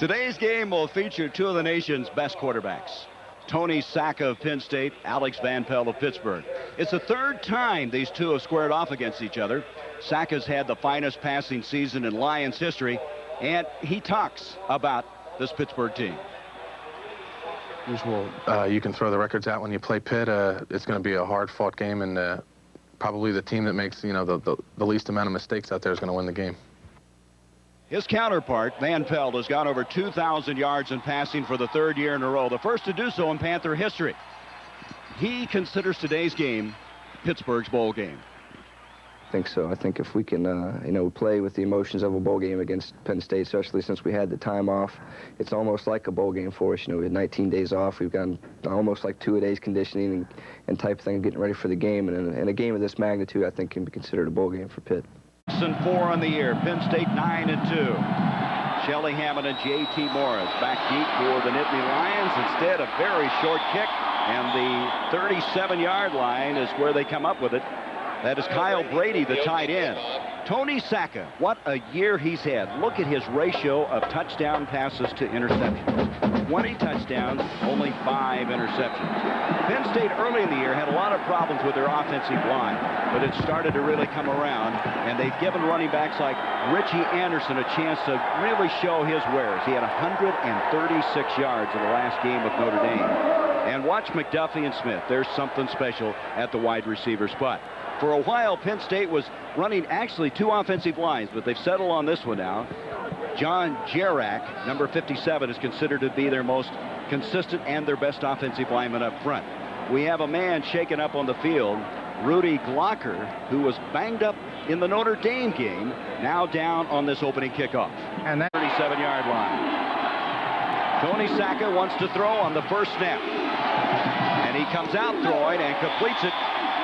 Today's game will feature two of the nation's best quarterbacks. Tony Sacca of Penn State, Alex Van Pelt of Pittsburgh. It's the third time these two have squared off against each other. Sacca's had the finest passing season in Lions history, and he talks about this Pittsburgh team. You can throw the records out when you play Pitt. It's going to be a hard-fought game, and probably the team that makes the least amount of mistakes out there is going to win the game. His counterpart, Van Pelt, has gone over 2,000 yards in passing for the third year in a row, the first to do so in Panther history. He considers today's game Pittsburgh's bowl game. I think so. I think if we can, play with the emotions of a bowl game against Penn State, especially since we had the time off, it's almost like a bowl game for us. We had 19 days off. We've gotten almost like 2 days conditioning and type of thing, getting ready for the game. And a game of this magnitude, I think, can be considered a bowl game for Pitt. 6-4 on the year. Penn State 9-2. Shelly Hammond and J.T. Morris back deep for the Nittany Lions. Instead, a very short kick, and the 37-yard line is where they come up with it. That is Kyle Brady, the tight end. Tony Sacca, what a year he's had. Look at his ratio of touchdown passes to interceptions. 20 touchdowns, only 5 interceptions. Penn State early in the year had a lot of problems with their offensive line, but it started to really come around, and they've given running backs like Richie Anderson a chance to really show his wares. He had 136 yards in the last game with Notre Dame. And watch McDuffie and Smith. There's something special at the wide receiver spot. For a while, Penn State was running actually 2 offensive lines, but they've settled on this one now. John Jarak, number 57, is considered to be their most consistent and their best offensive lineman up front. We have a man shaken up on the field, Rudy Glocker, who was banged up in the Notre Dame game, now down on this opening kickoff. And that 37-yard line. Tony Sacca wants to throw on the first snap. And he comes out throwing and completes it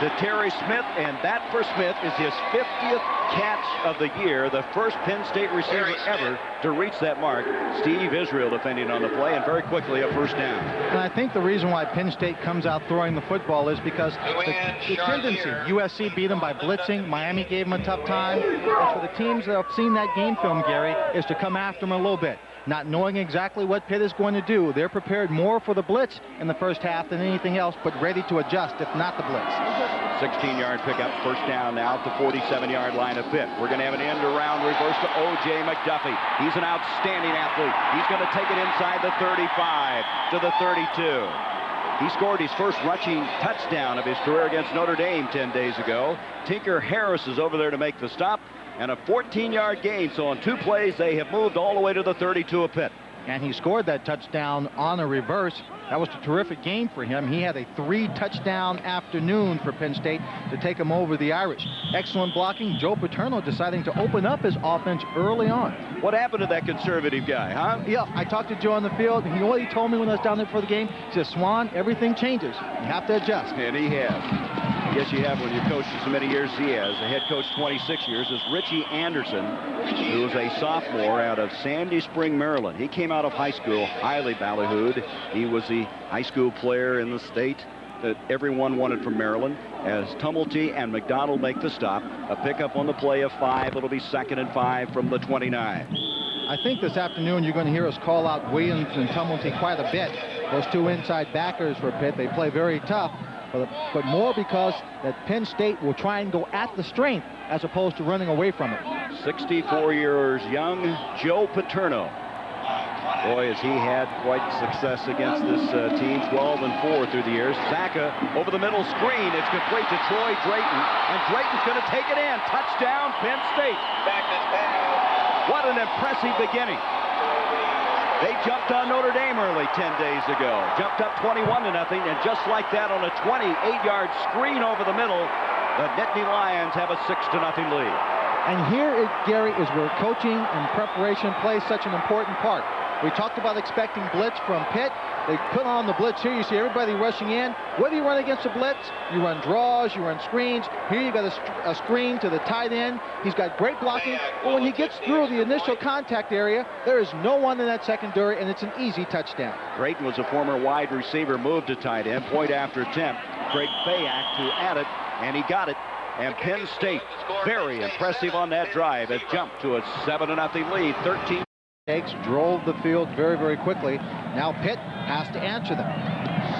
to Terry Smith, and that for Smith is his 50th catch of the year, the first Penn State receiver ever to reach that mark. Steve Israel defending on the play, and very quickly a first down. And I think the reason why Penn State comes out throwing the football is because the tendency, USC beat them by blitzing, Miami gave them a tough time, and for the teams that have seen that game film, Gary, is to come after them a little bit. Not knowing exactly what Pitt is going to do. They're prepared more for the blitz in the first half than anything else, but ready to adjust if not the blitz. 16-yard pickup, first down now at the 47-yard line of Pitt. We're going to have an end-around reverse to O.J. McDuffie. He's an outstanding athlete. He's going to take it inside the 35 to the 32. He scored his first rushing touchdown of his career against Notre Dame 10 days ago. Tinker Harris is over there to make the stop. And a 14-yard gain, so on 2 plays, they have moved all the way to the 32 of Pitt. And he scored that touchdown on a reverse. That was a terrific game for him. He had a 3-touchdown afternoon for Penn State to take him over the Irish. Excellent blocking. Joe Paterno deciding to open up his offense early on. What happened to that conservative guy, huh? Yeah, I talked to Joe on the field, and you know what he told me when I was down there for the game? He said, Swan, everything changes. You have to adjust. And he has. Yes, you have when you coach as many years as he has. The head coach 26 years is Richie Anderson, who is a sophomore out of Sandy Spring, Maryland. He came out of high school highly ballyhooed. He was the high school player in the state that everyone wanted from Maryland. As Tumulty and McDonald make the stop, a pickup on the play of 5. It'll be 2nd and 5 from the 29. I think this afternoon you're going to hear us call out Williams and Tumulty quite a bit. Those 2 inside backers for Pitt, they play very tough. But more because that Penn State will try and go at the strength as opposed to running away from it. 64 years young Joe Paterno. Boy, has he had quite success against this team, 12-4 through the years. Sacca over the middle screen. It's complete to Troy Drayton, and Drayton's going to take it in. Touchdown, Penn State. What an impressive beginning. They jumped on Notre Dame early 10 days ago. Jumped up 21-0, and just like that on a 28-yard screen over the middle, the Nittany Lions have a 6-0 lead. And here, Gary, is where coaching and preparation plays such an important part. We talked about expecting blitz from Pitt. They put on the blitz here. You see everybody rushing in. What do you run against a blitz? You run draws, you run screens. Here you got a screen to the tight end. He's got great blocking. But when he gets through the initial contact area, there is no one in that secondary, and it's an easy touchdown. Drayton was a former wide receiver, moved to tight end, point after attempt. Craig Fayak to add it, and he got it. And Penn State, very impressive on that drive, has jumped to a 7-0 lead, 13. Takes, drove the field very, very quickly. Now Pitt has to answer them.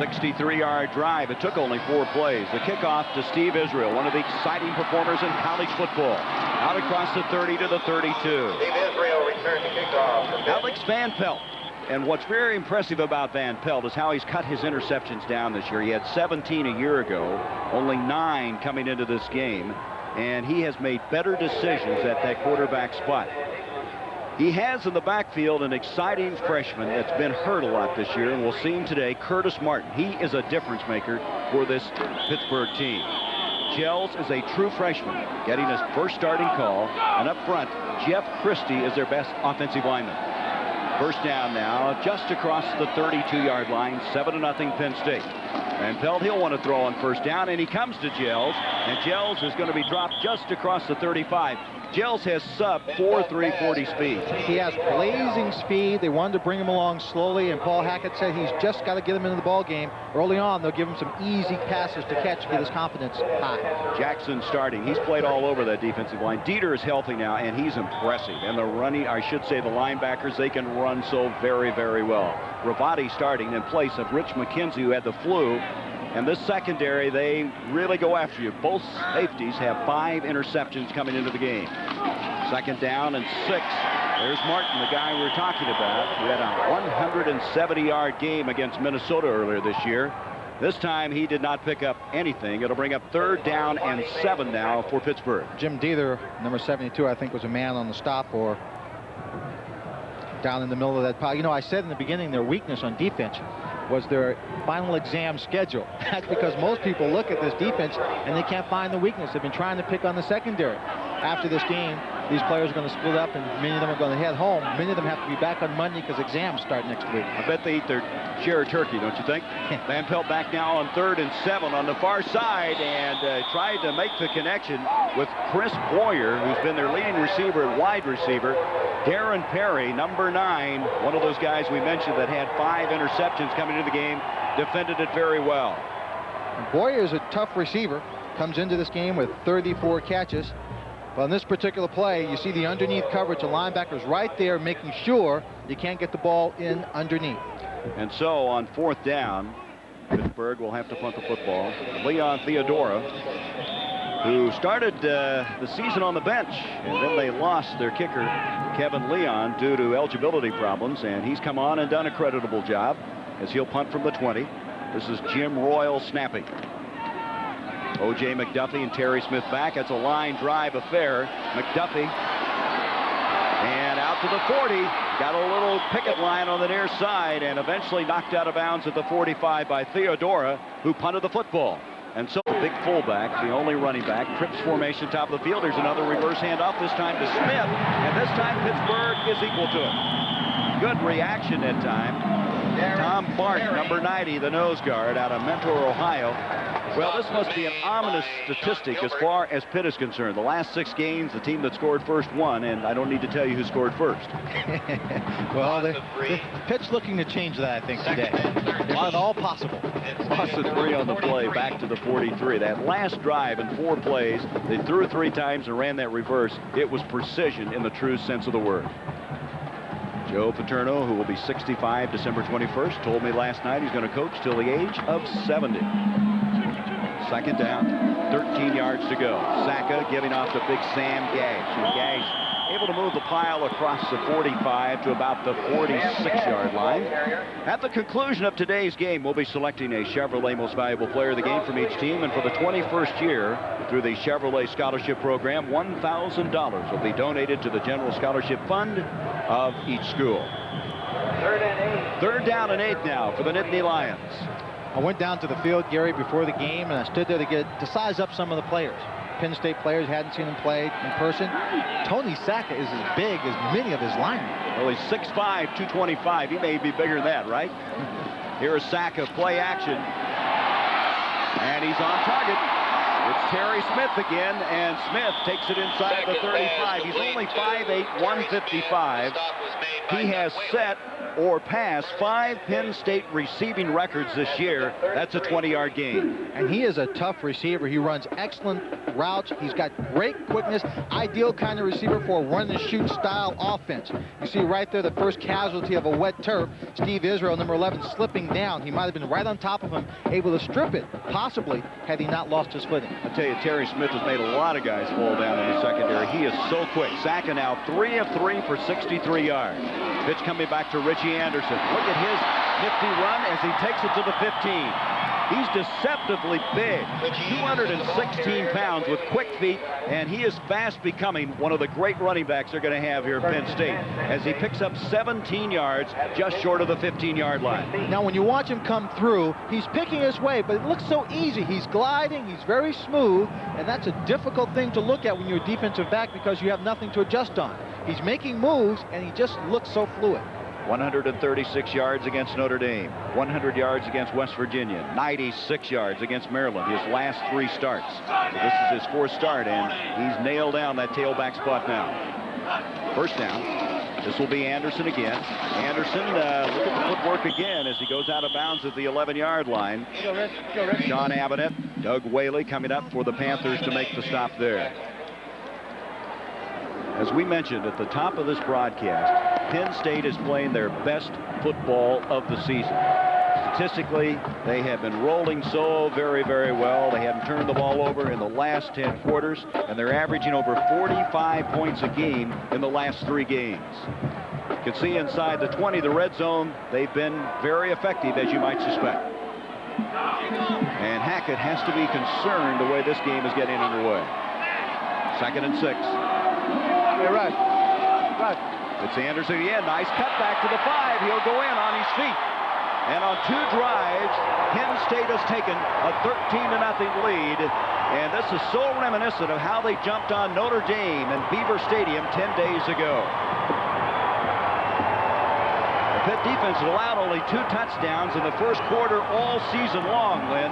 63-yard drive. It took only 4 plays. The kickoff to Steve Israel, one of the exciting performers in college football. Out across the 30 to the 32. Steve Israel returned to kickoff. Alex Van Pelt. And what's very impressive about Van Pelt is how he's cut his interceptions down this year. He had 17 a year ago, only 9 coming into this game. And he has made better decisions at that quarterback spot. He has in the backfield an exciting freshman that's been hurt a lot this year, and we'll see him today, Curtis Martin. He is a difference maker for this Pittsburgh team. Gels is a true freshman, getting his first starting call, and up front, Jeff Christie is their best offensive lineman. First down now, just across the 32-yard line, 7-0 Penn State. Van Pelt, he'll want to throw on first down, and he comes to Gels, and Gels is going to be dropped just across the 35. Gels has sub 4.3 40 speed. He has blazing speed. They wanted to bring him along slowly, and Paul Hackett said he's just got to get him into the ball game. Early on, they'll give him some easy passes to catch to get his confidence high. Jackson starting. He's played all over that defensive line. Dieter is healthy now, and he's impressive. And the running, I should say the linebackers, they can run so very, very well. Ravati starting in place of Rich McKenzie, who had the flu. And this secondary, they really go after you. Both safeties have 5 interceptions coming into the game. Second down and 6. There's Martin, the guy we were talking about, who had a 170-yard game against Minnesota earlier this year. This time, he did not pick up anything. It'll bring up 3rd down and 7 now for Pittsburgh. Jim Dieter, number 72, I think was a man on the stop or down in the middle of that pile. You know, I said in the beginning their weakness on defense was their final exam schedule. That's because most people look at this defense and they can't find the weakness. They've been trying to pick on the secondary. After this game, these players are going to split up, and many of them are going to head home. Many of them have to be back on Monday because exams start next week. I bet they eat their share of turkey, don't you think? Van Pelt back now on 3rd and 7 on the far side, and tried to make the connection with Chris Boyer, who's been their leading receiver and wide receiver. Darren Perry, number 9, one of those guys we mentioned that had 5 interceptions coming into the game, defended it very well. And Boyer is a tough receiver. Comes into this game with 34 catches. But on this particular play, you see the underneath coverage. The linebacker's right there making sure you can't get the ball in underneath. And so on 4th down, Pittsburgh will have to punt the football. Leon Theodora, who started the season on the bench, and then they lost their kicker, Kevin Leon, due to eligibility problems, and he's come on and done a creditable job as he'll punt from the 20. This is Jim Royal snapping. O.J. McDuffie and Terry Smith back. That's a line drive affair. McDuffie, and out to the 40. Got a little picket line on the near side, and eventually knocked out of bounds at the 45 by Theodora, who punted the football. And so the big fullback, the only running back, trips formation top of the field. There's another reverse handoff, this time to Smith, and this time Pittsburgh is equal to it. Good reaction that time. Tom Bart, number 90, the nose guard out of Mentor, Ohio. Well, this must be an ominous statistic as far as Pitt is concerned. The last 6 games, the team that scored first won, and I don't need to tell you who scored first. Well, Pitt's looking to change that, I think, today. It's not all possible. Loss of 3 on the play, back to the 43. That last drive in 4 plays, they threw 3 times and ran that reverse. It was precision in the true sense of the word. Joe Paterno, who will be 65 December 21st, told me last night he's going to coach till the age of 70. Second down, 13 yards to go. Saka giving off to Big Sam Gash. And Gash able to move the pile across the 45 to about the 46-yard line. At the conclusion of today's game, we'll be selecting a Chevrolet Most Valuable Player of the Game from each team. And for the 21st year, through the Chevrolet Scholarship Program, $1,000 will be donated to the General Scholarship Fund of each school. 3rd and 8. 3rd down and 8 now for the Nittany Lions. I went down to the field, Gary, before the game, and I stood there to size up some of the players. Penn State players, hadn't seen him play in person. Tony Saka is as big as many of his linemen. Well, he's 6'5", 225. He may be bigger than that, right? Here is Saka, play action. And he's on target. It's Terry Smith again, and Smith takes it inside the 35. He's only 5'8", 155. Stop was made He has set or passed 5 Penn State receiving records this year. That's a 20-yard gain. And he is a tough receiver. He runs excellent routes. He's got great quickness. Ideal kind of receiver for a run-and-shoot style offense. You see right there the first casualty of a wet turf. Steve Israel, number 11, slipping down. He might have been right on top of him, able to strip it, possibly, had he not lost his footing. I tell you, Terry Smith has made a lot of guys fall down in the secondary. He is so quick. Sacking now 3 of 3 for 63 yards. Pitch coming back to Richie Anderson. Look at his nifty run as he takes it to the 15. He's deceptively big, 216 pounds with quick feet, and he is fast becoming one of the great running backs they're going to have here at Penn State as he picks up 17 yards just short of the 15-yard line. Now, when you watch him come through, he's picking his way, but it looks so easy. He's gliding, he's very smooth, and that's a difficult thing to look at when you're a defensive back because you have nothing to adjust on. He's making moves, and he just looks so fluid. 136 yards against Notre Dame, 100 yards against West Virginia, 96 yards against Maryland, his last 3 starts. So this is his 4th start, and he's nailed down that tailback spot now. First down. This will be Anderson again. Anderson, look at the footwork again as he goes out of bounds at the 11-yard line. Sean Abbott, Doug Whaley coming up for the Panthers to make the stop there. As we mentioned at the top of this broadcast, Penn State is playing their best football of the season. Statistically, they have been rolling so very, very well. They haven't turned the ball over in the last 10 quarters, and they're averaging over 45 points a game in the last 3 games. You can see inside the 20, the red zone, they've been very effective, as you might suspect. And Hackett has to be concerned the way this game is getting underway. 2nd and 6. You're right. It's Anderson again. Nice cutback to the 5. He'll go in on his feet. And on 2 drives, Penn State has taken a 13-0 lead. And this is so reminiscent of how they jumped on Notre Dame in Beaver Stadium 10 days ago. The Pitt defense allowed only 2 touchdowns in the first quarter all season long, Lynn.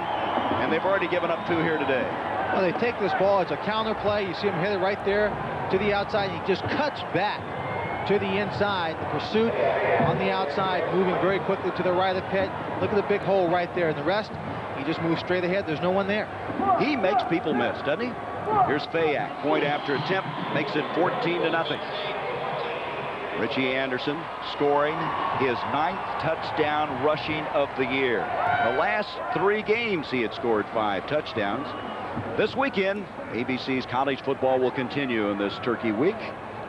And they've already given up 2 here today. Well, they take this ball as a counter play. You see him hit it right there to the outside. He just cuts back to the inside. The pursuit on the outside, moving very quickly to the right of Pitt. Look at the big hole right there. And the rest, he just moves straight ahead. There's no one there. He makes people miss, doesn't he? Here's Fayak. Point after attempt. Makes it 14-0. Richie Anderson scoring his 9th touchdown rushing of the year. The last 3 games he had scored 5 touchdowns. This weekend, ABC's college football will continue in this Turkey week,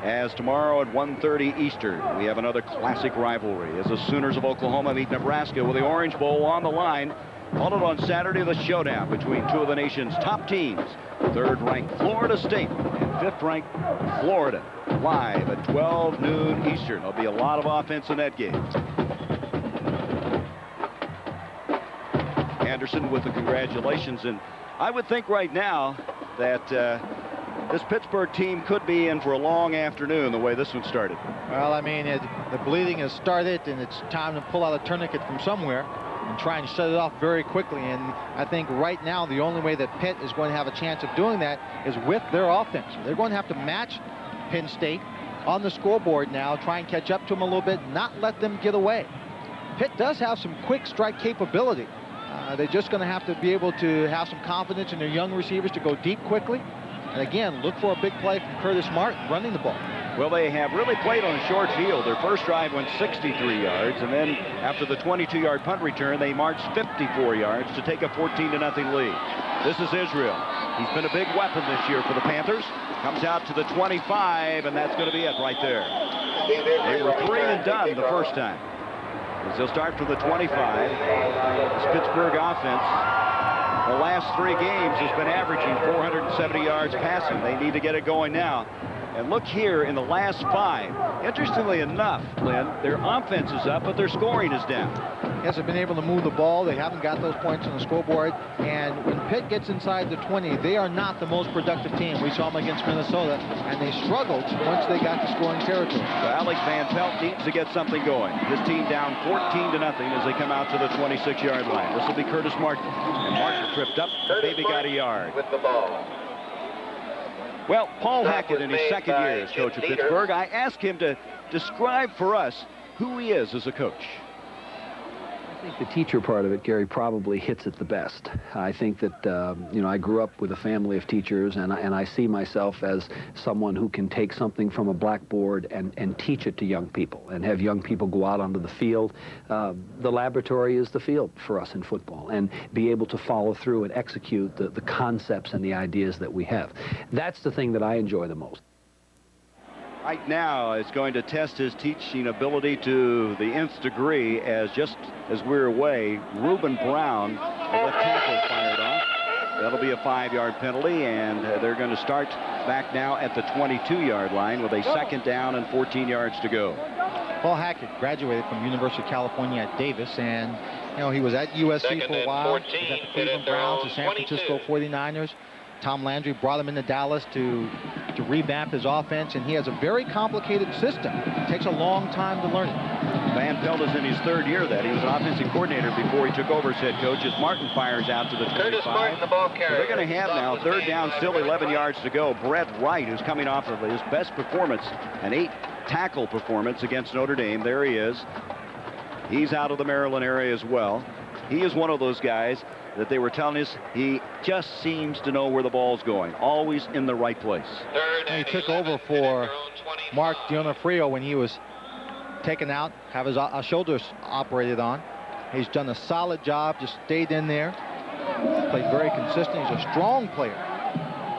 as tomorrow at 1:30 Eastern, we have another classic rivalry as the Sooners of Oklahoma meet Nebraska with the Orange Bowl on the line. Followed on Saturday, the showdown between 2 of the nation's top teams, 3rd-ranked Florida State and 5th-ranked Florida, live at 12 noon Eastern. There'll be a lot of offense in that game. Anderson with the congratulations, and I would think right now that this Pittsburgh team could be in for a long afternoon the way this one started. Well, I mean, the bleeding has started, and it's time to pull out a tourniquet from somewhere and try and shut it off very quickly. And I think right now the only way that Pitt is going to have a chance of doing that is with their offense. They're going to have to match Penn State on the scoreboard now, try and catch up to them a little bit, not let them get away. Pitt does have some quick strike capability. They're just going to have to be able to have some confidence in their young receivers to go deep quickly. And again, look for a big play from Curtis Martin running the ball. Well, they have really played on a short field. Their first drive went 63 yards, and then after the 22-yard punt return, they marched 54 yards to take a 14-0 lead. This is Israel. He's been a big weapon this year for the Panthers. Comes out to the 25, and that's going to be it right there. They were 3 and done the first time. As they'll start from the 25. This Pittsburgh offense, the last 3 games, has been averaging 470 yards passing. They need to get it going now. And look here in the last 5. Interestingly enough, Lynn, their offense is up, but their scoring is down. Yes, they've been able to move the ball. They haven't got those points on the scoreboard. And when Pitt gets inside the 20, they are not the most productive team. We saw them against Minnesota, and they struggled once they got to scoring territory. So Alex Van Pelt needs to get something going. His team down 14-0 as they come out to the 26-yard line. This will be Curtis Martin. And Martin tripped up, maybe got a yard. With the ball. Well, Paul Hackett in his second year as coach of Pittsburgh, I asked him to describe for us who he is as a coach. I think the teacher part of it, Gary, probably hits it the best. I think that, you know, I grew up with a family of teachers, and I see myself as someone who can take something from a blackboard and teach it to young people and have young people go out onto the field. The laboratory is the field for us in football, and be able to follow through and execute the concepts and the ideas that we have. That's the thing that I enjoy the most. Right now, it's going to test his teaching ability to the nth degree, as just as we're away, Reuben Brown, the left tackle, fired off. That'll be a 5-yard penalty, and they're going to start back now at the 22-yard line with a 2nd down and 14 yards to go. Paul Hackett graduated from University of California at Davis, and you know, he was at USC for a while. He was at the Cleveland Browns, the San Francisco 49ers. Tom Landry brought him into Dallas to revamp his offense, and he has a very complicated system. It takes a long time to learn it. Van Pelt is in his 3rd year that he was an offensive coordinator before he took over as head coach, as Martin fires out to the 25. Curtis Martin, the ball carrier. So they're going to have now 3rd down, still 11 yards to go. Brett Wright, who's coming off of his best performance, an 8-tackle performance against Notre Dame. There he is. He's out of the Maryland area as well. He is one of those guys that they were telling us he just seems to know where the ball's going, always in the right place. And he took over for Mark Dionofrio when he was taken out, have his shoulders operated on. He's done a solid job, just stayed in there, played very consistent. He's a strong player.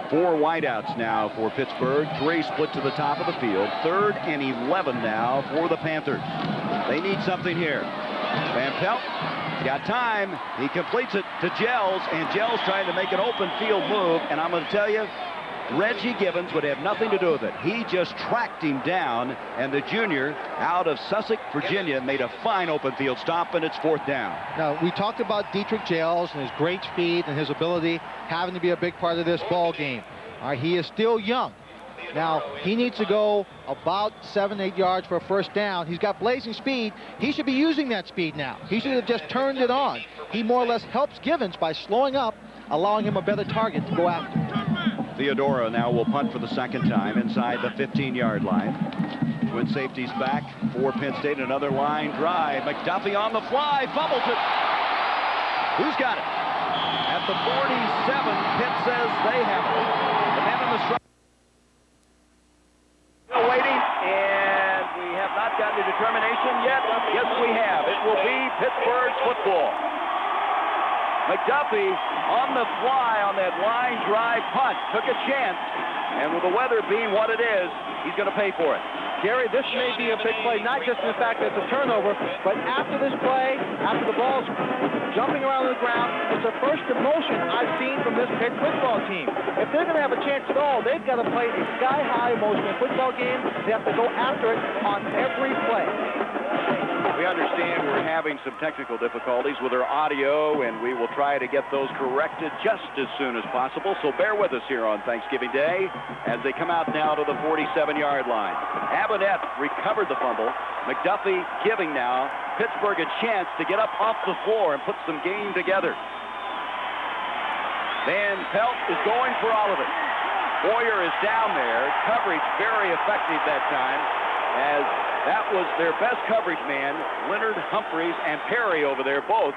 4 wideouts now for Pittsburgh, 3 split to the top of the field. 3rd and 11 now for the Panthers. They need something here. Van Pelt, he's got time. He completes it to Gels, and Gels trying to make an open field move, and I'm going to tell you, Reggie Gibbons would have nothing to do with it. He just tracked him down, and the junior out of Sussex, Virginia, made a fine open field stop, and it's 4th down. Now, we talked about Dietrich Gels and his great speed and his ability having to be a big part of this ball game. All right, he is still young. Now, he needs to go about 7-8 yards for a 1st down. He's got blazing speed. He should be using that speed now. He should have just turned it on. He more or less helps Givens by slowing up, allowing him a better target to go after. Theodora now will punt for the 2nd time inside the 15-yard line. Twin safeties back for Penn State. Another line drive. McDuffie on the fly. Fumbles it. Who's got it? At the 47, Pitt says they have it. The man on the strike. Still waiting, and we have not gotten a determination yet. Yes, we have. It will be Pittsburgh's football. McDuffie on the fly on that line drive punt. Took a chance, and with the weather being what it is, he's going to pay for it. Gary, this may be a big play, not just in the fact that it's a turnover, but after this play, after the ball's jumping around on the ground, it's the first emotion I've seen from this Pitt football team. If they're going to have a chance at all, they've got to play a sky-high emotional football game. They have to go after it on every play. We understand we're having some technical difficulties with our audio, and we will try to get those corrected just as soon as possible. So bear with us here on Thanksgiving Day as they come out now to the 47-yard line. Abinette recovered the fumble. McDuffie giving now Pittsburgh a chance to get up off the floor and put some game together. Van Pelt is going for all of it. Boyer is down there. Coverage very effective that time, as that was their best coverage man, Leonard Humphreys and Perry over there both.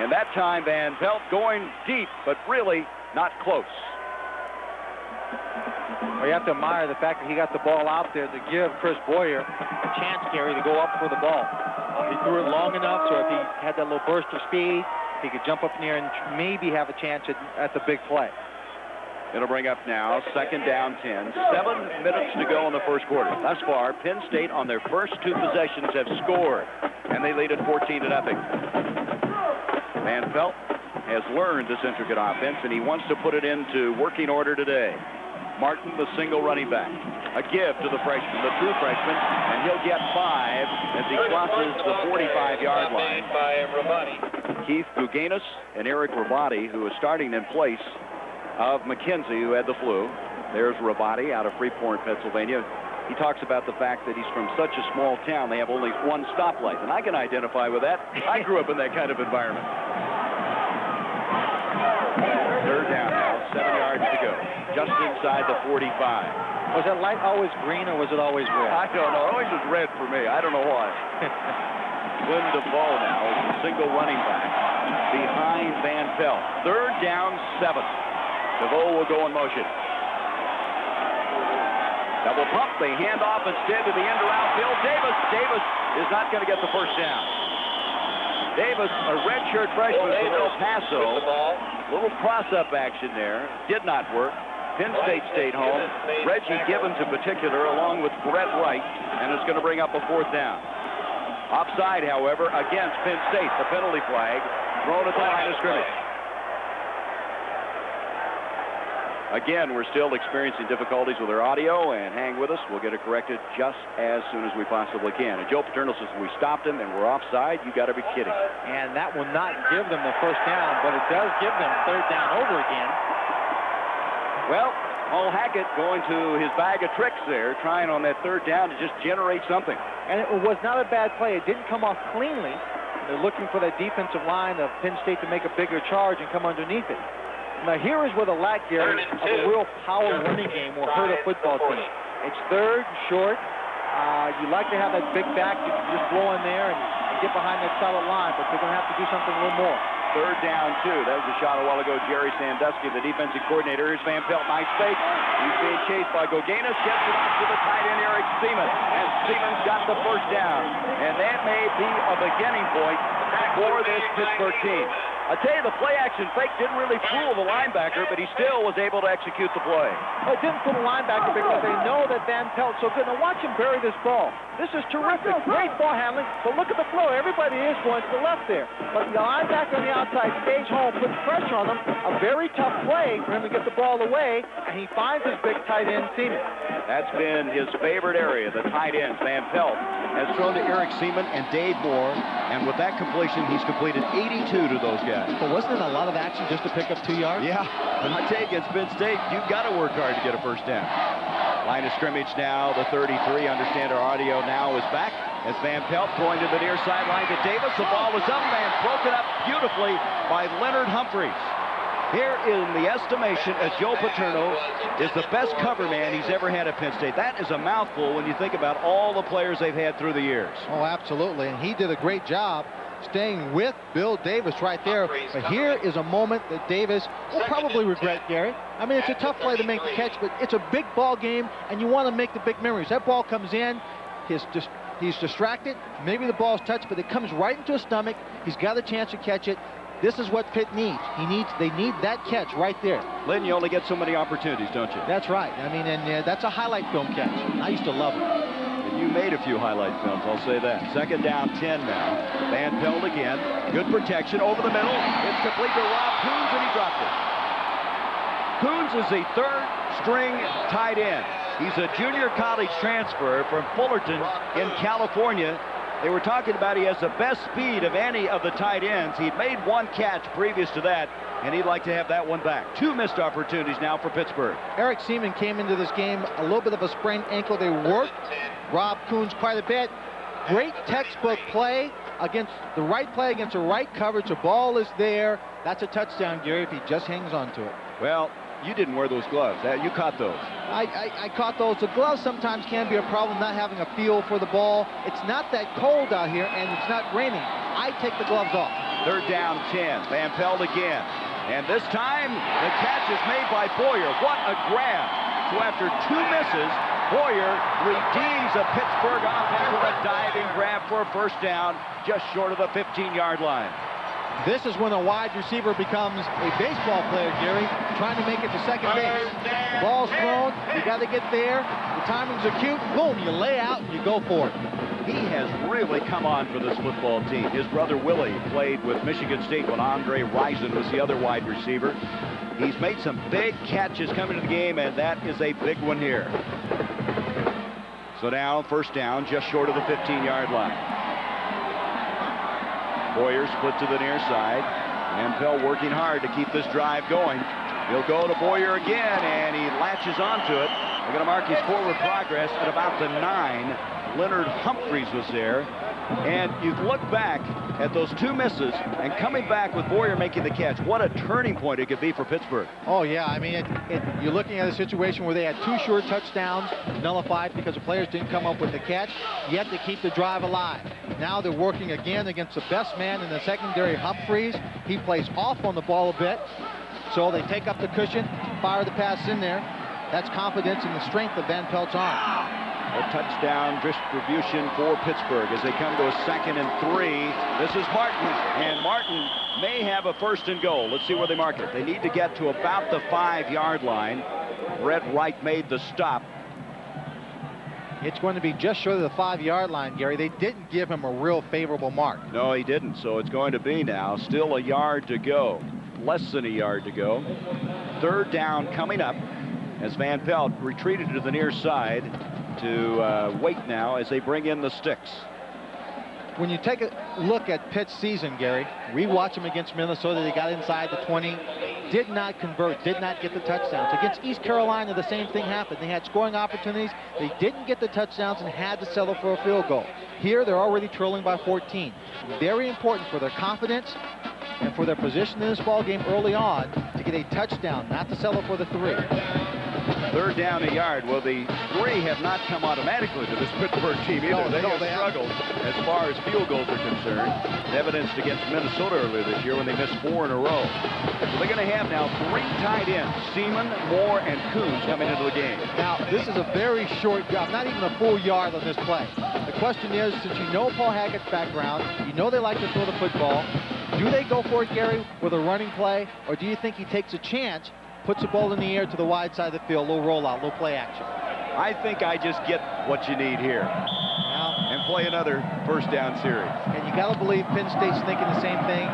And that time Van Pelt going deep, but really not close. Well, you have to admire the fact that he got the ball out there to give Chris Boyer a chance, Gary, to go up for the ball. He threw it long enough so if he had that little burst of speed, he could jump up in the air and maybe have a chance at the big play. It'll bring up now 2nd down 10. 7 minutes to go in the 1st quarter. Thus far, Penn State on their first 2 possessions have scored, and they lead at 14-0. Van Pelt has learned this intricate offense, and he wants to put it into working order today. Martin, the single running back. A give to the freshman, the true freshman, and he'll get 5 as he crosses the 45-yard line. Keith Guganis and Eric Rabati, who is starting in place of McKenzie, who had the flu. There's Rabati out of Freeport, Pennsylvania. He talks about the fact that he's from such a small town, they have only 1 stoplight, and I can identify with that. I grew up in that kind of environment. 3rd down now, 7 yards to go. just inside the 45. Was that light always green or was it always red? I don't know. It always was red for me. I don't know why. Glenn DeVoe now is a single running back behind Van Pelt. 3rd down, 7. DeVoe will go in motion. Double pump. They hand off instead to the end around field. Davis. Davis is not going to get the first down. Davis, a redshirt freshman from El Paso. Little cross-up action there. Did not work. Penn State stayed home. Reggie Gibbons in particular, along with Brett Wright, and it's going to bring up a 4th down. Offside, however, against Penn State. The penalty flag thrown at the line of scrimmage. Again, we're still experiencing difficulties with our audio, and hang with us. We'll get it corrected just as soon as we possibly can. And Joe Paterno says we stopped him and we're offside. You got to be kidding. And that will not give them the first down, but it does give them 3rd down over again. Well, Paul Hackett going to his bag of tricks there, trying on that 3rd down to just generate something. And it was not a bad play. It didn't come off cleanly. They're looking for that defensive line of Penn State to make a bigger charge and come underneath it. Now, here is where the lack, Gary, of a real power running game will hurt a football team. It's 3rd, short. You like to have that big back to just blow in there and get behind that solid line, but they're going to have to do something a little more. 3rd down, 2. That was a shot a while ago. Jerry Sandusky, the defensive coordinator. Here's Van Pelt. Nice fake. He's being chased by Goganis. Gets it off to the tight end, Eric Seaman. And Seaman's got the first down. And that may be a beginning point for this Pittsburgh team. I tell you, the play-action fake didn't really fool the linebacker, but he still was able to execute the play. Well, it didn't fool the linebacker because they know that Van Pelt's so good. Now watch him bury this ball. This is terrific. Great ball handling. But look at the flow. Everybody is going to the left there. But the linebacker on the outside stays home, puts pressure on him. A very tough play for him to get the ball away, and he finds his big tight end, Seaman. That's been his favorite area, the tight ends. Van Pelt has thrown to Eric Seaman and Dave Moore, and with that completion, he's completed 82 to those guys. But wasn't it a lot of action just to pick up 2 yards? Yeah, but I tell you, against Penn State, you've got to work hard to get a first down. Line of scrimmage now, the 33. Understand our audio now is back as Van Pelt going to the near sideline to Davis. The ball was up and broken up beautifully by Leonard Humphreys. Here in the estimation of Joe Paterno is the best cover man he's ever had at Penn State. That is a mouthful when you think about all the players they've had through the years. Oh, absolutely. And he did a great job staying with Bill Davis right there. But here is a moment that Davis will probably regret, Gary. I mean, it's a tough play to make the catch, but it's a big ball game, and you want to make the big memories. That ball comes in, he's distracted. Maybe the ball's touched, but it comes right into his stomach. He's got a chance to catch it. This is what Pitt needs. They need that catch right there. Lynn, you only get so many opportunities, don't you? That's right. I mean, and that's a highlight film catch. I used to love it. And you made a few highlight films, I'll say that. 2nd down, 10 now. Van Pelt again. Good protection over the middle. It's complete to Rob Coons, and he dropped it. Coons is a 3rd-string tight end. He's a junior college transfer from Fullerton in California. They were talking about he has the best speed of any of the tight ends. He'd made 1 catch previous to that, and he'd like to have that one back. 2 missed opportunities now for Pittsburgh. Eric Seaman came into this game a little bit of a sprained ankle. They worked Rob Coons quite a bit. Great textbook play against the right play against the right coverage. The ball is there. That's a touchdown, Gary, if he just hangs on to it. Well, you didn't wear those gloves. You caught those. I caught those. The gloves sometimes can be a problem, not having a feel for the ball. It's not that cold out here, and it's not raining. I take the gloves off. 3rd down, 10. Van Pelt again. And this time, the catch is made by Boyer. What a grab. So after 2 misses, Boyer redeems a Pittsburgh offense with a diving grab for a first down just short of the 15-yard line. This is when a wide receiver becomes a baseball player, Gary, trying to make it to second base. The ball's thrown, you got to get there, the timing's acute, boom, you lay out and you go for it. He has really come on for this football team. His brother Willie played with Michigan State when Andre Rison was the other wide receiver. He's made some big catches coming to the game, and that is a big one here. So now, first down, just short of the 15-yard line. Boyer split to the near side. Van Pelt working hard to keep this drive going. He'll go to Boyer again, and he latches onto it. They're going to mark his forward progress at about the 9. Leonard Humphreys was there. And you look back at those 2 misses and coming back with Boyer making the catch. What a turning point it could be for Pittsburgh. Oh, yeah. I mean, you're looking at a situation where they had 2 short touchdowns nullified because the players didn't come up with the catch, yet to keep the drive alive. Now they're working again against the best man in the secondary, Humphreys. He plays off on the ball a bit, so they take up the cushion, fire the pass in there. That's confidence in the strength of Van Pelt's arm. A touchdown distribution for Pittsburgh as they come to a 2nd and 3. This is Martin, and Martin may have a 1st and goal. Let's see where they mark it. They need to get to about the 5-yard line. Red Wright made the stop. It's going to be just short of the 5-yard line, Gary. They didn't give him a real favorable mark. No, he didn't, so it's going to be now still a yard to go. Less than a yard to go. 3rd down coming up as Van Pelt retreated to the near side to wait now as they bring in the sticks. When you take a look at Pitt's season, Gary, we watch them against Minnesota. They got inside the 20, did not convert, did not get the touchdowns. Against East Carolina, the same thing happened. They had scoring opportunities. They didn't get the touchdowns and had to settle for a field goal. Here, they're already trailing by 14. Very important for their confidence and for their position in this ball game early on to get a touchdown, not to settle for the 3. 3rd down a yard. Well, the 3 have not come automatically to this Pittsburgh team either. They have struggled as far as field goals are concerned. Evidenced against Minnesota earlier this year when they missed 4 in a row. So they're going to have now 3 tight ends, Seaman, Moore, and Coons coming into the game. Now, this is a very short job, not even a full yard on this play. The question is, since you know Paul Hackett's background, you know they like to throw the football, do they go for it, Gary, with a running play, or do you think he takes a chance, puts the ball in the air to the wide side of the field, little rollout, little play action? I think I just get what you need here and play another 1st down series. And you got to believe Penn State's thinking the same thing.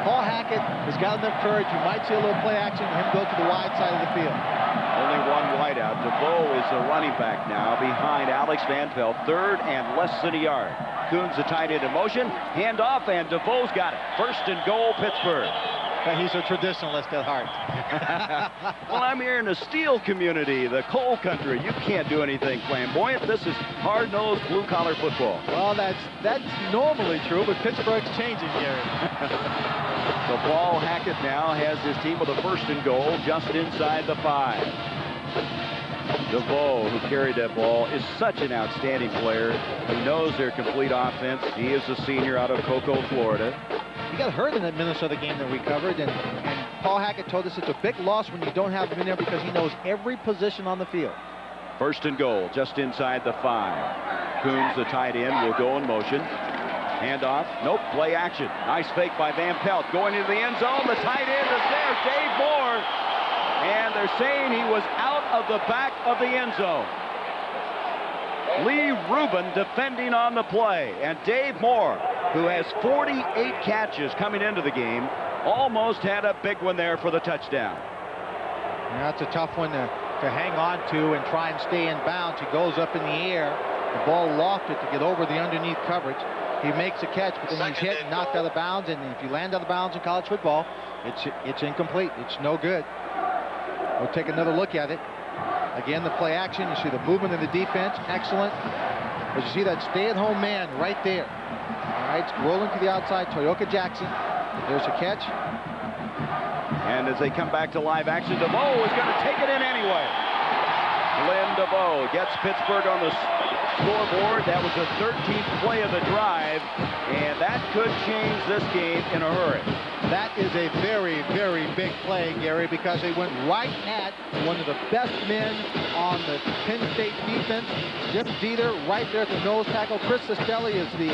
Paul Hackett has got enough courage. You might see a little play action and him go to the wide side of the field. Only 1 wideout. DeVoe is the running back now behind Alex Van Pelt. 3rd and less than a yard. Coons the tight end in motion. Hand off, and DeVoe's got it. 1st and goal, Pittsburgh. He's a traditionalist at heart. Well, I'm here in the steel community, the coal country. You can't do anything flamboyant. This is hard-nosed, blue-collar football. Well, that's normally true, but Pittsburgh's changing, Gary. So Paul Hackett now has his team with a 1st and goal just inside the 5. DeVoe, who carried that ball, is such an outstanding player. He knows their complete offense. He is a senior out of Cocoa, Florida. He got hurt in that Minnesota game that we covered, and Paul Hackett told us it's a big loss when you don't have him in there because he knows every position on the field. 1st and goal, just inside the 5. Coons, the tight end, will go in motion. Handoff, nope, play action. Nice fake by Van Pelt, going into the end zone. The tight end is there, Dave Moore. And they're saying he was out of the back of the end zone. Lee Rubin defending on the play, and Dave Moore, who has 48 catches coming into the game, almost had a big one there for the touchdown. Yeah, that's a tough one to hang on to and try and stay in bounds. He goes up in the air, the ball lofted to get over the underneath coverage. He makes a catch, but then he's hit and knocked out of bounds, and if you land out of bounds in college football, it's incomplete. It's no good. We'll take another look at it. Again, the play action. You see the movement of the defense. Excellent. But you see that stay-at-home man right there. All right, rolling to the outside. Toyoka Jackson. There's a catch. And as they come back to live action, DeVoe is going to take it in anyway. Glenn DeVoe gets Pittsburgh on the scoreboard. That was the 13th play of the drive, and that could change this game in a hurry. That is a very, very big play, Gary, because they went right at one of the best men on the Penn State defense. Jim Dieter right there at the nose tackle. Chris Sestelli is the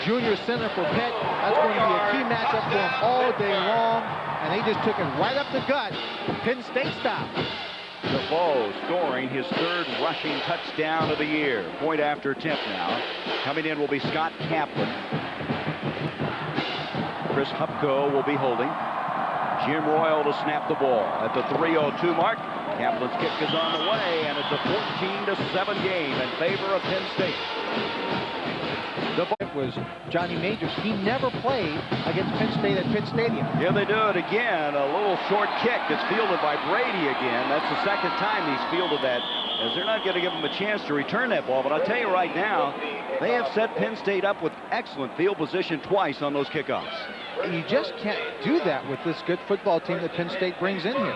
junior center for Pitt. That's going to be a key matchup for him all day long, and they just took it right up the gut, Penn State style. DeVoe scoring his 3rd rushing touchdown of the year. Point after attempt now. Coming in will be Scott Kaplan. Chris Hupko will be holding. Jim Royal to snap the ball at the 3:02 mark. Kaplan's kick is on the way, and it's a 14-7 game in favor of Penn State. It was Johnny Majors. He never played against Penn State at Pitt Stadium. Here they do it again. A little short kick. It's fielded by Brady again. That's the 2nd time he's fielded that as they're not going to give them a chance to return that ball. But I'll tell you right now, they have set Penn State up with excellent field position twice on those kickoffs. You just can't do that with this good football team that Penn State brings in here.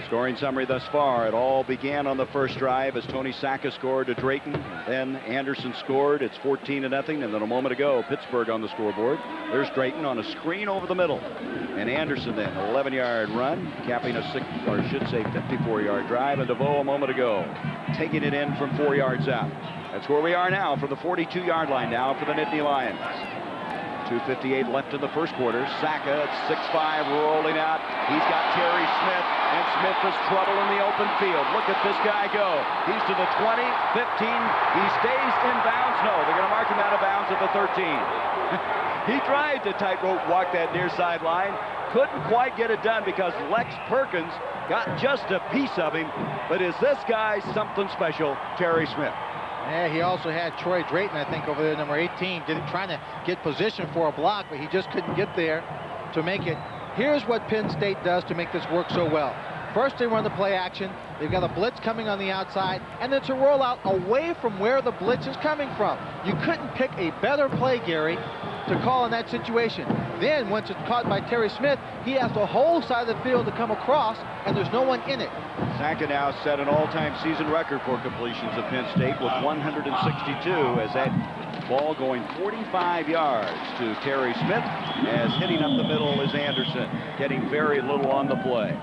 Scoring summary thus far, it all began on the first drive as Tony Sacca scored to Drayton. Then Anderson scored. It's 14-0. And then a moment ago, Pittsburgh on the scoreboard. There's Drayton on a screen over the middle. And Anderson then, an 11-yard run, capping a 54-yard drive. And DeVoe a moment ago, taking it in from 4 yards out. That's where we are now from the 42-yard line now for the Nittany Lions. 2:58 left in the first quarter. Sacca at 6'5", rolling out. He's got Terry Smith, and Smith is trouble in the open field. Look at this guy go. He's to the 20, 15. He stays in bounds. No, they're going to mark him out of bounds at the 13. He tried to tightrope walk that near sideline. Couldn't quite get it done because Lex Perkins got just a piece of him. But is this guy something special, Terry Smith? Yeah, he also had Troy Drayton, I think, over there, number 18, trying to get position for a block, but he just couldn't get there to make it. Here's what Penn State does to make this work so well. First, they run the play action. They've got a blitz coming on the outside, and it's a rollout away from where the blitz is coming from. You couldn't pick a better play, Gary, to call in that situation. Then, once it's caught by Terry Smith, he has the whole side of the field to come across, and there's no one in it. Sacca now set an all-time season record for completions at Penn State with 162 as that ball going 45 yards to Terry Smith, as hitting up the middle is Anderson, getting very little on the play.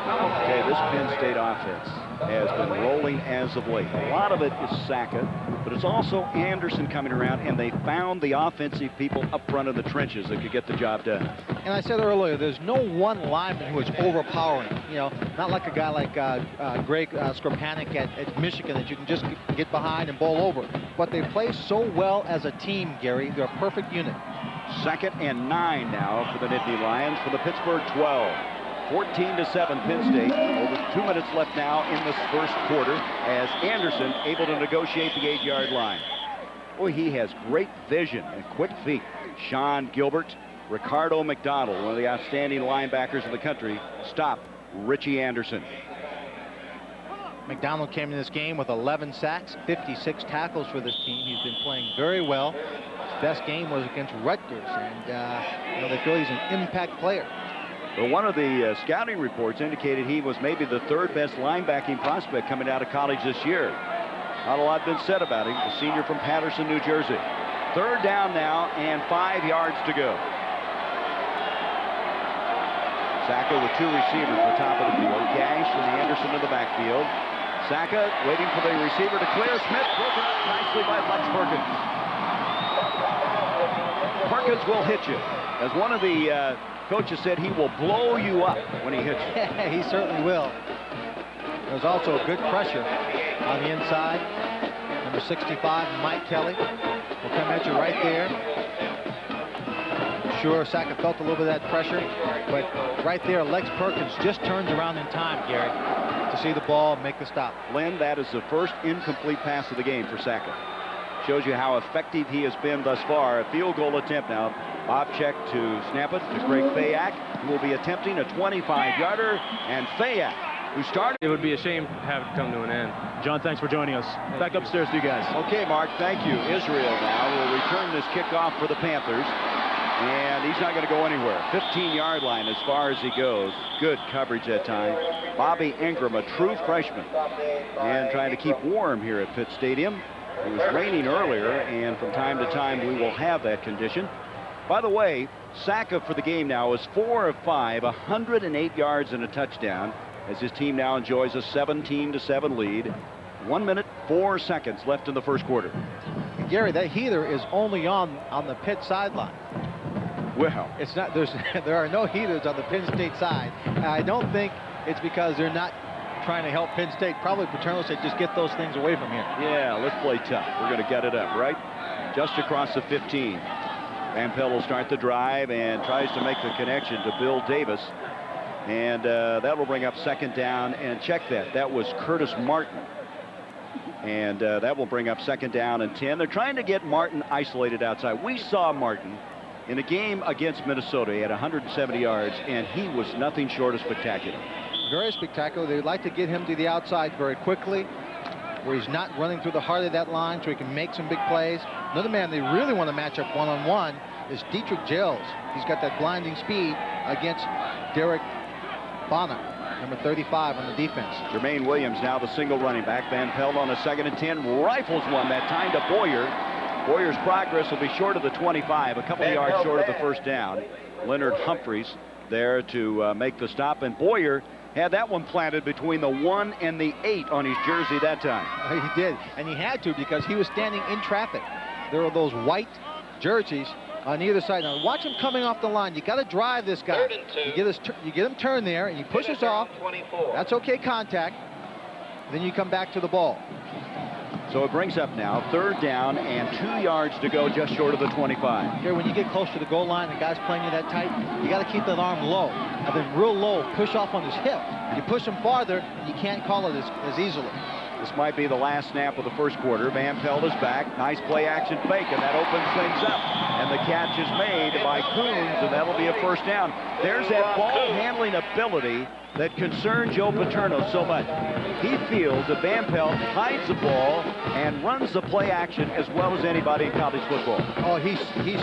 Okay, this Penn State offense has been rolling as of late. A lot of it is Sacca, but it's also Anderson coming around, and they found the offensive people up front of the trenches that could get the job done. And I said earlier, there's no one lineman who is overpowering. You know, not like a guy like Greg Skrpanek at Michigan that you can just get behind and bowl over. But they play so well as a team, Gary. They're a perfect unit. 2nd and 9 now for the Nittany Lions from the Pittsburgh 12. 14-7 Penn State. Over 2 minutes left now in this first quarter as Anderson able to negotiate the 8-yard line. Boy, he has great vision and quick feet. Sean Gilbert, Ricardo McDonald, one of the outstanding linebackers in the country, stop Richie Anderson. McDonald came in this game with 11 sacks, 56 tackles for this team. He's been playing very well. His best game was against Rutgers, and they feel he's an impact player. Well, one of the scouting reports indicated he was maybe the 3rd best linebacking prospect coming out of college this year. Not a lot been said about him. The senior from Paterson, New Jersey. 3rd down now and 5 yards to go. Sacca with 2 receivers at the top of the field. Gash and Anderson in the backfield. Sacca waiting for the receiver to clear. Smith broken up nicely by Lex Perkins. Perkins will hit you. As one of the coaches said, he will blow you up when he hits you. He certainly will. There's also good pressure on the inside. Number 65, Mike Kelly, will come at you right there. Sure, Sacca felt a little bit of that pressure, but right there, Lex Perkins just turns around in time, Gary, to see the ball make the stop. Len, that is the first incomplete pass of the game for Sacca. Shows you how effective he has been thus far. A field goal attempt now. Bobchek to snap it to Greg Fayak, who will be attempting a 25-yarder, and Fayak, who started. It would be a shame to have it come to an end. John, thanks for joining us. Back upstairs to you guys. Okay, Mark, thank you. Israel now will return this kickoff for the Panthers, and he's not going to go anywhere. 15-yard line as far as he goes. Good coverage that time. Bobby Ingram, a true freshman, and trying to keep warm here at Pitt Stadium. It was raining earlier, and from time to time we will have that condition. By the way, Sacca for the game now is 4 of 5, 108 yards and a touchdown, as his team now enjoys a 17-7 lead. 1 minute, 4 seconds left in the first quarter. Gary, that heater is only on the Pitt sideline. Well, it's not. There are no heaters on the Penn State side. I don't think it's because they're not trying to help Penn State. Probably Paterno said, just get those things away from here. Yeah, let's play tough. We're going to get it up, right? Just across the 15. Van Pelt will start the drive and tries to make the connection to Bill Davis. And that will bring up 2nd down. And check that. That was Curtis Martin. And that will bring up 2nd down and 10. They're trying to get Martin isolated outside. We saw Martin in a game against Minnesota. He had 170 yards, and he was nothing short of spectacular. very spectacular. They'd like to get him to the outside very quickly, where he's not running through the heart of that line so he can make some big plays. Another man they really want to match up one-on-one is Dietrich Gills. He's got that blinding speed against Derek Bonner, number 35 on the defense. Jermaine Williams now the single running back. Van Pelt on a 2nd and 10. Rifles one that time to Boyer. Boyer's progress will be short of the 25, a couple of yards short of the first down. Leonard Humphreys there to make the stop, and Boyer had that one planted between the 1 and the 8 on his jersey that time. He did, and he had to because he was standing in traffic. There are those white jerseys on either side. Now watch him coming off the line. You got to drive this guy. You get him turned there, and he pushes off. 24. That's okay contact. Then you come back to the ball. So it brings up now 3rd down and 2 yards to go, just short of the 25. Here, when you get close to the goal line and the guy's playing you that tight, you got to keep that arm low. And then real low, push off on his hip. You push him farther, you can't call it as easily. This might be the last snap of the first quarter. Van Pelt is back. Nice play action fake, and that opens things up. And the catch is made by Coons, and that'll be a first down. There's that ball handling ability that concerned Joe Paterno so much. He feels that Van Pelt hides the ball and runs the play action as well as anybody in college football. Oh, he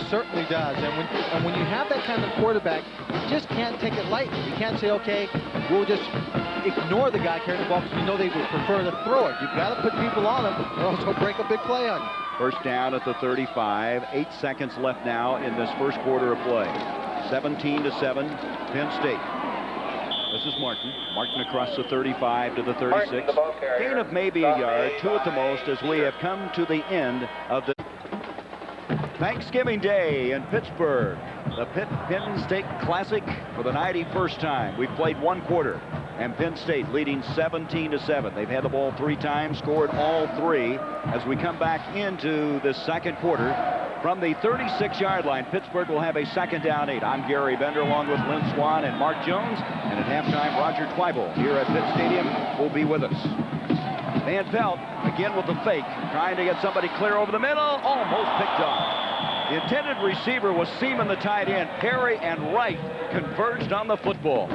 certainly does. And when you have that kind of quarterback, you just can't take it lightly. You can't say, okay, we'll just ignore the guy carrying the ball because you know they would prefer to throw it. You've got to put people on him or else he'll break a big play on you. First down at the 35. 8 seconds left now in this first quarter of play. 17-7, Penn State. This is Martin. Martin across the 35 to the 36. Gain of maybe a yard, 2 at the most, as we have come to the end of the Thanksgiving Day in Pittsburgh. The Penn State Classic for the 91st time. We've played 1 quarter, and Penn State leading 17-7. They've had the ball 3 times, scored all 3. As we come back into the second quarter, from the 36-yard line, Pittsburgh will have a 2nd down 8. I'm Gary Bender along with Lynn Swan and Mark Jones. And at halftime, Roger Twyble here at Pitt Stadium will be with us. Van Pelt again with the fake, trying to get somebody clear over the middle, almost picked off. The intended receiver was Seaman, the tight end. Perry and Wright converged on the football.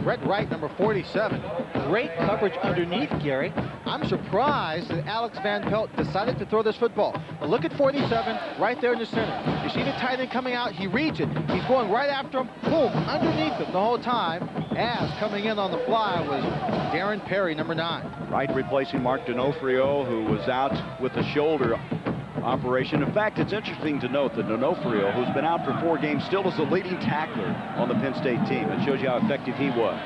Brett Wright, number 47. Great coverage underneath, Gary. I'm surprised that Alex Van Pelt decided to throw this football. But look at 47 right there in the center. You see the tight end coming out. He reads it. He's going right after him. Boom, underneath him the whole time. As coming in on the fly was Darren Perry, number 9. Wright replacing Mark D'Onofrio, who was out with the shoulder operation. In fact, it's interesting to note that D'Onofrio, who's been out for 4 games, still is the leading tackler on the Penn State team. It shows you how effective he was.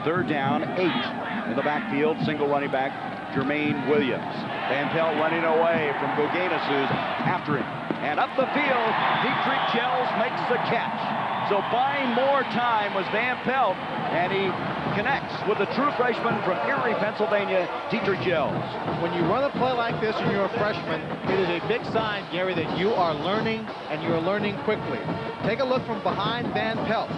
3rd down, 8 in the backfield. Single running back, Jermaine Williams. Van Pelt running away from Goganis, who's after him. And up the field, Dietrich Gills makes the catch. So buying more time was Van Pelt, and he connects with the true freshman from Erie, Pennsylvania, Dietrich Gills. When you run a play like this and you're a freshman, it is a big sign, Gary, that you are learning, and you're learning quickly. Take a look from behind Van Pelt.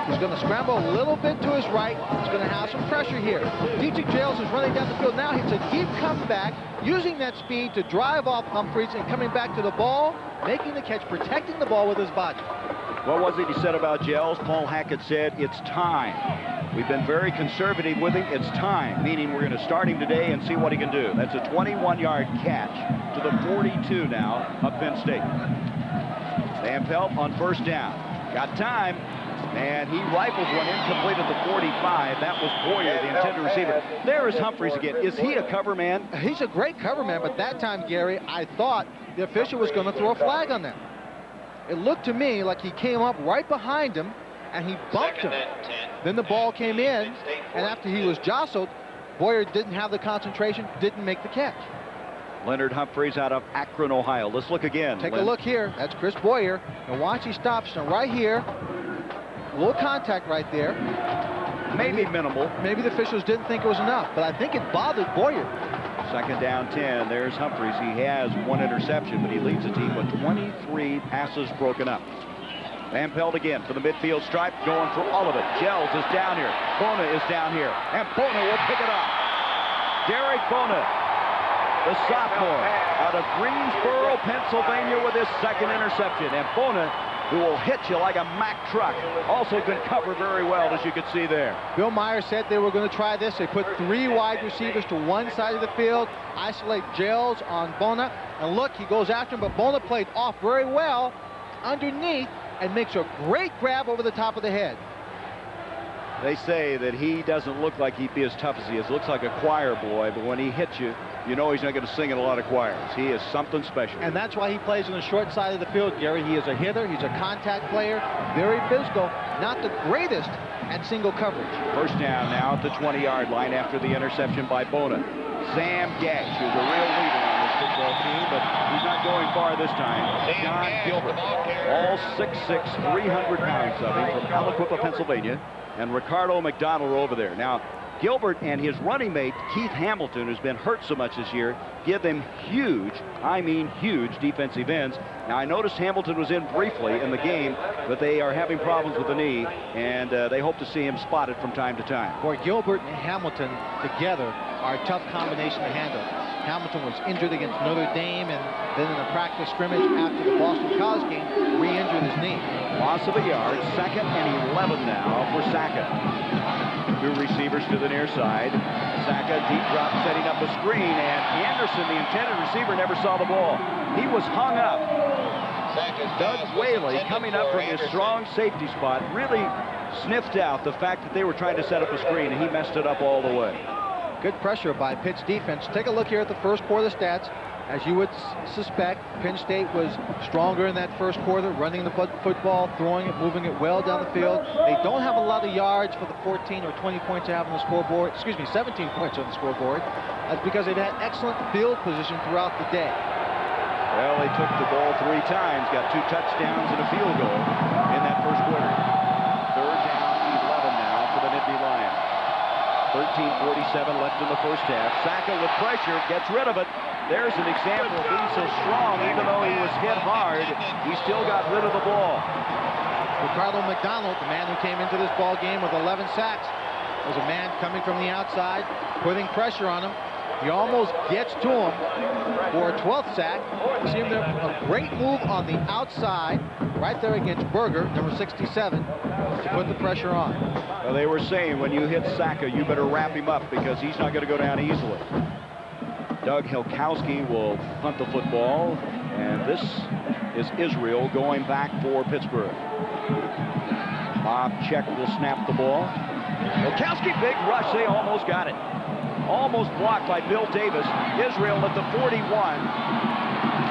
He's going to scramble a little bit to his right. He's going to have some pressure here. Dietrich Gills is running down the field. Now it's a deep comeback, using that speed to drive off Humphreys and coming back to the ball, making the catch, protecting the ball with his body. What was it he said about Gills? Paul Hackett said, it's time. We've been very conservative with him. It's time, meaning we're going to start him today and see what he can do. That's a 21-yard catch to the 42 now of Penn State. Van Pelt on first down. Got time, and he rifles one incomplete at the 45. That was Boyer, the intended receiver. There is Humphreys again. Is he a cover man? He's a great cover man, but that time, Gary, I thought the official was going to throw a flag on that. It looked to me like he came up right behind him, and he bumped him. Then the ball came in, and after he was jostled, Boyer didn't have the concentration, didn't make the catch. Leonard Humphreys out of Akron, Ohio. Let's look again. Take a look here. That's Chris Boyer. And watch, he stops. And right here, a little contact right there. Maybe minimal. Maybe the officials didn't think it was enough, but I think it bothered Boyer. 2nd down 10. There's Humphreys. He has 1 interception, but he leads the team with 23 passes broken up. Van Pelt again for the midfield stripe, going for all of it. Gills is down here. Bona is down here. And Bona will pick it up. Derek Bona, the sophomore out of Greensboro, Pennsylvania, with his 2nd interception. And Bona who will hit you like a Mack truck. Also can cover very well, as you can see there. Bill Myers said they were going to try this. They put 3 wide receivers to one side of the field, isolate Gels on Bona, and look, he goes after him, but Bona played off very well underneath and makes a great grab over the top of the head. They say that he doesn't look like he'd be as tough as he is. Looks like a choir boy, but when he hits you, you know he's not going to sing in a lot of choirs. He is something special. And that's why he plays on the short side of the field, Gary. He is a hitter. He's a contact player. Very physical. Not the greatest at single coverage. First down now at the 20-yard line after the interception by Bona. Sam Gash, who's a real leader on this football team, but he's not going far this time. John Gilbert, all 6'6", 300 pounds of him from Aliquippa, Pennsylvania. And Ricardo McDonald are over there. Now, Gilbert and his running mate, Keith Hamilton, who's been hurt so much this year, give them huge, I mean huge, defensive ends. Now, I noticed Hamilton was in briefly in the game, but they are having problems with the knee, and they hope to see him spotted from time to time. Boy, Gilbert and Hamilton together are a tough combination to handle. Hamilton was injured against Notre Dame, and then in a practice scrimmage after the Boston College game, re-injured his knee. Loss of a yard, 2nd and 11 now for Saka. 2 receivers to the near side. Saka deep drop, setting up a screen, and Anderson, the intended receiver, never saw the ball. He was hung up. Doug Whaley, coming up from his strong safety spot, really sniffed out the fact that they were trying to set up a screen, and he messed it up all the way. Good pressure by Pitt's defense. Take a look here at the first quarter stats. As you would suspect, Penn State was stronger in that first quarter, running the football, throwing it, moving it well down the field. They don't have a lot of yards for the 14 or 20 points they have on the scoreboard. Excuse me, 17 points on the scoreboard. That's because they've had excellent field position throughout the day. Well, they took the ball 3 times, got 2 touchdowns and a field goal in that first quarter. 3rd down, 11 now for the Nittany Lions. 13:47 left in the first half. Saka with pressure, gets rid of it. There's an example of being so strong, even though he was hit hard, he still got rid of the ball. Ricardo McDonald, the man who came into this ball game with 11 sacks, was a man coming from the outside, putting pressure on him. He almost gets to him for a 12th sack. You see him there, a great move on the outside, right there against Berger, number 67, to put the pressure on. Well, they were saying when you hit Saka, you better wrap him up because he's not going to go down easily. Doug Hilkowski will punt the football, and this is Israel going back for Pittsburgh. Bob Check will snap the ball. Hilkowski, big rush, they almost got it. Almost blocked by Bill Davis. Israel at the 41,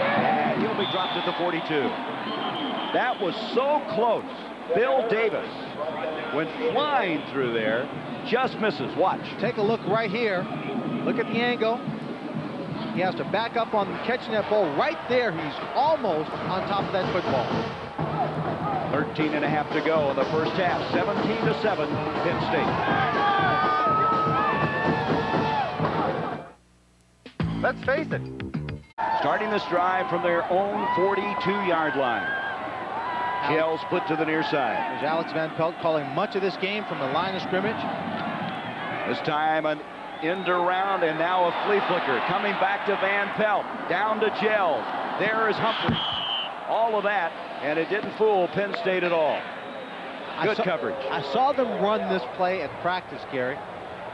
and he'll be dropped at the 42. That was so close. Bill Davis went flying through there, just misses. Watch. Take a look right here. Look at the angle. He has to back up on catching that ball right there. He's almost on top of that football. 13 and a half to go in the first half. 17-7, Penn State. Let's face it. Starting this drive from their own 42-yard line. Gels put to the near side. There's Alex Van Pelt calling much of this game from the line of scrimmage. This time an end around, and now a flea flicker. Coming back to Van Pelt. Down to Gels. There is Humphrey. All of that, and it didn't fool Penn State at all. Good coverage. I saw them run this play at practice, Gary.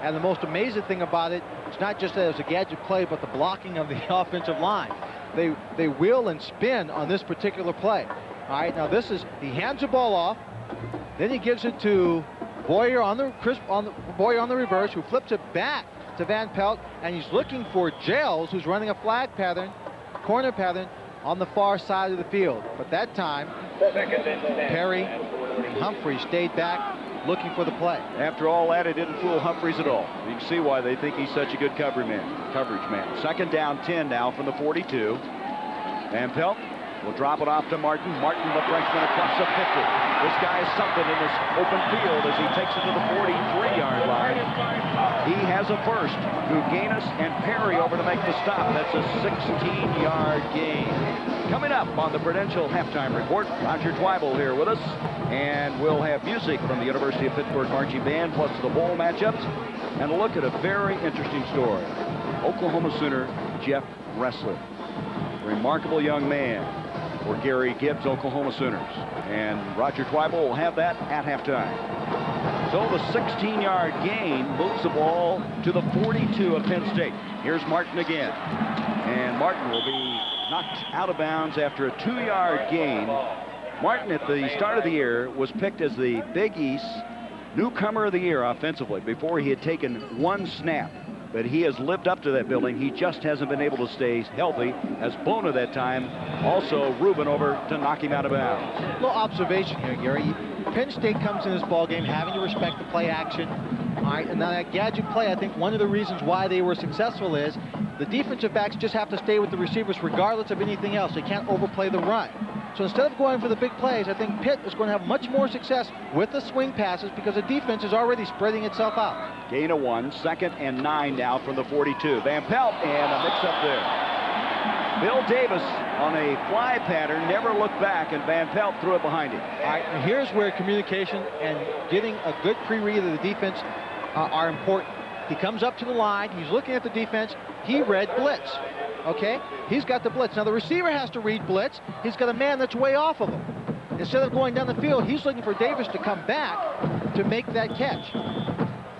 And the most amazing thing about it, it's not just that it was a gadget play, but the blocking of the offensive line. They wheel and spin on this particular play. All right, now this is, he hands the ball off, then he gives it to Boyer on the reverse, who flips it back to Van Pelt, and he's looking for Gels, who's running a flag pattern, corner pattern, on the far side of the field. But that time, Perry and Humphrey stayed back looking for the play. After all that, it didn't fool Humphreys at all. You can see why they think he's such a good coverage man. 2nd down 10 now from the 42. Van Pelt will drop it off to Martin. Martin, the freshman, across the 50. This guy is something in this open field as he takes it to the 43-yard line. He has a first. Guganis and Perry over to make the stop. That's a 16-yard gain. Coming up on the Prudential Halftime Report, Roger Twyble here with us. And we'll have music from the University of Pittsburgh Marching Band, plus the bowl matchups, and a look at a very interesting story. Oklahoma Sooner Jeff Wrestler. Remarkable young man. for Gary Gibbs' Oklahoma Sooners. And Roger Twyble will have that at halftime. So the 16-yard gain moves the ball to the 42 of Penn State. Here's Martin again. And Martin will be knocked out of bounds after a 2-yard gain. Martin, at the start of the year, was picked as the Big East Newcomer of the Year offensively before he had taken one snap. But he has lived up to that billing. He just hasn't been able to stay healthy, as Bona that time also Rubin over to knock him out of bounds. A little observation here, Gary. Penn State comes in this ball game having to respect the play action. All right, and now that gadget play, I think one of the reasons why they were successful is the defensive backs just have to stay with the receivers regardless of anything else. They can't overplay the run. So instead of going for the big plays, I think Pitt is going to have much more success with the swing passes because the defense is already spreading itself out. Gain of 1, 2nd and 9 now from the 42. Van Pelt, and a mix-up there. Bill Davis on a fly pattern never looked back, and Van Pelt threw it behind him. All right, and here's where communication and getting a good pre-read of the defense are important. He comes up to the line, he's looking at the defense, he read blitz. Okay, he's got the blitz. Now the receiver has to read blitz. He's got a man that's way off of him. Instead of going down the field, he's looking for Davis to come back to make that catch.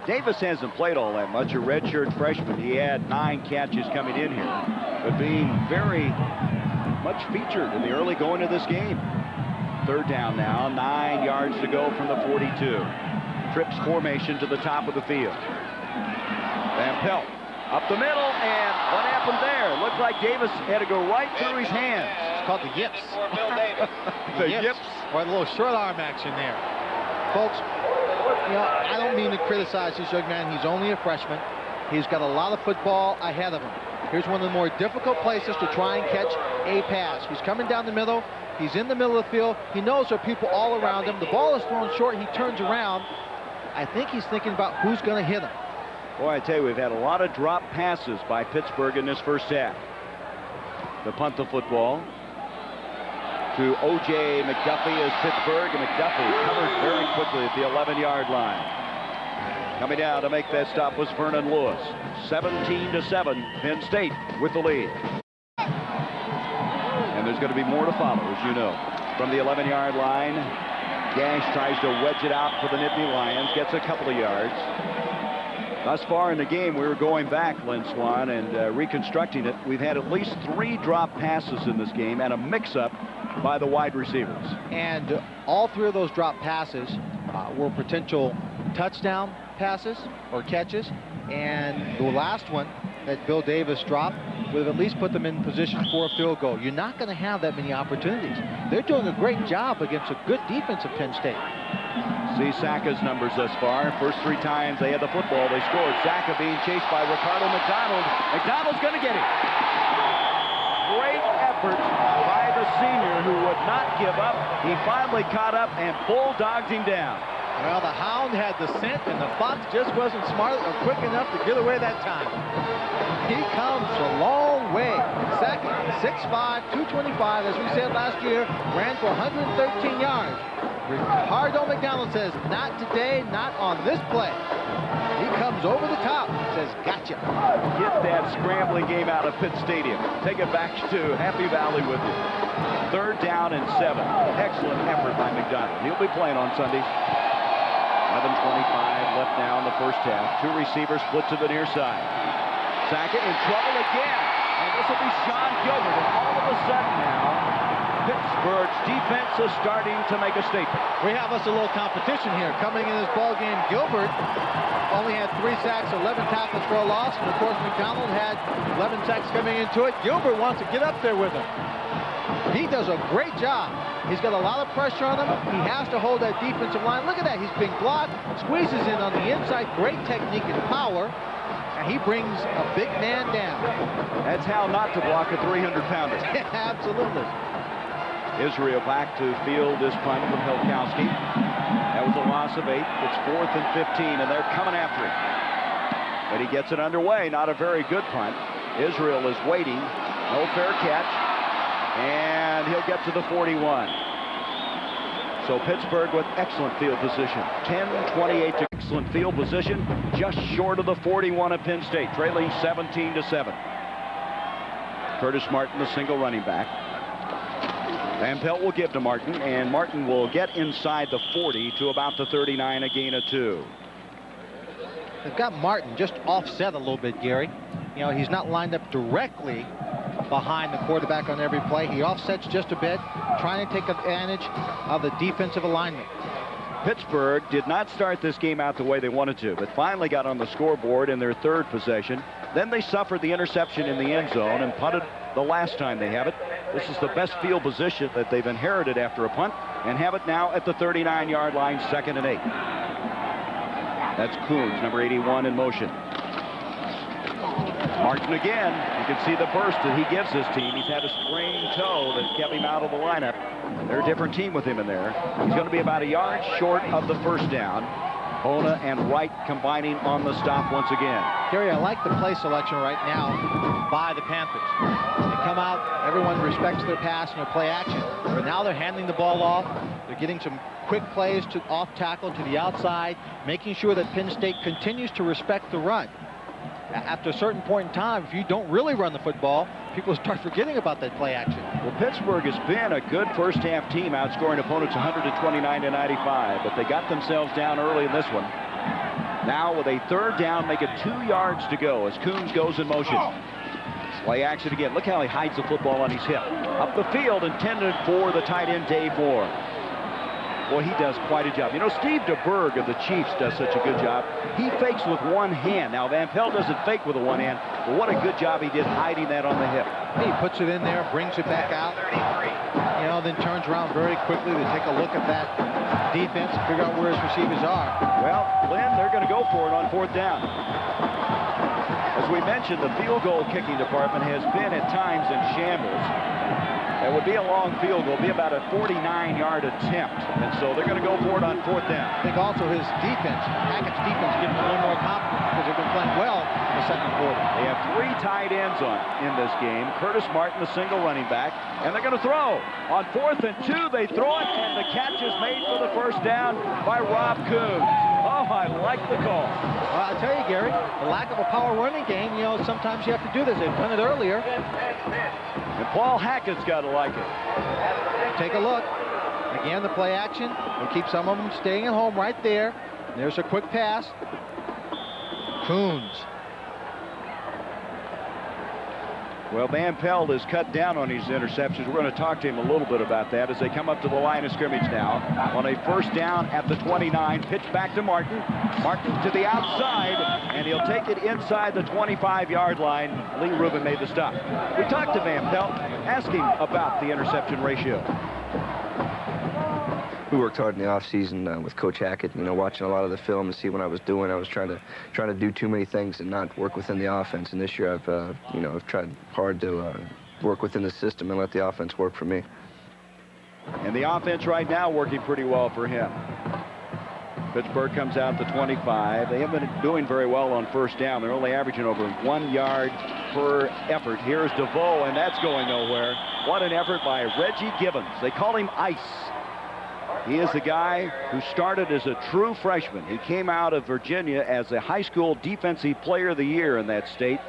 Davis hasn't played all that much, a redshirt freshman. He had 9 catches coming in here, but being very much featured in the early going of this game. 3rd down now, 9 yards to go from the 42. Trips formation to the top of the field. Van Pelt up the middle, and what happened there? Looked like Davis had to go right through his hands. It's called the yips. The yips. Or a little short arm action there. Folks, you know, I don't mean to criticize this young man. He's only a freshman. He's got a lot of football ahead of him. Here's one of the more difficult places to try and catch a pass. He's coming down the middle. He's in the middle of the field. He knows there are people all around him. The ball is thrown short. He turns around. I think he's thinking about who's going to hit him. Boy, I tell you, we've had a lot of drop passes by Pittsburgh in this first half. The punt the football to O.J. McDuffie as Pittsburgh, and McDuffie covered very quickly at the 11-yard line. Coming down to make that stop was Vernon Lewis. 17-7, Penn State with the lead. And there's going to be more to follow, as you know. From the 11-yard line, Gash tries to wedge it out for the Nittany Lions, gets a couple of yards. Thus far in the game, we were going back, Lynn Swan, and reconstructing it. We've had at least 3 drop passes in this game and a mix-up by the wide receivers. And all 3 of those drop passes were potential touchdown passes or catches. And the last one that Bill Davis dropped would have at least put them in position for a field goal. You're not going to have that many opportunities. They're doing a great job against a good defense of Penn State. See Saka's numbers thus far. First 3 times they had the football, they scored. Saka being chased by Ricardo McDonald. McDonald's going to get him. Great effort by the senior who would not give up. He finally caught up and bulldogged him down. Well, the hound had the scent, and the fox just wasn't smart or quick enough to get away that time. He comes a long way. Second, 6'5", 225, as we said last year, ran for 113 yards. Ricardo McDonald says, not today, not on this play. He comes over the top, says, gotcha. Get that scrambling game out of Pitt Stadium. Take it back to Happy Valley with you. 3rd down and 7. Excellent effort by McDonald. He'll be playing on Sundays. 11:25 left now in the first half. 2 receivers split to the near side. Saka in trouble again. And this will be Sean Gilbert. And all of a sudden now, Pittsburgh's defense is starting to make a statement. We have us a little competition here. Coming in this ball game, Gilbert only had 3 sacks, 11 tackles for a loss. And of course, McDonald had 11 sacks coming into it. Gilbert wants to get up there with him. He does a great job. He's got a lot of pressure on him. He has to hold that defensive line. Look at that. He's being blocked, squeezes in on the inside. Great technique and power. And he brings a big man down. That's how not to block a 300-pounder. Absolutely. Israel back to field this punt from Hilkowski. That was a loss of 8. It's 4th and 15, and they're coming after him. But he gets it underway. Not a very good punt. Israel is waiting. No fair catch. And he'll get to the 41. So Pittsburgh with excellent field position. 10-28 to excellent field position. Just short of the 41 of Penn State. Trailing 17-7. Curtis Martin, the single running back. Van Pelt will give to Martin, and Martin will get inside the 40 to about the 39, a gain of 2. They've got Martin just offset a little bit, Gary. You know, he's not lined up directly behind the quarterback on every play. He offsets just a bit, trying to take advantage of the defensive alignment. Pittsburgh did not start this game out the way they wanted to, but finally got on the scoreboard in their 3rd possession. Then they suffered the interception in the end zone and punted the last time they have it. This is the best field position that they've inherited after a punt, and have it now at the 39-yard line, 2nd and 8. That's Coons, number 81, in motion. Martin again. You can see the burst that he gives this team. He's had a sprained toe that kept him out of the lineup. They're a different team with him in there. He's going to be about a yard short of the first down. Bona and Wright combining on the stop once again. Gary, I like the play selection right now by the Panthers. They come out, everyone respects their pass and their play action, but now they're handing the ball off. They're getting some quick plays to off tackle to the outside, making sure that Penn State continues to respect the run. After a certain point in time, if you don't really run the football, people start forgetting about that play action. Well, Pittsburgh has been a good first-half team, outscoring opponents 129-95, but they got themselves down early in this one. Now with a 3rd down, make it 2 yards to go as Coons goes in motion. Play action again. Look how he hides the football on his hip. Up the field, intended for the tight end, Dave Moore. Boy, he does quite a job. You know, Steve DeBerg of the Chiefs does such a good job. He fakes with one hand. Now, Van Pelt doesn't fake with a one hand, but what a good job he did hiding that on the hip. He puts it in there, brings it back out, you know, then turns around very quickly to take a look at that defense and figure out where his receivers are. Well, Glenn, they're going to go for it on 4th down. As we mentioned, the field goal kicking department has been at times in shambles. It would be a long field goal, be about a 49-yard attempt, and so they're going to go for it on 4th down. I think also his defense, Hackett's defense, gives him a little more confidence because they've been playing well in the 2nd quarter. They have 3 tight ends in this game. Curtis Martin, the single running back, and they're going to throw. On 4th and 2, they throw it, and the catch is made for the first down by Rob Coons. Oh, I like the call. Well, I'll tell you, Gary, the lack of a power running game, you know, sometimes you have to do this. They've done it earlier. And Paul Hackett's got to like it. Take a look. Again, the play action. They keep some of them staying at home right there. There's a quick pass. Coons. Well, Van Pelt is cut down on these interceptions. We're going to talk to him a little bit about that as they come up to the line of scrimmage now. On a 1st down at the 29, pitch back to Martin. Martin to the outside, and he'll take it inside the 25-yard line. Lee Rubin made the stop. We talked to Van Pelt, asked him about the interception ratio. We worked hard in the offseason with Coach Hackett, you know, watching a lot of the film and see what I was doing. I was trying to do too many things and not work within the offense. And this year I've tried hard to work within the system and let the offense work for me. And the offense right now working pretty well for him. Pittsburgh comes out to 25. They haven't been doing very well on 1st down. They're only averaging over 1 yard per effort. Here's DeVoe, and that's going nowhere. What an effort by Reggie Gibbons. They call him Ice. He is the guy who started as a true freshman. He came out of Virginia as a high school defensive player of the year in that state.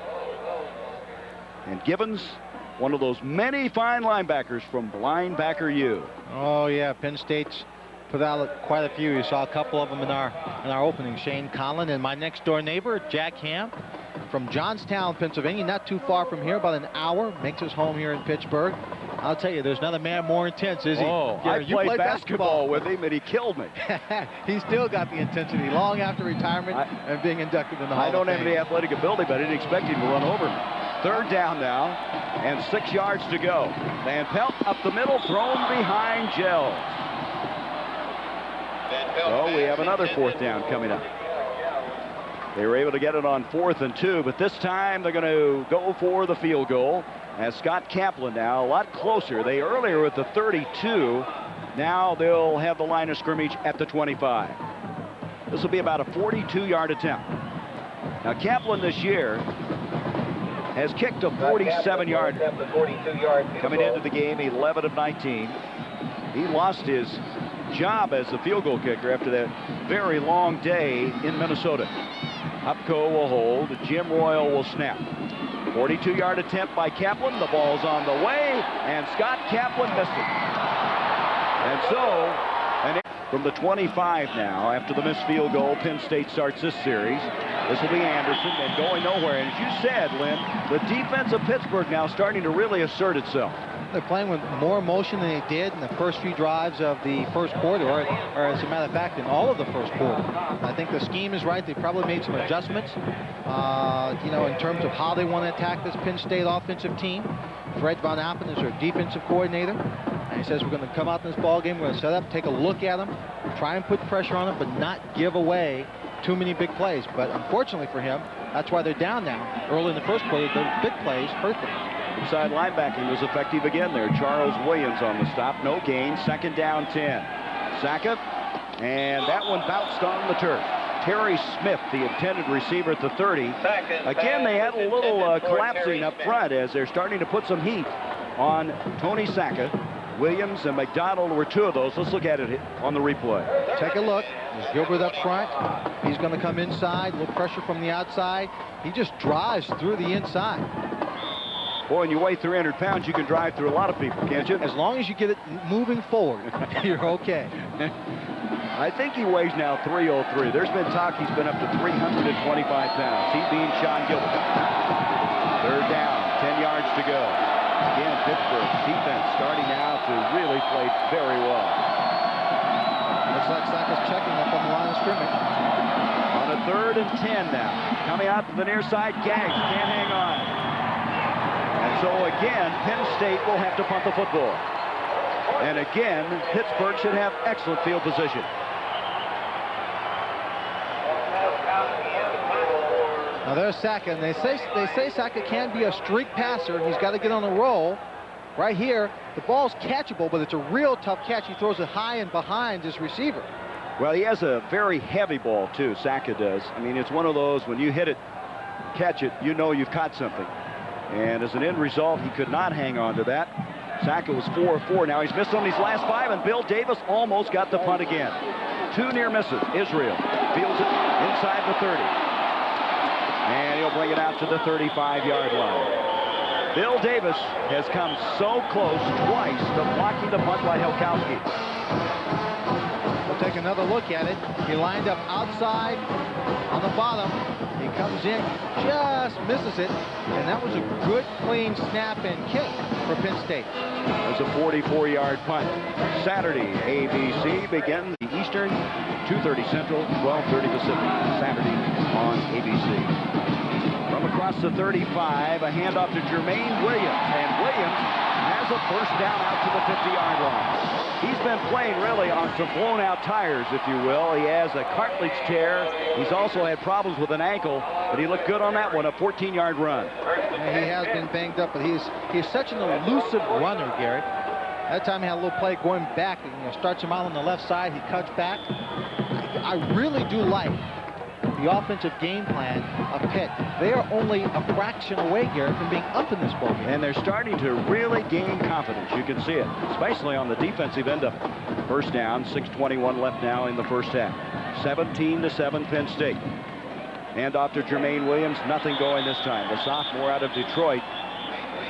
And Gibbons, one of those many fine linebackers from Linebacker U. Oh, yeah, Penn State's put out quite a few. You saw a couple of them in our opening. Shane Conlon and my next-door neighbor, Jack Ham, from Johnstown, Pennsylvania, not too far from here, about an hour, makes his home here in Pittsburgh. I'll tell you, there's another man more intense, is he? Oh, I played basketball with him, and he killed me. He's still got the intensity long after retirement and being inducted in the Hall of Fame. I don't have any athletic ability, but I didn't expect him to run over me. 3rd down now, and 6 yards to go. Van Pelt up the middle, thrown behind Gels. So we have another 4th down coming up. They were able to get it on 4th and 2, but this time they're going to go for the field goal. As Scott Kaplan now a lot closer. They earlier at the 32. Now they'll have the line of scrimmage at the 25. This will be about a 42-yard attempt. Now Kaplan this year has kicked a 47-yard. Coming into the game, 11 of 19. He lost his job as the field goal kicker after that very long day in Minnesota. Upco will hold. Jim Royal will snap. 42-yard attempt by Kaplan. The ball's on the way, and Scott Kaplan missed it. And so, from the 25 now, after the missed field goal, Penn State starts this series. This will be Anderson, and going nowhere. And as you said, Lynn, the defense of Pittsburgh now starting to really assert itself. They're playing with more emotion than they did in the first few drives of the first quarter, or as a matter of fact, in all of the first quarter. I think the scheme is right. They probably made some adjustments, in terms of how they want to attack this Penn State offensive team. Fred Von Appen is their defensive coordinator, and he says we're going to come out in this ball game, we're going to set up, take a look at them, try and put pressure on them, but not give away too many big plays. But unfortunately for him, that's why they're down now. Early in the first quarter, the big plays hurt them. Inside linebacking was effective again there. Charles Williams on the stop. No gain. Second down 10. Saka. And that one bounced on the turf. Terry Smith, the intended receiver at the 30. Again, they had a little collapsing up front as they're starting to put some heat on Tony Saka. Williams and McDonald were two of those. Let's look at it on the replay. Take a look. There's Gilbert up front. He's going to come inside. A little pressure from the outside. He just drives through the inside. Boy, when you weigh 300 pounds, you can drive through a lot of people, can't you? As long as you get it moving forward, you're okay. I think he weighs now 303. There's been talk he's been up to 325 pounds. He being Sean Gilbert. Third down, 10 yards to go. Again, Pittsburgh's defense starting now to really play very well. Looks like Saka's checking up on the line of scrimmage. On a 3rd and 10 now. Coming out to the near side, Gaggs can't hang on. And so again, Penn State will have to punt the football. And again, Pittsburgh should have excellent field position. Now there's Saka, and they say Saka can be a streak passer. He's got to get on a roll. Right here, the ball's catchable, but it's a real tough catch. He throws it high and behind his receiver. Well, he has a very heavy ball, too, Saka does. I mean, it's one of those, when you hit it, catch it, you know you've caught something. And as an end result, he could not hang on to that. Saka was 4-4. Now he's missed on these last 5, and Bill Davis almost got the punt again. 2 near misses. Israel fields it inside the 30. And he'll bring it out to the 35-yard line. Bill Davis has come so close twice to blocking the punt by Helkowski. We'll take another look at it. He lined up outside on the bottom. He comes in, just misses it, and that was a good, clean snap and kick for Penn State. It's a 44-yard punt. Saturday, ABC begins the Eastern, 2:30 Central, 12:30 Pacific. Saturday on ABC. From across the 35, a handoff to Jermaine Williams, and Williams has a first down out to the 50-yard line. He's been playing really on some blown-out tires, if you will. He has a cartilage tear. He's also had problems with an ankle, but he looked good on that one, a 14-yard run. He has been banged up, but he's such an elusive runner, Gary. That time he had a little play going back. Starts him out on the left side. He cuts back. I really do like the offensive game plan of Pitt. They are only a fraction away, Garrett, from being up in this ball game. And they're starting to really gain confidence. You can see it, especially on the defensive end of it. First down, 6:21 left now in the first half. 17-7 Penn State. And off to Jermaine Williams, nothing going this time. The sophomore out of Detroit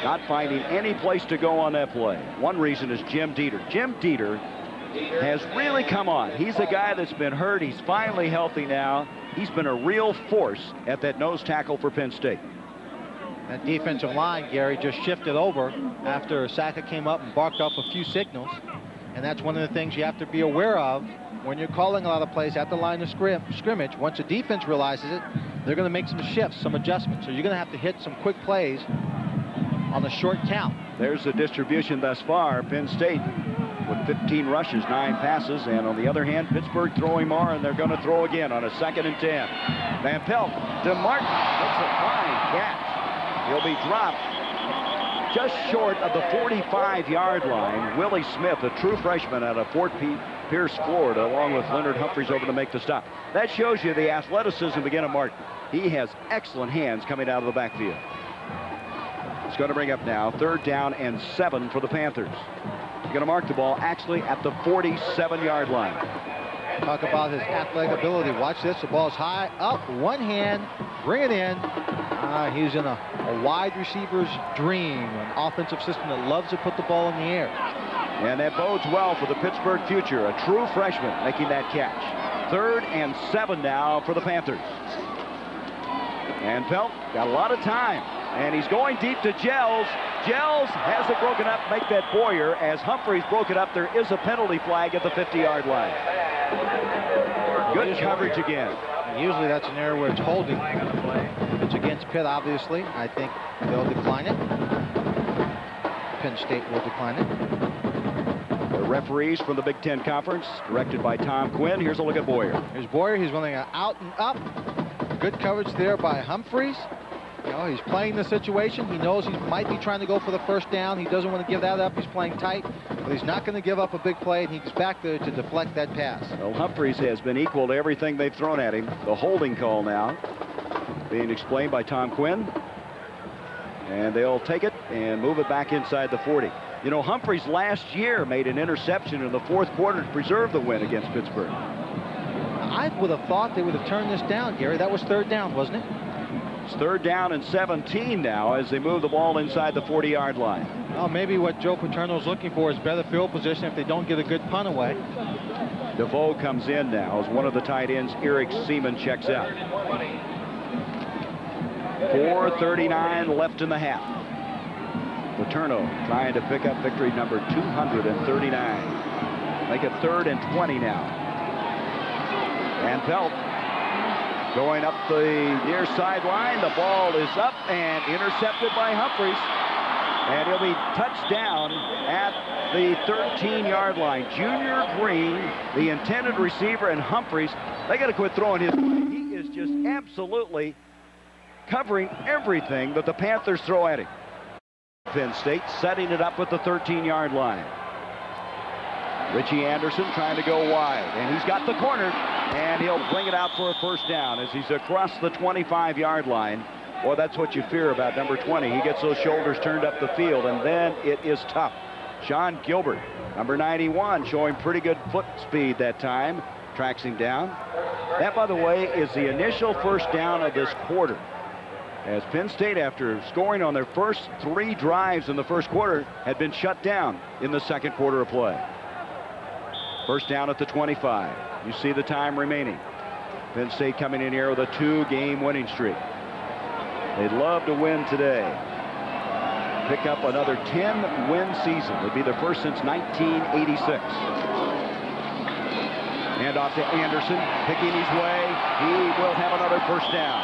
not finding any place to go on that play. One reason is Jim Dieter. Jim Dieter has really come on. He's a guy that's been hurt. He's finally healthy now. He's been a real force at that nose tackle for Penn State. That defensive line, Gary, just shifted over after Saka came up and barked off a few signals. And that's one of the things you have to be aware of when you're calling a lot of plays at the line of scrimmage. Once the defense realizes it, they're going to make some shifts, some adjustments. So you're going to have to hit some quick plays on the short count. There's the distribution thus far. Penn State with 15 rushes, 9 passes, and on the other hand, Pittsburgh throwing more, and they're going to throw again on a 2nd and 10. Van Pelt to Martin. That's a fine catch. He'll be dropped just short of the 45-yard line. Willie Smith, a true freshman out of Fort Pierce, Florida, along with Leonard Humphreys over to make the stop. That shows you the athleticism again of Martin. He has excellent hands coming out of the backfield. It's going to bring up now 3rd down and 7 for the Panthers. He's going to mark the ball actually at the 47-yard line. Talk about his athletic ability. Watch this. The ball's high up, one hand, bring it in. He's in a wide receiver's dream, an offensive system that loves to put the ball in the air. And that bodes well for the Pittsburgh future. A true freshman making that catch. 3rd and 7 now for the Panthers. And Pelt got a lot of time. And he's going deep to Gels. Gels has it broken up, make that Boyer. As Humphreys broke it up, there is a penalty flag at the 50-yard line. Good coverage again. Usually that's an area where it's holding. If it's against Pitt, obviously, I think they'll decline it. Penn State will decline it. The referees from the Big Ten Conference, directed by Tom Quinn. Here's a look at Boyer. Here's Boyer. He's running out and up. Good coverage there by Humphreys. You know, he's playing the situation. He knows he might be trying to go for the first down. He doesn't want to give that up. He's playing tight, but he's not going to give up a big play, and he's back there to deflect that pass. Well, Humphreys has been equal to everything they've thrown at him. The holding call now being explained by Tom Quinn. And they'll take it and move it back inside the 40. You know, Humphreys last year made an interception in the 4th quarter to preserve the win against Pittsburgh. I would have thought they would have turned this down, Gary. That was 3rd down, wasn't it? It's 3rd down and 17 now as they move the ball inside the 40-yard line. Well, maybe what Joe Paterno's looking for is better field position if they don't get a good punt away. DeVoe comes in now as one of the tight ends. Eric Seaman checks out. 4:39 left in the half. Paterno trying to pick up victory number 239. Make it 3rd and 20 now. And Pelt going up the near sideline. The ball is up and intercepted by Humphreys. And he'll be touched down at the 13-yard line. Junior Green, the intended receiver, and Humphreys, they got to quit throwing his way. He is just absolutely covering everything that the Panthers throw at him. Penn State setting it up at the 13-yard line. Richie Anderson trying to go wide, and he's got the corner, and he'll bring it out for a first down as he's across the 25-yard line. Well, that's what you fear about number 20. He gets those shoulders turned up the field, and then it is tough. Sean Gilbert, number 91, showing pretty good foot speed that time, tracks him down. That, by the way, is the initial first down of this quarter. As Penn State, after scoring on their first 3 drives in the first quarter, had been shut down in the second quarter of play. First down at the 25. You see the time remaining. Penn State coming in here with a 2-game winning streak. They'd love to win today. Pick up another 10-win season. It would be their first since 1986. Hand off to Anderson, picking his way. He will have another first down.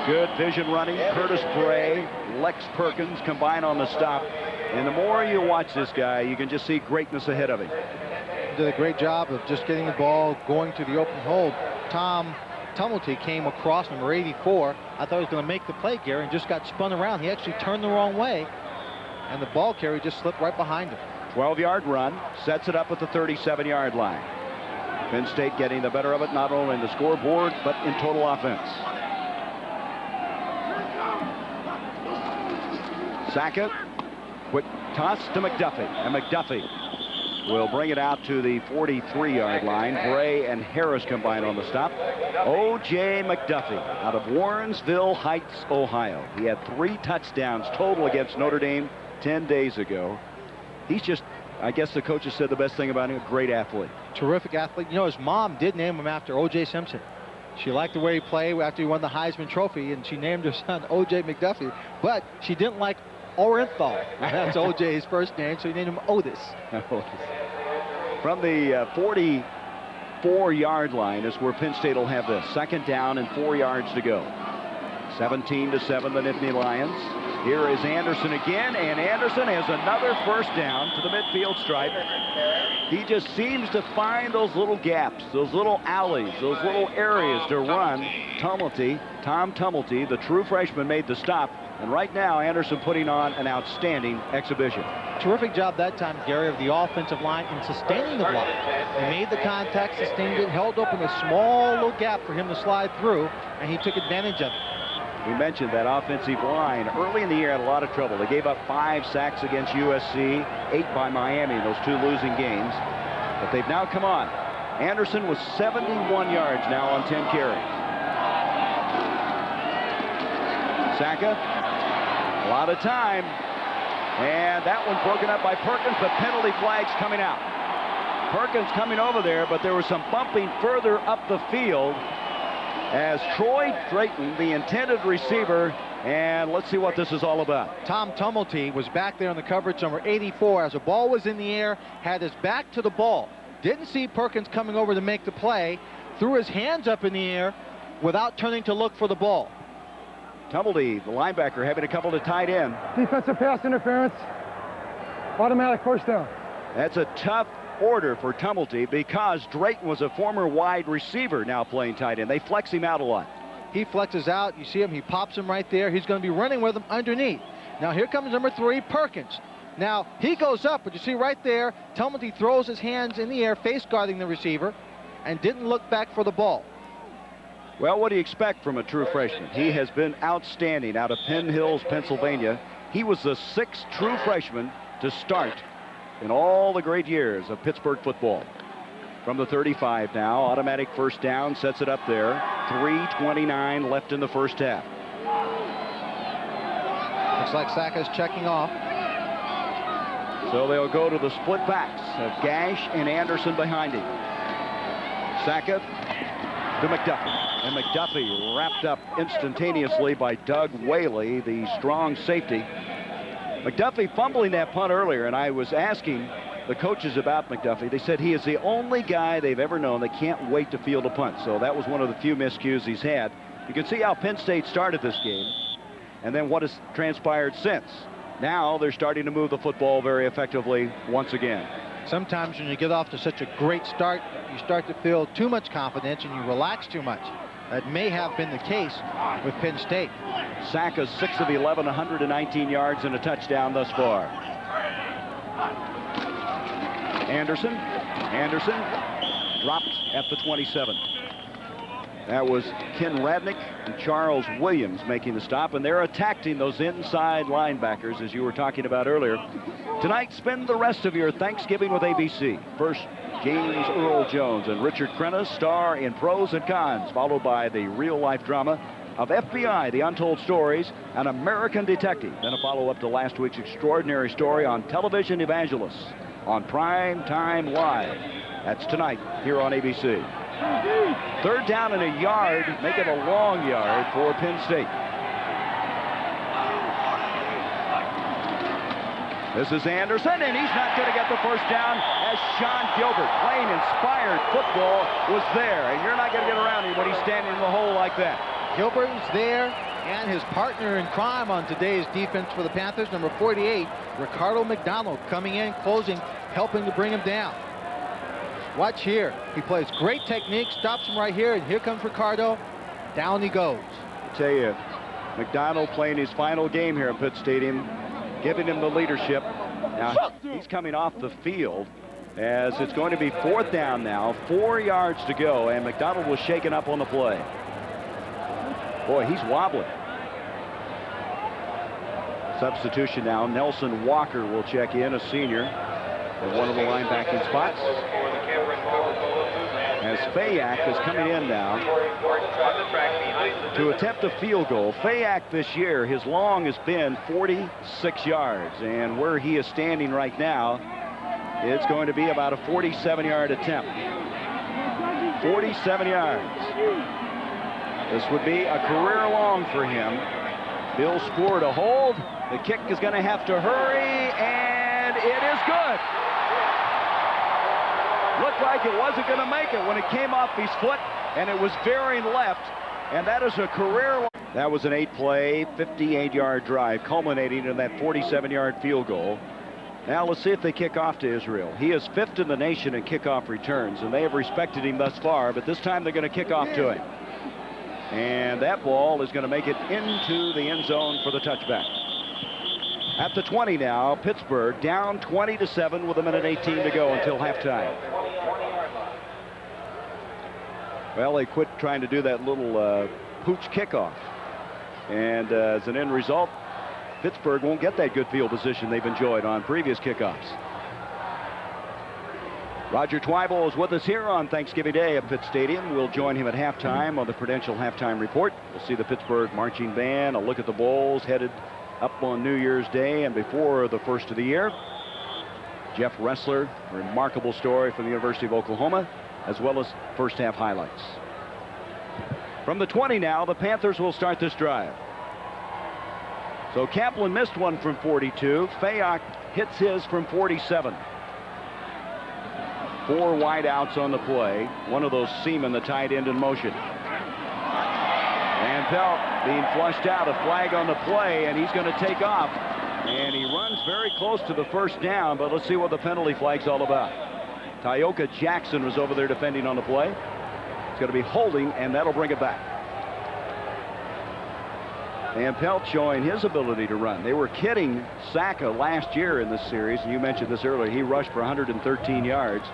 Good vision running. Curtis Bray, Lex Perkins combine on the stop. And the more you watch this guy, you can just see greatness ahead of him. Did a great job of just getting the ball going to the open hole. Tom Tumulty came across number 84. I thought he was going to make the play, Gary, and just got spun around. He actually turned the wrong way, and the ball carrier just slipped right behind him. 12-yard run, sets it up at the 37-yard line. Penn State getting the better of it, not only in the scoreboard, but in total offense. Sackett, quick toss to McDuffie, and McDuffie will bring it out to the 43-yard line. Bray and Harris combine on the stop. O.J. McDuffie out of Warrensville Heights, Ohio. He had 3 touchdowns total against Notre Dame 10 days ago. He's just, I guess the coaches said the best thing about him, a great athlete. Terrific athlete. You know, his mom did name him after O.J. Simpson. She liked the way he played after he won the Heisman Trophy, and she named her son O.J. McDuffie. But she didn't like Orenthal. That's O.J.'s first name, so he named him Otis. From the 44-yard line is where Penn State will have this. Second down and 4 yards to go. 17-7, the Nittany Lions. Here is Anderson again, and Anderson has another first down to the midfield stripe. He just seems to find those little gaps, those little alleys, those little areas to run. Tom Tumulty, the true freshman, made the stop. And right now, Anderson putting on an outstanding exhibition. Terrific job that time, Gary, of the offensive line in sustaining the block. They made the contact, sustained it, held open a small little gap for him to slide through, and he took advantage of it. We mentioned that offensive line early in the year had a lot of trouble. They gave up 5 sacks against USC, 8 by Miami in those 2 losing games. But they've now come on. Anderson was 71 yards now on 10 carries. Saka, a lot of time. And that one broken up by Perkins, but penalty flags coming out. Perkins coming over there, but there was some bumping further up the field as Troy Drayton, the intended receiver, and let's see what this is all about. Tom Tumulty was back there on the coverage, number 84, as the ball was in the air, had his back to the ball. Didn't see Perkins coming over to make the play, threw his hands up in the air without turning to look for the ball. Tumulty, the linebacker, having a couple of tight end. Defensive pass interference. Automatic first down. That's a tough order for Tumulty because Drayton was a former wide receiver now playing tight end. They flex him out a lot. He flexes out. You see him. He pops him right there. He's going to be running with him underneath. Now here comes number 3, Perkins. Now he goes up, but you see right there, Tumulty throws his hands in the air, face guarding the receiver, and didn't look back for the ball. Well, what do you expect from a true freshman? He has been outstanding out of Penn Hills, Pennsylvania. He was the 6th true freshman to start in all the great years of Pittsburgh football. From the 35 now, automatic first down, sets it up there. 3:29 left in the first half. Looks like Saka's checking off. So they'll go to the split backs of Gash and Anderson behind him. Saka to McDuffie. And McDuffie wrapped up instantaneously by Doug Whaley, the strong safety. McDuffie fumbling that punt earlier, and I was asking the coaches about McDuffie. They said he is the only guy they've ever known that can't wait to field a punt. So that was one of the few miscues he's had. You can see how Penn State started this game and then what has transpired since. Now they're starting to move the football very effectively once again. Sometimes when you get off to such a great start, you start to feel too much confidence and you relax too much. That may have been the case with Penn State. Saka's 6 of 11, 119 yards and a touchdown thus far. Anderson dropped at the 27. That was Ken Radnick and Charles Williams making the stop, and they're attacking those inside linebackers, as you were talking about earlier. Tonight, spend the rest of your Thanksgiving with ABC. First, James Earl Jones and Richard Crenna star in Pros and Cons, followed by the real-life drama of FBI, The Untold Stories, and American Detective. Then a follow-up to last week's extraordinary story on Television Evangelists on Prime Time Live. That's tonight here on ABC. 3rd down and a yard, make it a long yard for Penn State. This is Anderson, and he's not going to get the first down as Sean Gilbert, playing inspired football, was there. And you're not going to get around him when he's standing in the hole like that. Gilbert is there, and his partner in crime on today's defense for the Panthers, number 48, Ricardo McDonald, coming in, closing, helping to bring him down. Watch here. He plays great technique, stops him right here, and here comes Ricardo. Down he goes. I tell you, McDonald playing his final game here at Pitt Stadium, giving him the leadership. Now, he's coming off the field as it's going to be 4th down now, 4 yards to go, and McDonald was shaken up on the play. Boy, he's wobbling. Substitution now. Nelson Walker will check in, a senior, at one of the linebacking spots. As Fayak is coming in now to attempt a field goal. Fayak this year, his long has been 46 yards. And where he is standing right now, it's going to be about a 47-yard attempt. 47 yards. This would be a career long for him. Bill Spoor to hold. The kick is going to have to hurry, and it is good. Looked like it wasn't going to make it when it came off his foot, and it was veering left, and that is a career long. That was an 8-play, 58-yard drive, culminating in that 47-yard field goal. Now let's see if they kick off to Israel. He is 5th in the nation in kickoff returns, and they have respected him thus far, but this time they're going to kick off to him. And that ball is going to make it into the end zone for the touchback. At the 20 now, Pittsburgh down 20-7 with 1:18 to go until halftime. Well, they quit trying to do that little pooch kickoff. And as an end result, Pittsburgh won't get that good field position they've enjoyed on previous kickoffs. Roger Twyble is with us here on Thanksgiving Day at Pitt Stadium. We'll join him at halftime on the Prudential Halftime Report. We'll see the Pittsburgh Marching Band, a look at the Bulls headed up on New Year's Day and before the first of the year. Jeff Ressler, a remarkable story from the University of Oklahoma, as well as first half highlights. From the 20 now, the Panthers will start this drive. So Kaplan missed one from 42. Fayoc hits his from 47. 4 wideouts on the play. One of those seamen, the tight end, in motion. Van Pelt being flushed out. A flag on the play, and he's going to take off. And he runs very close to the first down, but let's see what the penalty flag's all about. Tyoka Jackson was over there defending on the play. It's going to be holding, and that'll bring it back. Van Pelt showing his ability to run. They were kidding Saka last year in this series, and you mentioned this earlier. He rushed for 113 yards.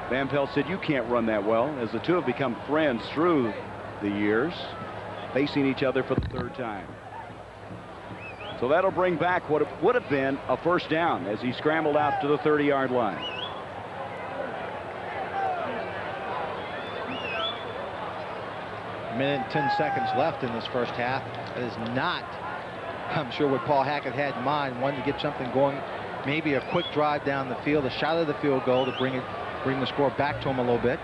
Van Pelt said, you can't run that well, as the two have become friends through the years, facing each other for the third time. So that'll bring back what would have been a first down as he scrambled out to the 30-yard line. A minute and 10 seconds left in this first half. That is not, I'm sure, what Paul Hackett had in mind. Wanted to get something going, maybe a quick drive down the field, a shot of the field goal to bring the score back to him a little bit.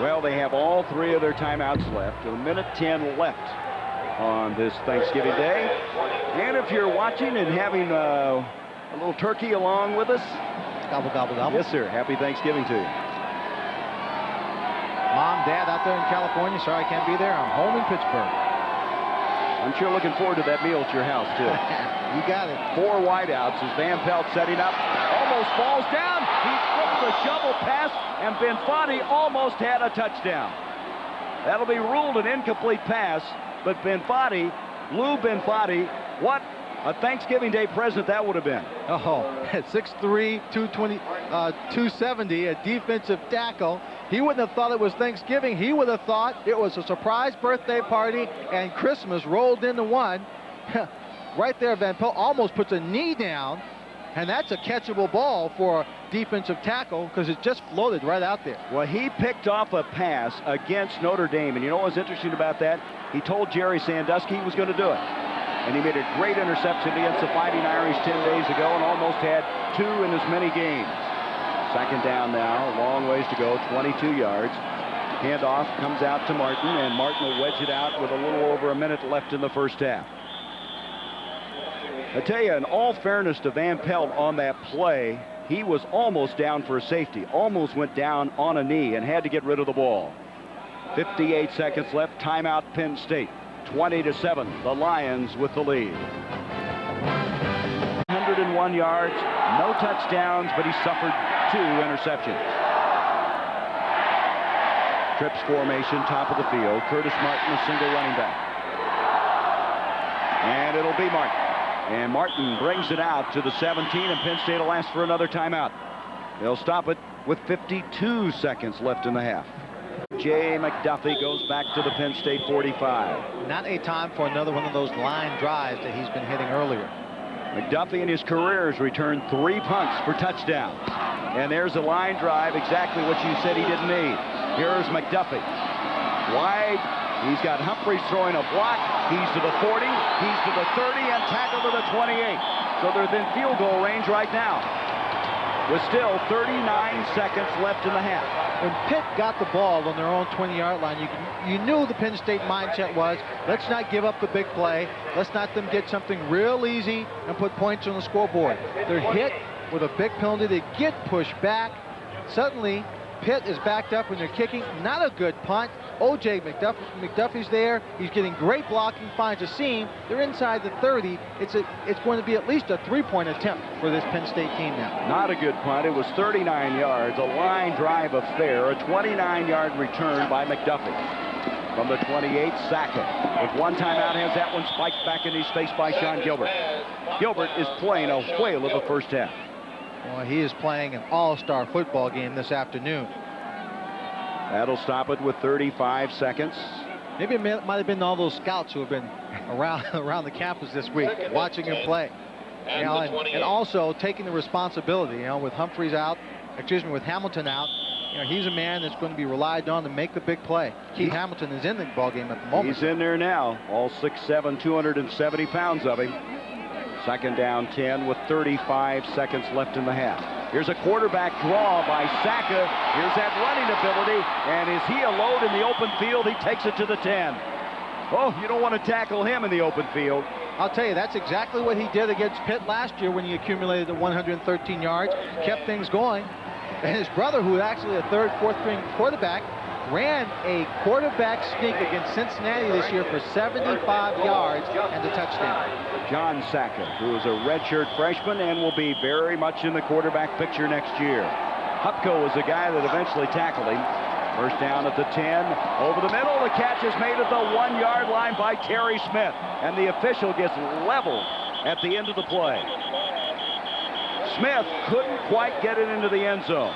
Well, they have all 3 of their timeouts left. A minute 10 left on this Thanksgiving Day. And if you're watching and having a little turkey along with us. Gobble, gobble, gobble. Yes, sir. Happy Thanksgiving to you. Mom, Dad out there in California, sorry I can't be there. I'm home in Pittsburgh. I'm sure looking forward to that meal at your house, too. You got it. 4 wideouts as Van Pelt setting up. Almost falls down. He flips a shovel pass, and Benfati almost had a touchdown. That'll be ruled an incomplete pass, but Lou Benfati, what a Thanksgiving Day present that would have been. Oh, at 6'3", 270, a defensive tackle. He wouldn't have thought it was Thanksgiving. He would have thought it was a surprise birthday party and Christmas rolled into one. Right there, Van Pelt almost puts a knee down, and that's a catchable ball for a defensive tackle because it just floated right out there. Well, he picked off a pass against Notre Dame, and you know what was interesting about that? He told Jerry Sandusky he was going to do it. And he made a great interception against the Fighting Irish 10 days ago and almost had 2 in as many games. Second down now, a long ways to go, 22 yards. Handoff comes out to Martin, and Martin will wedge it out with a little over a minute left in the first half. I tell you, in all fairness to Van Pelt on that play, he was almost down for a safety, almost went down on a knee and had to get rid of the ball. 58 seconds left, timeout Penn State. 20-7, the Lions with the lead. 101 yards, no touchdowns, but he suffered 2 interceptions. Trips formation, top of the field. Curtis Martin, a single running back. And it'll be Martin. And Martin brings it out to the 17, and Penn State will ask for another timeout. They'll stop it with 52 seconds left in the half. Jay McDuffie goes back to the Penn State 45. Not a time for another one of those line drives that he's been hitting earlier. McDuffie in his career has returned 3 punts for touchdowns. And there's a line drive, exactly what you said he didn't need. Here's McDuffie. Wide. He's got Humphreys throwing a block. He's to the 40. He's to the 30 and tackled to the 28. So they're within field goal range right now, with still 39 seconds left in the half. When Pitt got the ball on their own 20-yard line, you knew the Penn State mindset was, let's not give up the big play. Let's not them get something real easy and put points on the scoreboard. They're hit with a big penalty. They get pushed back. Suddenly, Pitt is backed up when they're kicking. Not a good punt. O.J. McDuffie's there. He's getting great blocking, finds a seam. They're inside the 30. It's going to be at least a 3-point attempt for this Penn State team now. Not a good punt. It was 39 yards, a line drive affair, a 29-yard return by McDuffie. From the 28, Sackett. With one timeout, has that one spiked back in his face by Sean Gilbert. Gilbert is playing a whale of a first half. Well, he is playing an all-star football game this afternoon. That'll stop it with 35 seconds. Maybe it might have been all those scouts who have been around the campus this week watching him play. And also taking the responsibility, with Humphreys out, with Hamilton out, he's a man that's going to be relied on to make the big play. Keith Hamilton is in the ballgame at the moment. He's in there now. All 6'7", 270 pounds of him. Second down 10 with 35 seconds left in the half. Here's a quarterback draw by Saka. Here's that running ability. And is he alone in the open field? He takes it to the 10. Oh, you don't want to tackle him in the open field. I'll tell you, that's exactly what he did against Pitt last year when he accumulated the 113 yards, kept things going. And his brother, who was actually a third, fourth string quarterback, ran a quarterback sneak against Cincinnati this year for 75 yards and a touchdown. John Saka, who is a redshirt freshman and will be very much in the quarterback picture next year. Hupko was the guy that eventually tackled him. First down at the 10, over the middle. The catch is made at the 1-yard line by Terry Smith, and the official gets leveled at the end of the play. Smith couldn't quite get it into the end zone.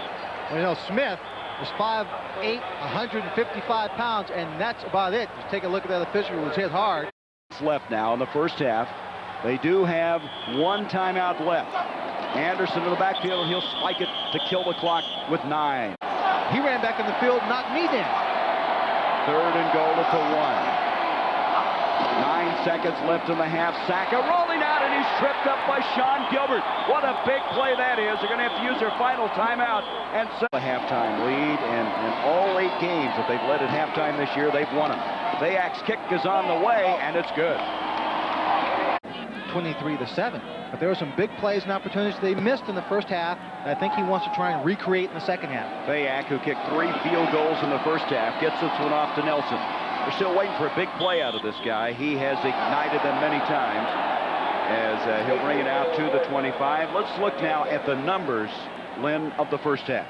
Well, Smith is 5'8", 155 pounds, and that's about it. Just take a look at that official who was hit hard. It's left now in the first half. They do have one timeout left. Anderson in the backfield, and he'll spike it to kill the clock with 9. He ran back in the field, knocked me down. Third and goal at the 1. 9 seconds left in the half. Saka rolling out, and he's tripped up by Sean Gilbert. What a big play that is. They're going to have to use their final timeout and set a halftime lead. And in all 8 games that they've led at halftime this year, they've won them. Bayak's kick is on the way, and it's good. 23-7. But there were some big plays and opportunities they missed in the first half. I think he wants to try and recreate in the second half. Bayak, who kicked 3 field goals in the first half, gets this one off to Nelson. We're still waiting for a big play out of this guy. He has ignited them many times as he'll bring it out to the 25. Let's look now at the numbers, Lynn, of the first half.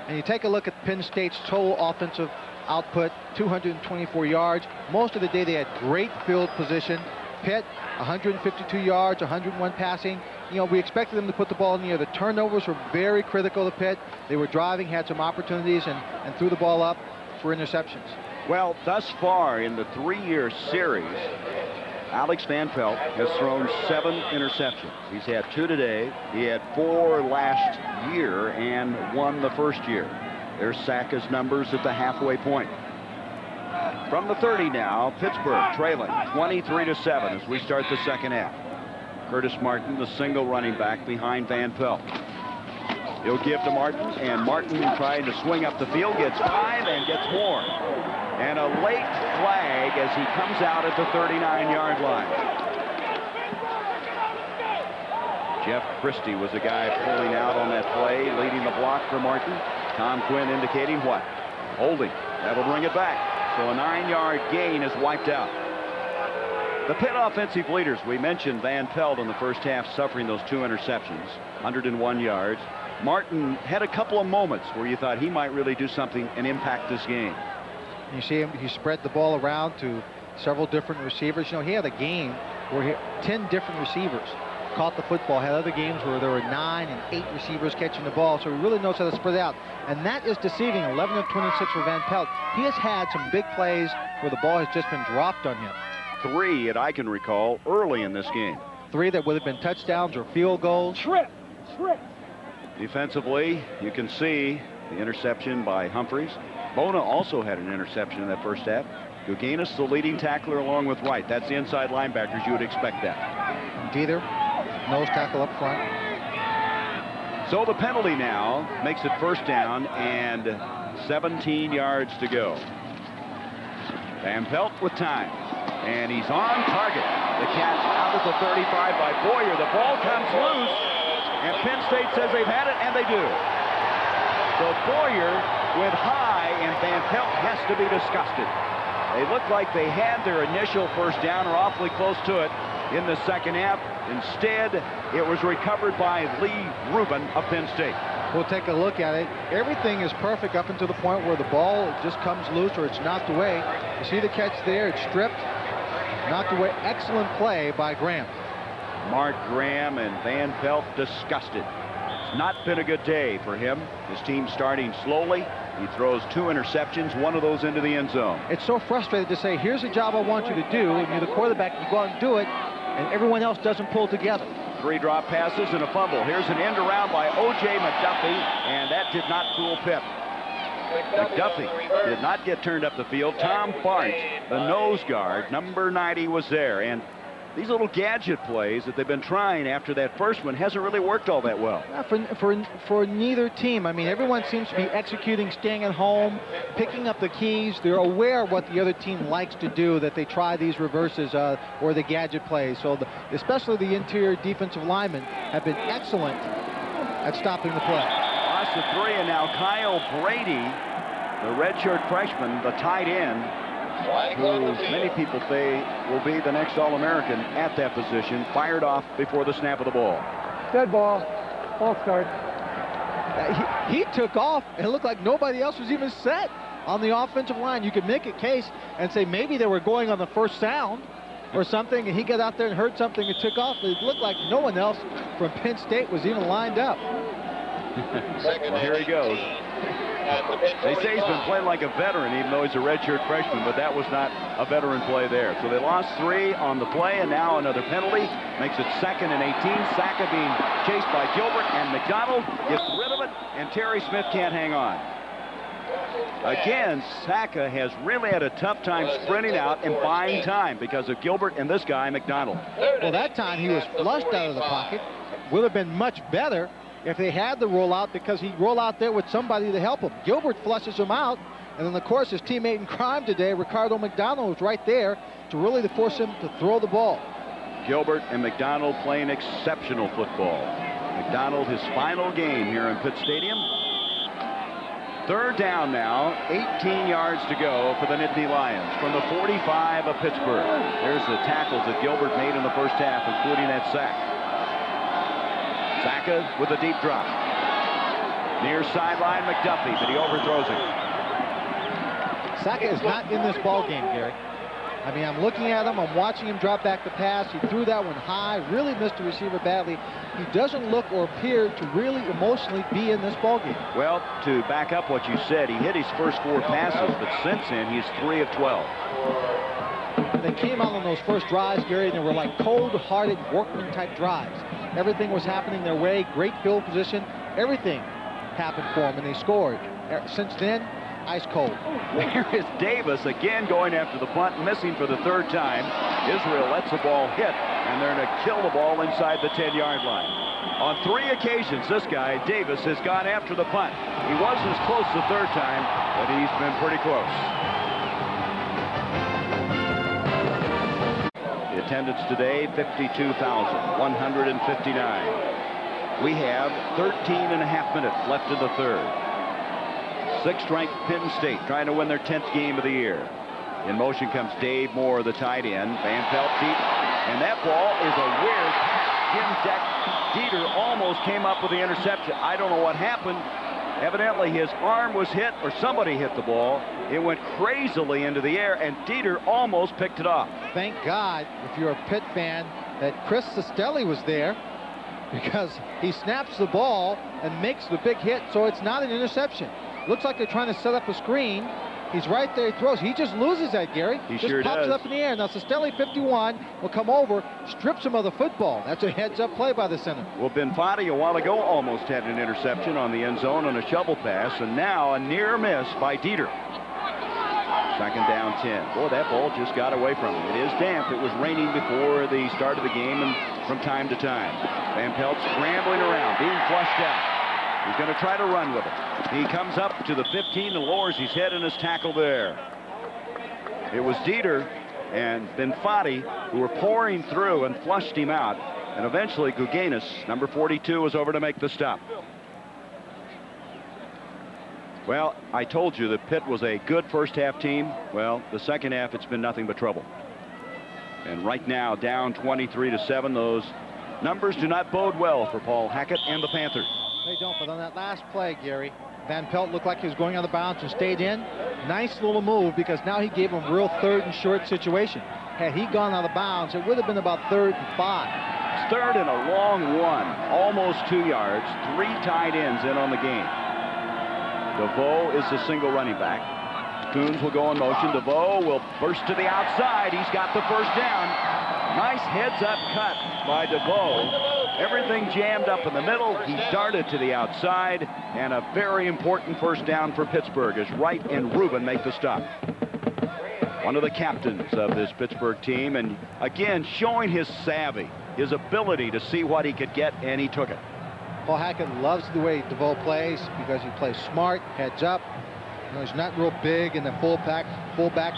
And you take a look at Penn State's total offensive output, 224 yards. Most of the day they had great field position. Pitt, 152 yards, 101 passing. We expected them to put the ball in the air. The turnovers were very critical to Pitt. They were driving, had some opportunities, and threw the ball up for interceptions. Well, thus far in the 3-year series, Alex Van Pelt has thrown 7 interceptions. He's had 2 today. He had 4 last year and 1 the first year. There's Saka's numbers at the halfway point. From the 30 now, Pittsburgh trailing 23-7 as we start the second half. Curtis Martin, the single running back behind Van Pelt. He'll give to Martin, and Martin trying to swing up the field, gets 5 and gets more. And a late flag as he comes out at the 39-yard line. Jeff Christie was the guy pulling out on that play, leading the block for Martin. Tom Quinn indicating what? Holding. That'll bring it back. So a 9-yard gain is wiped out. The Pitt offensive leaders, we mentioned Van Pelt in the first half suffering those 2 interceptions, 101 yards. Martin had a couple of moments where you thought he might really do something and impact this game. You see him, he spread the ball around to several different receivers. He had a game where 10 different receivers caught the football, had other games where there were 9 and 8 receivers catching the ball, so he really knows how to spread out. And that is deceiving. 11 of 26 for Van Pelt. He has had some big plays where the ball has just been dropped on him. 3 that I can recall early in this game. 3 that would have been touchdowns or field goals. Trip. Defensively, you can see the interception by Humphreys. Bona also had an interception in that first half. Guganis, the leading tackler, along with Wright. That's the inside linebackers. You would expect that. Either nose tackle up front. So the penalty now makes it first down and 17 yards to go. Van Pelt with time. And he's on target. The catch out at the 35 by Boyer. The ball comes loose. And Penn State says they've had it, and they do. So Boyer went high, and Van Pelt has to be disgusted. They looked like they had their initial first down or awfully close to it in the second half. Instead, it was recovered by Lee Rubin of Penn State. We'll take a look at it. Everything is perfect up until the point where the ball just comes loose or it's knocked away. You see the catch there, it's stripped, knocked away. Excellent play by Graham. Mark Graham and Van Pelt disgusted. It's not been a good day for him. His team starting slowly. He throws 2 interceptions, 1 of those into the end zone. It's so frustrating to say, here's a job I want you to do, and you're the quarterback, you go out and do it, and everyone else doesn't pull together. 3 drop passes and a fumble. Here's an end around by O.J. McDuffie, and that did not fool Pitt. McDuffie did not get turned up the field. Tom Barnes, the nose guard, number 90, was there. And these little gadget plays that they've been trying after that first one hasn't really worked all that well. For neither team. I mean, everyone seems to be executing, staying at home, picking up the keys. They're aware of what the other team likes to do, that they try these reverses or the gadget plays. So especially the interior defensive linemen have been excellent at stopping the play. Lost the 3, and now Kyle Brady, the redshirt freshman, the tight end, who many people say will be the next All-American at that position, fired off before the snap of the ball. Dead ball. Ball start. He took off, and it looked like nobody else was even set on the offensive line. You could make a case and say maybe they were going on the first sound or something, and he got out there and heard something and took off. It looked like no one else from Penn State was even lined up. Well, here he goes. They say he's been playing like a veteran, even though he's a redshirt freshman, but that was not a veteran play there. So they lost 3 on the play, and now another penalty makes it 2nd and 18. Saka being chased by Gilbert, and McDonald gets rid of it, and Terry Smith can't hang on. Again, Saka has really had a tough time sprinting out and buying time because of Gilbert and this guy, McDonald. Well, that time he was flushed out of the pocket. Would have been much better if they had the rollout, because he'd roll out there with somebody to help him. Gilbert flushes him out, and then, of course, his teammate in crime today, Ricardo McDonald, was right there to really force him to throw the ball. Gilbert and McDonald playing exceptional football. McDonald, his final game here in Pitt Stadium. 3rd down now, 18 yards to go for the Nittany Lions from the 45 of Pittsburgh. There's the tackles that Gilbert made in the first half, including that sack. Saka with a deep drop. Near sideline, McDuffie, but he overthrows it. Saka is not in this ball game, Gary. I mean, I'm looking at him. I'm watching him drop back the pass. He threw that one high, really missed the receiver badly. He doesn't look or appear to really emotionally be in this ball game. Well, to back up what you said, he hit his first 4 passes, but since then, he's 3 of 12. They came out on those first drives, Gary, and they were like cold-hearted workman-type drives. Everything was happening their way, great field position. Everything happened for them, and they scored. Since then, ice cold. There is Davis again going after the punt, missing for the 3rd time. Israel lets the ball hit, and they're going to kill the ball inside the 10-yard line. On 3 occasions, this guy, Davis, has gone after the punt. He wasn't as close the 3rd time, but he's been pretty close. The attendance today, 52,159. We have 13 and a half minutes left in the 3rd. 6th-ranked Penn State trying to win their 10th game of the year. In motion comes Dave Moore, the tight end. Van Pelt deep, and that ball is a weird Jim Deck. Dieter almost came up with the interception. I don't know what happened. Evidently his arm was hit, or somebody hit the ball. It went crazily into the air, and Dieter almost picked it off. Thank God, if you're a Pitt fan, that Chris Sestelli was there, because he snaps the ball and makes the big hit, so it's not an interception. Looks like they're trying to set up a screen. He's right there, he throws. He just loses that, Gary. He just sure pops does. it up in the air. Now, Sestelli, 51, will come over, strips him of the football. That's a heads-up play by the center. Well, Benfatti a while ago almost had an interception on the end zone on a shovel pass, and now a near miss by Dieter. 2nd down 10. Boy, that ball just got away from him. It is damp. It was raining before the start of the game and from time to time. Van Pelt scrambling around, being flushed out. He's going to try to run with it. He comes up to the 15 and lowers his head and is tackled there. It was Dieter and Benfatti who were pouring through and flushed him out. And eventually Guganis, number 42, was over to make the stop. Well, I told you that Pitt was a good first-half team. Well, the second half, it's been nothing but trouble. And right now, down 23-7. Those numbers do not bode well for Paul Hackett and the Panthers. They don't, but on that last play, Gary, Van Pelt looked like he was going out of bounds and stayed in. Nice little move, because now he gave him a real 3rd and short situation. Had he gone out of bounds, it would have been about 3rd and 5. 3rd and a long 1, almost 2 yards. 3 tight ends in on the game. DeVoe is the single running back. Coons will go in motion. DeVoe will burst to the outside. He's got the 1st down. Nice heads-up cut by DeVoe. Everything jammed up in the middle. He darted to the outside, and a very important first down for Pittsburgh as Wright and Rubin make the stop. One of the captains of this Pittsburgh team, and again showing his savvy, his ability to see what he could get, and he took it. Paul Hackett loves the way DeVoe plays because he plays smart, heads up. You know, he's not real big in the fullback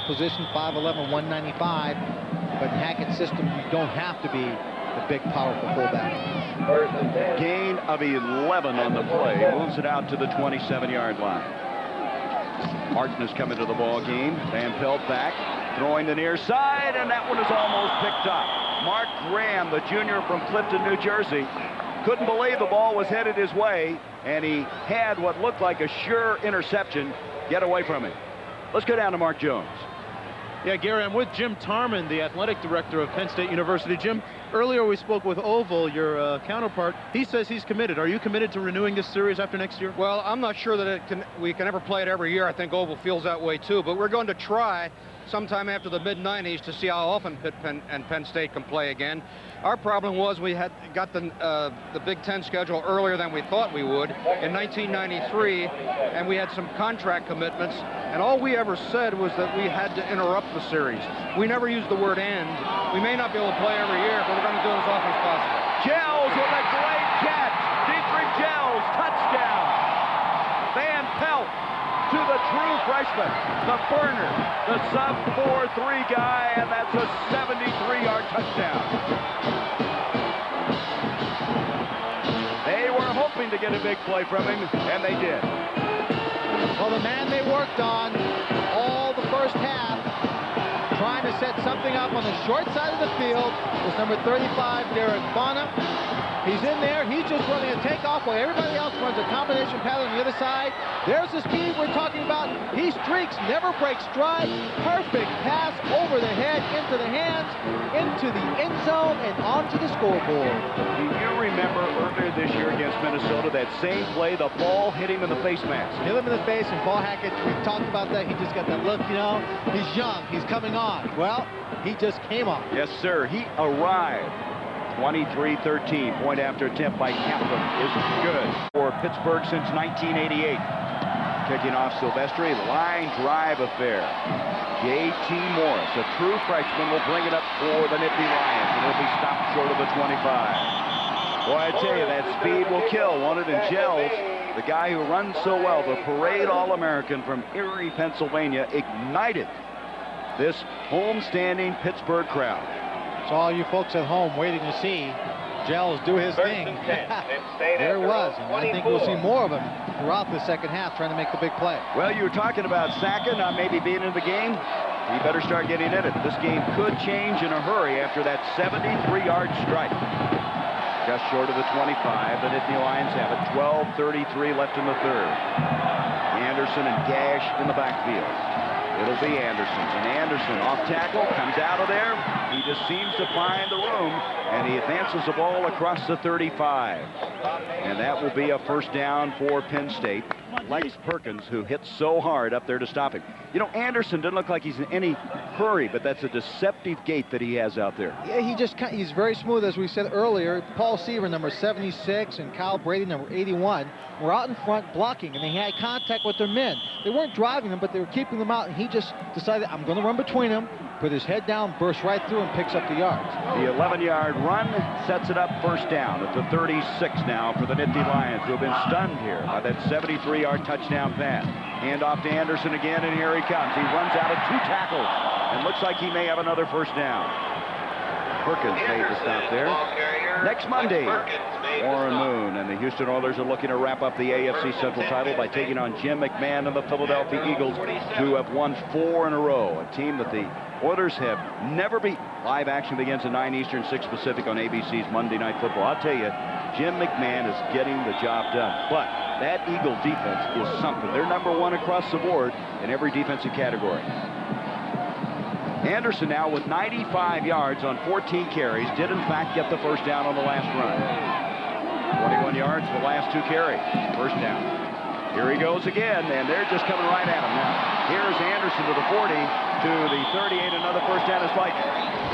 position, 5'11", 195. But in Hackett's system, you don't have to be the big, powerful fullback. Gain of 11 on the play. Moves it out to the 27-yard line. Martin has come into the ball game. Van Pelt back, throwing the near side, and that one is almost picked up. Mark Graham, the junior from Clifton, New Jersey, couldn't believe the ball was headed his way, and he had what looked like a sure interception get away from him. Let's go down to Mark Jones. Yeah, Gary, I'm with Jim Tarman, the athletic director of Penn State University. Jim, earlier we spoke with Oval, your counterpart. He says he's committed. Are you committed to renewing this series after next year? Well, I'm not sure that we can ever play it every year. I think Oval feels that way too, but we're going to try sometime after the mid-90s to see how often Pitt and Penn State can play again. Our problem was we had got the Big Ten schedule earlier than we thought we would in 1993, and we had some contract commitments, and all we ever said was that we had to interrupt the series. We never used the word end. We may not be able to play every year, but we're going to do it as often as possible. Gels with a great catch. Dietrich Gels, touchdown. Van Pelt to the true freshman, the burner, the sub-4-3 guy, and that's a 73-yard touchdown. They were hoping to get a big play from him, and they did. Well, the man they worked on all the first half, trying to set something up on the short side of the field, was number 35, Derek Bonham. He's in there. He's just running a takeoff while everybody else runs a combination pattern on the other side. There's the speed we're talking about. He streaks, never breaks stride. Perfect pass over the head, into the hands, into the end zone, and onto the scoreboard. Do you remember earlier this year against Minnesota, that same play, the ball hit him in the face mask? Hit him in the face, and Paul Hackett, we talked about that. He just got that look, you know. He's young. He's coming on. Well, he just came on. Yes, sir. He arrived. 23-13. Point after attempt by Kaplan is good for Pittsburgh since 1988. Kicking off Silvestri, line drive affair. J.T. Morris, a true freshman, will bring it up for the Nittany Lions, and he'll be stopped short of the 25. Boy, I tell you, that speed will kill. Wanted in Gels, the guy who runs so well, the parade All-American from Erie, Pennsylvania, ignited this homestanding Pittsburgh crowd. So all you folks at home waiting to see Gels do his thing. There it was. And I think we'll see more of him throughout the second half trying to make the big play. Well, you were talking about Saka not maybe being in the game. He better start getting in it. This game could change in a hurry after that 73-yard strike. Just short of the 25. The Nittany Lions have it. 12:33 left in the third. Anderson and Gash in the backfield. It'll be Anderson's, and Anderson off tackle, comes out of there. He just seems to find the room, and he advances the ball across the 35. And that will be a first down for Penn State. Lex Perkins, who hit so hard up there to stop him. You know, Anderson doesn't look like he's in any hurry, but that's a deceptive gait that he has out there. Yeah, he's very smooth, as we said earlier. Paul Seaver, number 76, and Kyle Brady, number 81, were out in front blocking, and they had contact with their men. They weren't driving them, but they were keeping them out, and he just decided, I'm going to run between them, put his head down, burst right through, and picks up the yards. The 11-yard run sets it up first down at the 36 now for the Nittany Lions, who have been stunned here by that 73-yard touchdown pass. Hand off to Anderson again, and here he comes. He runs out of 2 tackles and looks like he may have another first down. Perkins made the stop there. Next Monday, Warren Moon and the Houston Oilers are looking to wrap up the AFC Central title by taking on Jim McMahon and the Philadelphia Eagles, who have won 4 in a row. A team that the Oilers have never beat. Live action begins at 9 Eastern, 6 Pacific on ABC's Monday Night Football. I'll tell you, Jim McMahon is getting the job done. But that Eagle defense is something. They're number 1 across the board in every defensive category. Anderson now with 95 yards on 14 carries, did in fact get the first down on the last run. 21 yards the last 2 carries. First down. Here he goes again, and they're just coming right at him now. Here's Anderson to the 40, to the 38, another first down. It's like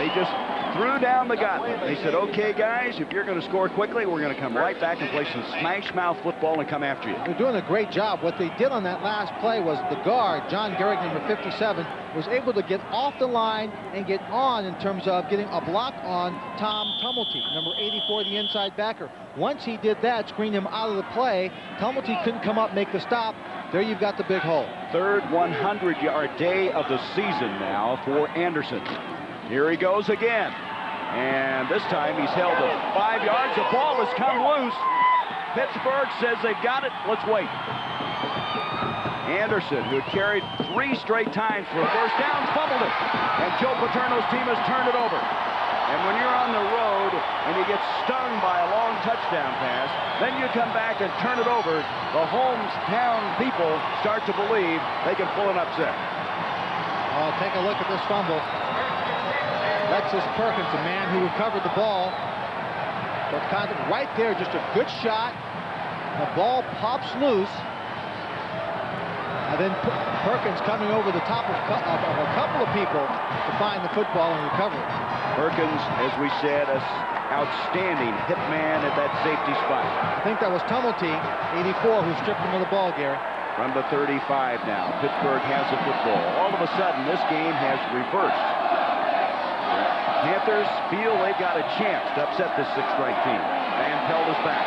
they just threw down the gauntlet. They said, okay, guys, if you're going to score quickly, we're going to come right back and play some smash-mouth football and come after you. They're doing a great job. What they did on that last play was the guard, John Garrick, number 57, was able to get off the line and get on in terms of getting a block on Tom Tumulty, number 84, the inside backer. Once he did that, screened him out of the play, Tumulty couldn't come up, make the stop. There you've got the big hole. Third 100-yard day of the season now for Anderson. Here he goes again. And this time he's held to 5 yards. The ball has come loose. Pittsburgh says they've got it. Let's wait. Anderson, who had carried 3 straight times for a first down, fumbled it. And Joe Paterno's team has turned it over. And when you're on the road and you get stung by a long touchdown pass, then you come back and turn it over, the hometown people start to believe they can pull an upset. Oh, take a look at this fumble. Lexus Perkins, the man who recovered the ball. But right there, just a good shot. The ball pops loose. And then Perkins coming over the top of a couple of people to find the football and recover it. Perkins, as we said, an outstanding hit man at that safety spot. I think that was Tumulty, 84, who stripped him of the ball, Gary. From the 35 now, Pittsburgh has the football. All of a sudden, this game has reversed. Panthers feel they've got a chance to upset this sixth-ranked team. Van Pelt is back.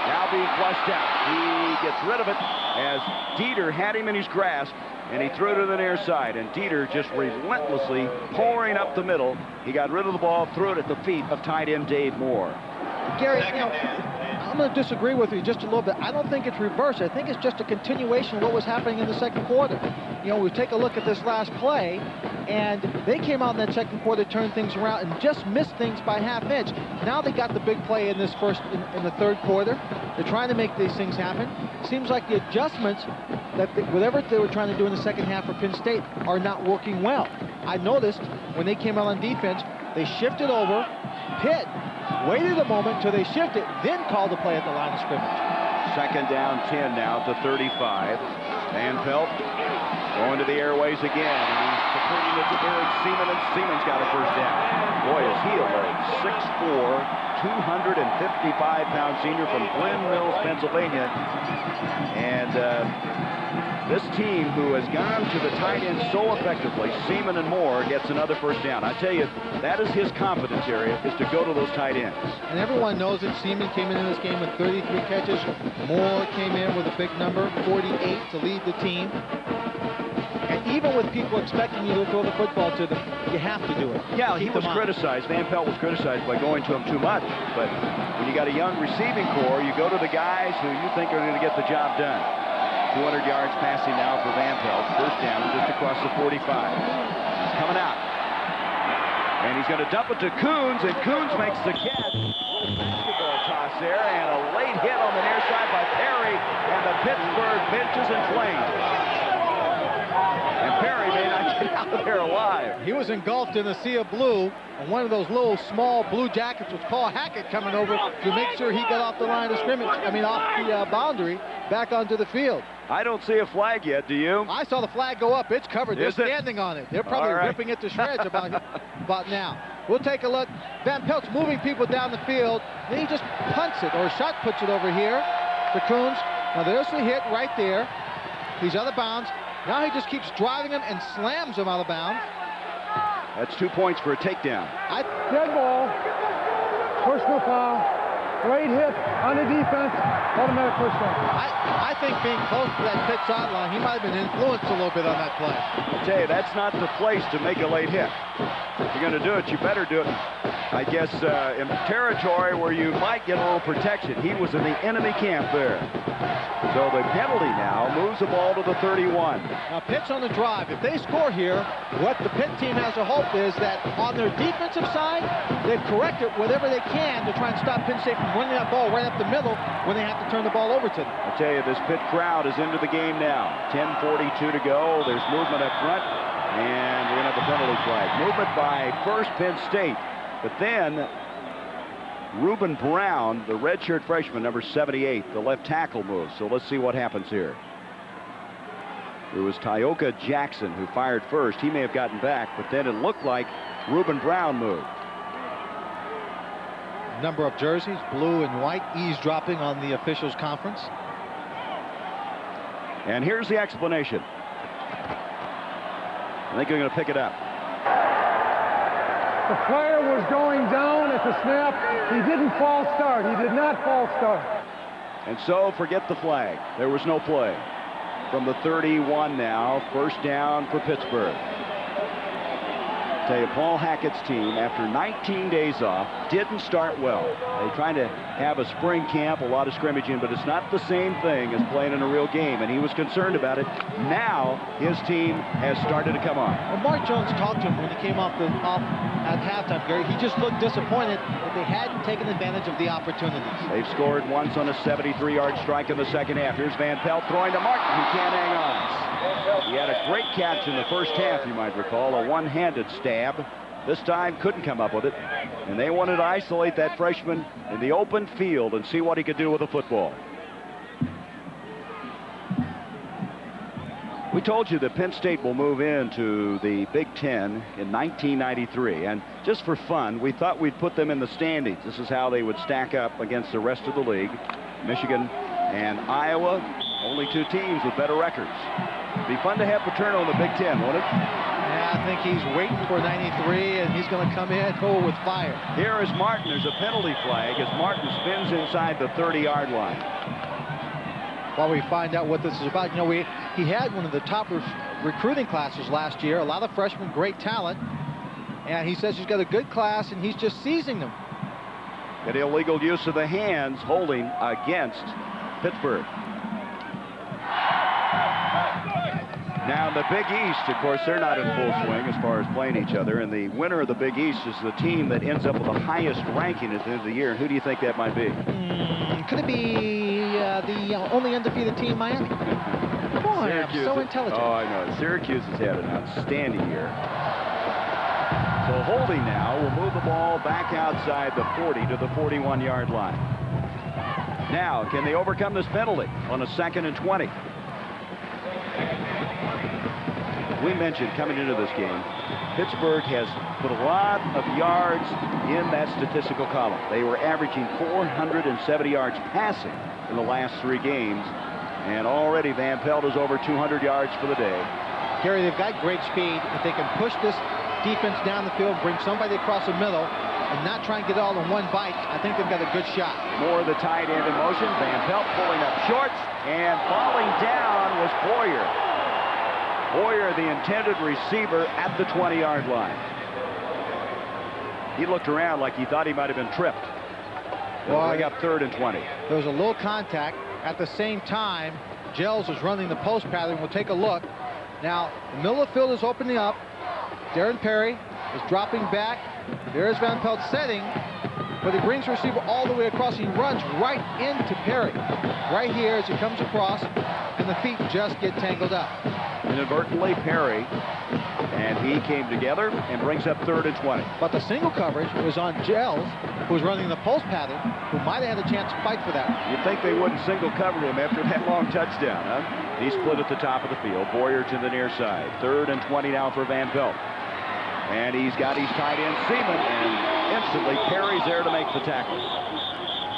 Now being flushed out. He gets rid of it as Dieter had him in his grasp, and he threw it to the near side. And Dieter just relentlessly pouring up the middle. He got rid of the ball, threw it at the feet of tight end Dave Moore. Gary, you know, I'm going to disagree with you just a little bit. I don't think it's reversed. I think it's just a continuation of what was happening in the second quarter. You know, we take a look at this last play, and they came out in that second quarter, turned things around, and just missed things by half inch. Now they got the big play in this in the third quarter. They're trying to make these things happen. Seems like the adjustments that whatever they were trying to do in the second half for Penn State are not working well. I noticed when they came out on defense, they shifted over. Pitt waited a moment until they shifted, then called the play at the line of scrimmage. Second down 10 now to 35. Van Pelt going to the airways again. And he's completing it to Eric Seaman, and Seaman's got a first down. Boy, is he alert. 6'4", 255-pound senior from Glen Mills, Pennsylvania. And this team, who has gone to the tight end so effectively, Seaman and Moore, gets another first down. I tell you, that is his confidence area, is to go to those tight ends. And everyone knows that Seaman came in this game with 33 catches. Moore came in with a big number, 48, to lead the team. And even with people expecting you to throw the football to them, you have to do it. Yeah, he was criticized. Van Pelt was criticized by going to him too much. But when you got a young receiving core, you go to the guys who you think are going to get the job done. 200 yards passing now for Van Pelt. First down just across the 45. He's coming out. And he's going to dump it to Coons, and Coons makes the catch. Basketball toss there, and a late hit on the near side by Perry, and the Pittsburgh bench is inflamed. And Perry may not get out of there alive. He was engulfed in a sea of blue, and one of those little small blue jackets was Paul Hackett coming over to make sure he got off the line of scrimmage, off the boundary, back onto the field. I don't see a flag yet, do you? I saw the flag go up. It's covered. They're standing on it. They're probably ripping it to shreds about now. We'll take a look. Van Pelt's moving people down the field. Then he just punts it, or shot puts it over here to Coons. Now there's the hit right there. He's out of bounds. Now he just keeps driving him and slams him out of bounds. That's 2 points for a takedown. Dead ball. Personal foul. Great hit on the defense. Automatic first down. I think being close to that Pitt sideline, he might have been influenced a little bit on that play. I tell you, that's not the place to make a late hit. If you're going to do it, you better do it, I guess, in territory where you might get a little protection. He was in the enemy camp there. So the penalty now moves the ball to the 31. Now Pitt's on the drive. If they score here, what the Pitt team has to hope is that on their defensive side, they've corrected whatever they can to try and stop Penn State from running that ball right up the middle when they have to turn the ball over to them. I tell you, this Pitt crowd is into the game now. 10:42 to go. There's movement up front, and we're going to have the penalty flag. Movement by first Penn State, but then Reuben Brown, the redshirt freshman, number 78, the left tackle moves. So let's see what happens here. It was Tyoka Jackson who fired first. He may have gotten back, but then it looked like Reuben Brown moved. Number of jerseys, blue and white, eavesdropping on the officials' conference. And here's the explanation. I think they're going to pick it up. The player was going down at the snap. He didn't false start. He did not false start. And so forget the flag. There was no play. From the 31 now, first down for Pittsburgh. Tell you, Paul Hackett's team, after 19 days off, didn't start well. They tried to have a spring camp, a lot of scrimmaging, but it's not the same thing as playing in a real game, and he was concerned about it. Now his team has started to come on. Well, Mark Jones talked to him when he came off at halftime, Gary. He just looked disappointed that they hadn't taken advantage of the opportunities. They've scored once on a 73-yard strike in the second half. Here's Van Pelt throwing to Martin. He can't hang on. He had a great catch in the first half, you might recall, a one-handed stab. This time couldn't come up with it, and they wanted to isolate that freshman in the open field and see what he could do with the football. We told you that Penn State will move into the Big Ten in 1993, and just for fun, we thought we'd put them in the standings. This is how they would stack up against the rest of the league. Michigan and Iowa, only two teams with better records. It'd be fun to have Paterno in the Big Ten, wouldn't it? Yeah, I think he's waiting for 93, and he's going to come in with fire. Here is Martin. There's a penalty flag as Martin spins inside the 30-yard line. While we find out what this is about, you know, he had one of the top recruiting classes last year. A lot of freshmen, great talent. And he says he's got a good class, and he's just seizing them. An illegal use of the hands holding against Pittsburgh. Now, the Big East, of course, they're not in full swing as far as playing each other. And the winner of the Big East is the team that ends up with the highest ranking at the end of the year. And who do you think that might be? Could it be the only undefeated team, Miami? Boy, I'm so intelligent. Oh, I know. Syracuse has had an outstanding year. So holding now will move the ball back outside the 40 to the 41-yard line. Now, can they overcome this penalty on a 2nd and 20? We mentioned coming into this game, Pittsburgh has put a lot of yards in that statistical column. They were averaging 470 yards passing in the last 3 games, and already Van Pelt is over 200 yards for the day. Gary, they've got great speed. If they can push this defense down the field, bring somebody across the middle, and not try and get it all in one bite, I think they've got a good shot. More of the tight end in motion. Van Pelt pulling up shorts, and falling down was Boyer. Boyer, the intended receiver, at the 20-yard line. He looked around like he thought he might have been tripped. Well, bring up 3rd and 20. There was a little contact. At the same time, Gels is running the post pattern. We'll take a look. Now, the middle of the field is opening up. Darren Perry is dropping back. There's Van Pelt setting, but he brings the receiver all the way across. He runs right into Perry. Right here as he comes across, and the feet just get tangled up. Inadvertently, Perry and he came together and brings up 3rd and 20. But the single coverage was on Gels, who was running the post pattern, who might have had a chance to fight for that. You'd think they wouldn't single cover him after that long touchdown, huh? He split at the top of the field. Boyer to the near side. 3rd and 20 now for Van Pelt. And he's got his tight end, Seaman, and instantly Perry's there to make the tackle.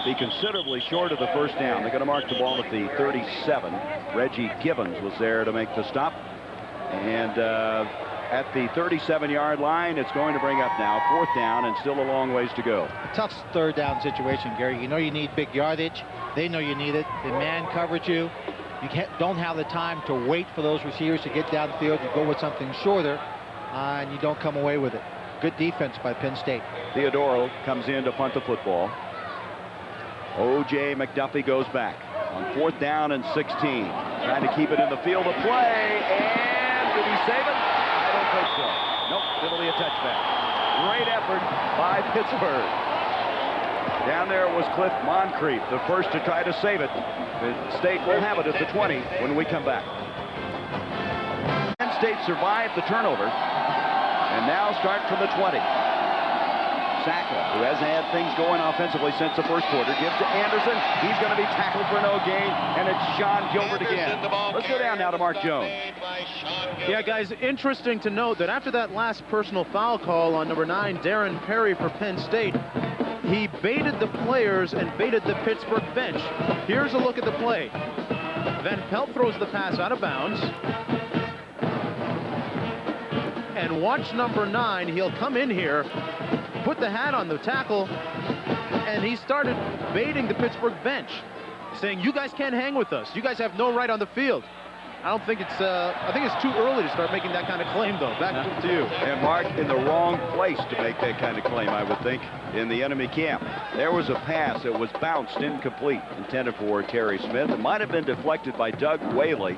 Be considerably short of the first down. They're going to mark the ball at the 37. Reggie Gibbons was there to make the stop. And at the 37-yard line, it's going to bring up now 4th down and still a long ways to go. A tough 3rd down situation, Gary. You know you need big yardage. They know you need it. They man coverage you. You don't have the time to wait for those receivers to get downfield. You go with something shorter, and you don't come away with it. Good defense by Penn State. Theodoro comes in to punt the football. O.J. McDuffie goes back on 4th down and 16. Trying to keep it in the field of play. And did he save it? I don't think so. Nope, it'll be a touchback. Great effort by Pittsburgh. Down there was Cliff Moncrief, the first to try to save it. The State will have it at the 20 when we come back. Penn State survived the turnover and now start from the 20. Sackler, who hasn't had things going offensively since the first quarter, gives to Anderson. He's going to be tackled for no gain, and it's Sean Gilbert again. Let's go down now to Mark Jones. Yeah, guys, interesting to note that after that last personal foul call on number 9, Darren Perry for Penn State, he baited the players and baited the Pittsburgh bench. Here's a look at the play. Van Pelt throws the pass out of bounds. And watch number 9. He'll come in here, put the hat on the tackle, and he started baiting the Pittsburgh bench, saying, you guys can't hang with us. You guys have no right on the field. I think it's too early to start making that kind of claim, though. Back to you. And Mark, in the wrong place to make that kind of claim, I would think, in the enemy camp. There was a pass that was bounced incomplete, intended for Terry Smith. It might have been deflected by Doug Whaley.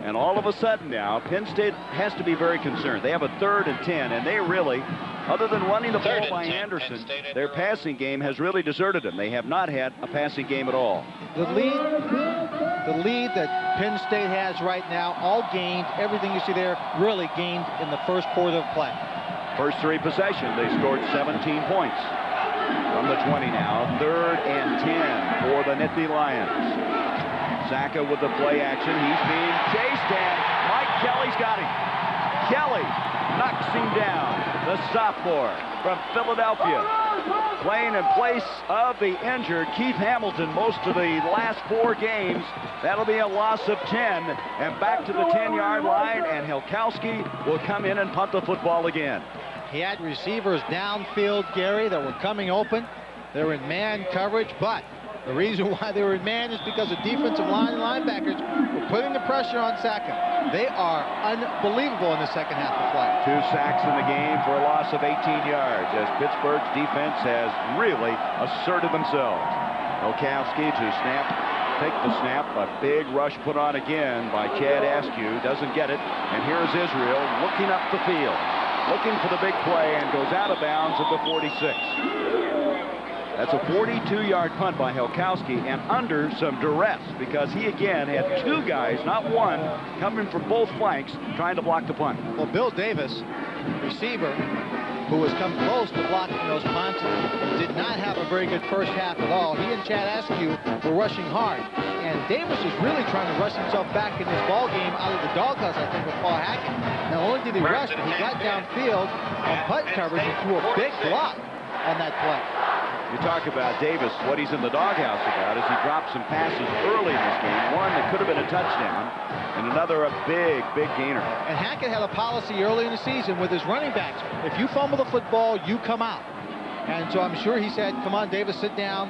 And all of a sudden now, Penn State has to be very concerned. They have a 3rd and 10, and they really, other than running the ball by Anderson, their passing game has really deserted them. They have not had a passing game at all. The lead that Penn State has right now, all gained, everything you see there, really gained in the first quarter of play. First 3 possessions, they scored 17 points. From the 20 now, 3rd and 10 for the Nittany Lions. Saka with the play action. He's being chased, and Mike Kelly's got him. Kelly knocks him down. The sophomore from Philadelphia. Playing in place of the injured Keith Hamilton most of the last 4 games. That'll be a loss of 10. And back to the 10-yard line, and Helkowski will come in and punt the football again. He had receivers downfield, Gary, that were coming open. They were in man coverage, but the reason why they were in man is because the defensive line and linebackers were putting the pressure on Saka. They are unbelievable in the second half of play. 2 sacks in the game for a loss of 18 yards as Pittsburgh's defense has really asserted themselves. Helkowski to take the snap. A big rush put on again by Chad Askew. Doesn't get it. And here's Israel looking up the field, looking for the big play, and goes out of bounds at the 46. That's a 42-yard punt by Helkowski, and under some duress because he again had 2 guys, not one, coming from both flanks trying to block the punt. Well, Bill Davis, receiver, who has come close to blocking those punts, did not have a very good first half at all. He and Chad Askew were rushing hard, and Davis is really trying to rush himself back in this ball game out of the doghouse, I think, with Paul Hackett. Not only did he rush, but he got downfield on punt coverage and threw a big block on that play. You talk about Davis, what he's in the doghouse about is he dropped some passes early in this game. One that could have been a touchdown, and another a big gainer. And Hackett had a policy early in the season with his running backs. If you fumble the football, you come out. And so I'm sure he said, come on, Davis, sit down.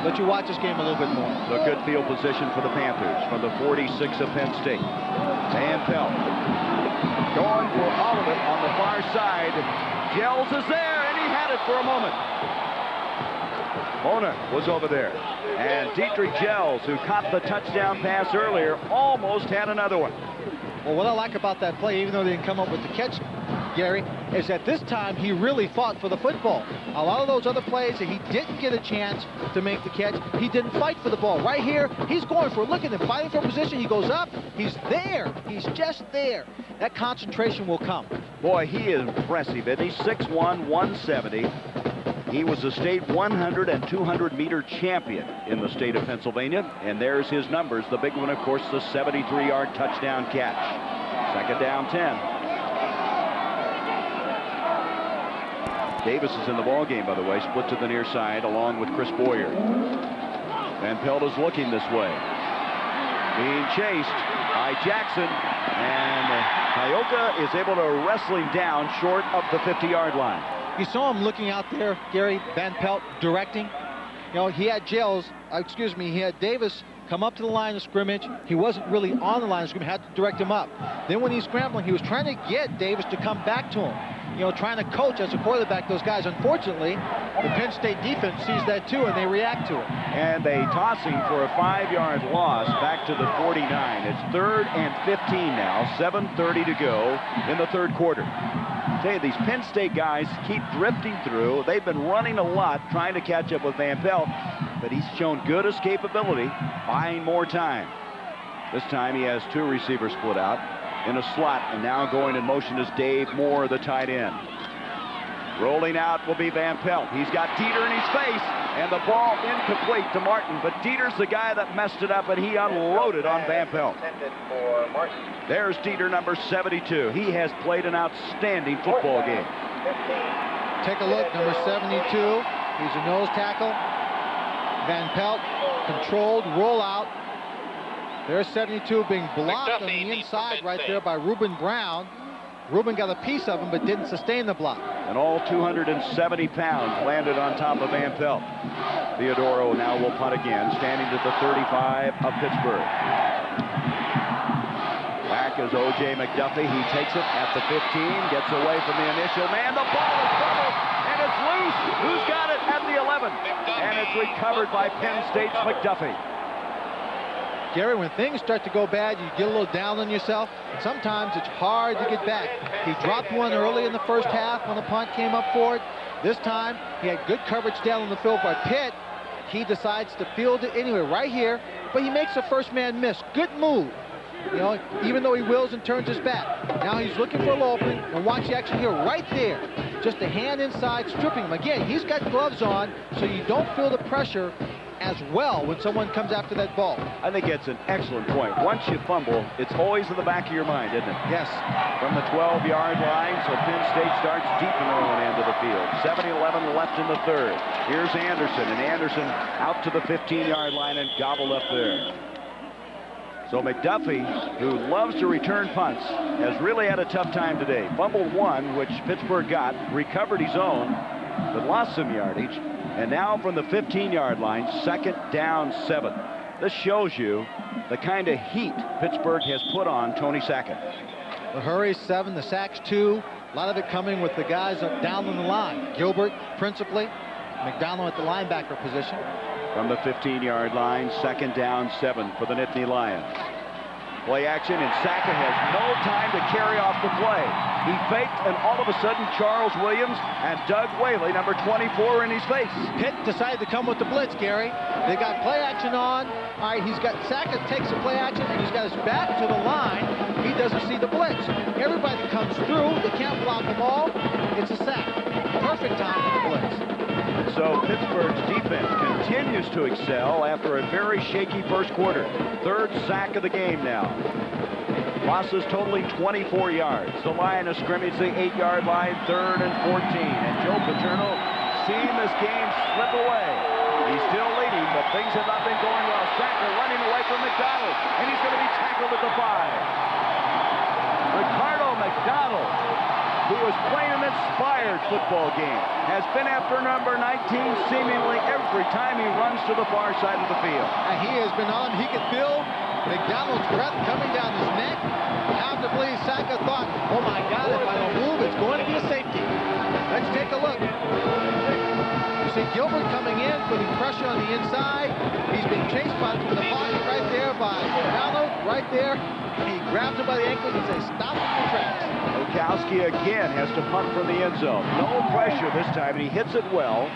Let you watch this game a little bit more. The good field position for the Panthers from the 46 of Penn State. Van Pelt going for all of it on the far side. Gels is there, and he had it for a moment. Mona was over there. And Dietrich Gels, who caught the touchdown pass earlier, almost had another one. Well, what I like about that play, even though they didn't come up with the catch, Gary, is that this time he really fought for the football. A lot of those other plays that he didn't get a chance to make the catch, he didn't fight for the ball. Right here, he's going for it. Look at him fighting for position. He goes up. He's there. He's just there. That concentration will come. Boy, he is impressive, isn't he? 6'1", 170. He was the state 100 and 200 meter champion in the state of Pennsylvania. And there's his numbers. The big one, of course, the 73-yard touchdown catch. 2nd down, 10. Davis is in the ball game, by the way, split to the near side along with Chris Boyer. Van Pelt is looking this way. Being chased by Jackson, and Kyoka is able to wrestle him down short of the 50-yard line. You saw him looking out there, Gary, Van Pelt directing. You know, he had he had Davis come up to the line of scrimmage. He wasn't really on the line of scrimmage, had to direct him up. Then when he's scrambling, he was trying to get Davis to come back to him. You know, trying to coach as a quarterback those guys. Unfortunately, the Penn State defense sees that too, and they react to it. And they toss him for a 5-yard loss back to the 49. It's 3rd and 15 now, 7:30 to go in the 3rd quarter. Tell you, these Penn State guys keep drifting through. They've been running a lot, trying to catch up with Van Pelt, but he's shown good escapability, buying more time. This time he has 2 receivers split out in a slot, and now going in motion is Dave Moore, the tight end. Rolling out will be Van Pelt. He's got Dieter in his face, and the ball incomplete to Martin, but Dieter's the guy that messed it up, and he unloaded on Van Pelt. There's Dieter, number 72. He has played an outstanding football game. Take a look, number 72. He's a nose tackle. Van Pelt, controlled rollout. There's 72 being blocked on the inside right there by Reuben Brown. Reuben got a piece of him but didn't sustain the block. And all 270 pounds landed on top of Van Pelt. Theodoro now will punt again, standing to the 35 of Pittsburgh. Back is O.J. McDuffie. He takes it at the 15, gets away from the initial man. The ball is fumbled, and it's loose. Who's got it at the 11? And it's recovered by Penn State's McDuffie. Gary, when things start to go bad, you get a little down on yourself. Sometimes it's hard to get back. He dropped one early in the first half when the punt came up for it. This time, he had good coverage down on the field by Pitt. He decides to field it anyway right here, but he makes the first man miss. Good move. You know, even though he wills and turns his back. Now he's looking for a little opening, and watch the action here right there. Just a hand inside, stripping him. Again, he's got gloves on, so you don't feel the pressure as well when someone comes after that ball. I think it's an excellent point. Once you fumble, it's always in the back of your mind, isn't it? Yes. From the 12-yard line, so Penn State starts deep in their own end of the field. 7-11 left in the third. Here's Anderson, and Anderson out to the 15-yard line and gobbled up there. So McDuffie, who loves to return punts, has really had a tough time today. Fumbled one, which Pittsburgh got, recovered his own, but lost some yardage. And now from the 15-yard line, 2nd down 7. This shows you the kind of heat Pittsburgh has put on Tony Sackett. The hurry 7, the sacks 2. A lot of it coming with the guys up down on the line. Gilbert principally, McDonald at the linebacker position. From the 15-yard line, 2nd down 7 for the Nittany Lions. Play action, and Sackett has no time to carry off the play. He faked, and all of a sudden, Charles Williams and Doug Whaley, number 24, in his face. Pitt decided to come with the blitz, Gary. They got play action on. All right, Sackett takes the play action, and he's got his back to the line. He doesn't see the blitz. Everybody comes through. They can't block them all. It's a sack. Perfect time for the blitz. So Pittsburgh's defense continues to excel after a very shaky first quarter. 3rd sack of the game now. Losses totaling 24 yards. The line of scrimmage, the 8-yard line, 3rd and 14. And Joe Paterno seeing this game slip away. He's still leading, but things have not been going well. Sacker running away from McDonald, and he's going to be tackled at the 5. Ricardo McDonald, who was playing an inspired football game, has been after number 19 seemingly every time he runs to the far side of the field. And he has been on him. He could feel McDonald's breath coming down his neck. How to believe Sackett thought, oh my God, if I don't move, it's going to be a safety. Let's take a look. You see Gilbert coming in, putting pressure on the inside. He's being chased by from the pocket right there by McDonald, right there. He grabs him by the ankles and says, stop in your tracks. Okowski again has to punt from the end zone. No pressure this time, and he hits it well.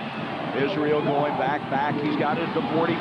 Israel going back. He's got it at the 45.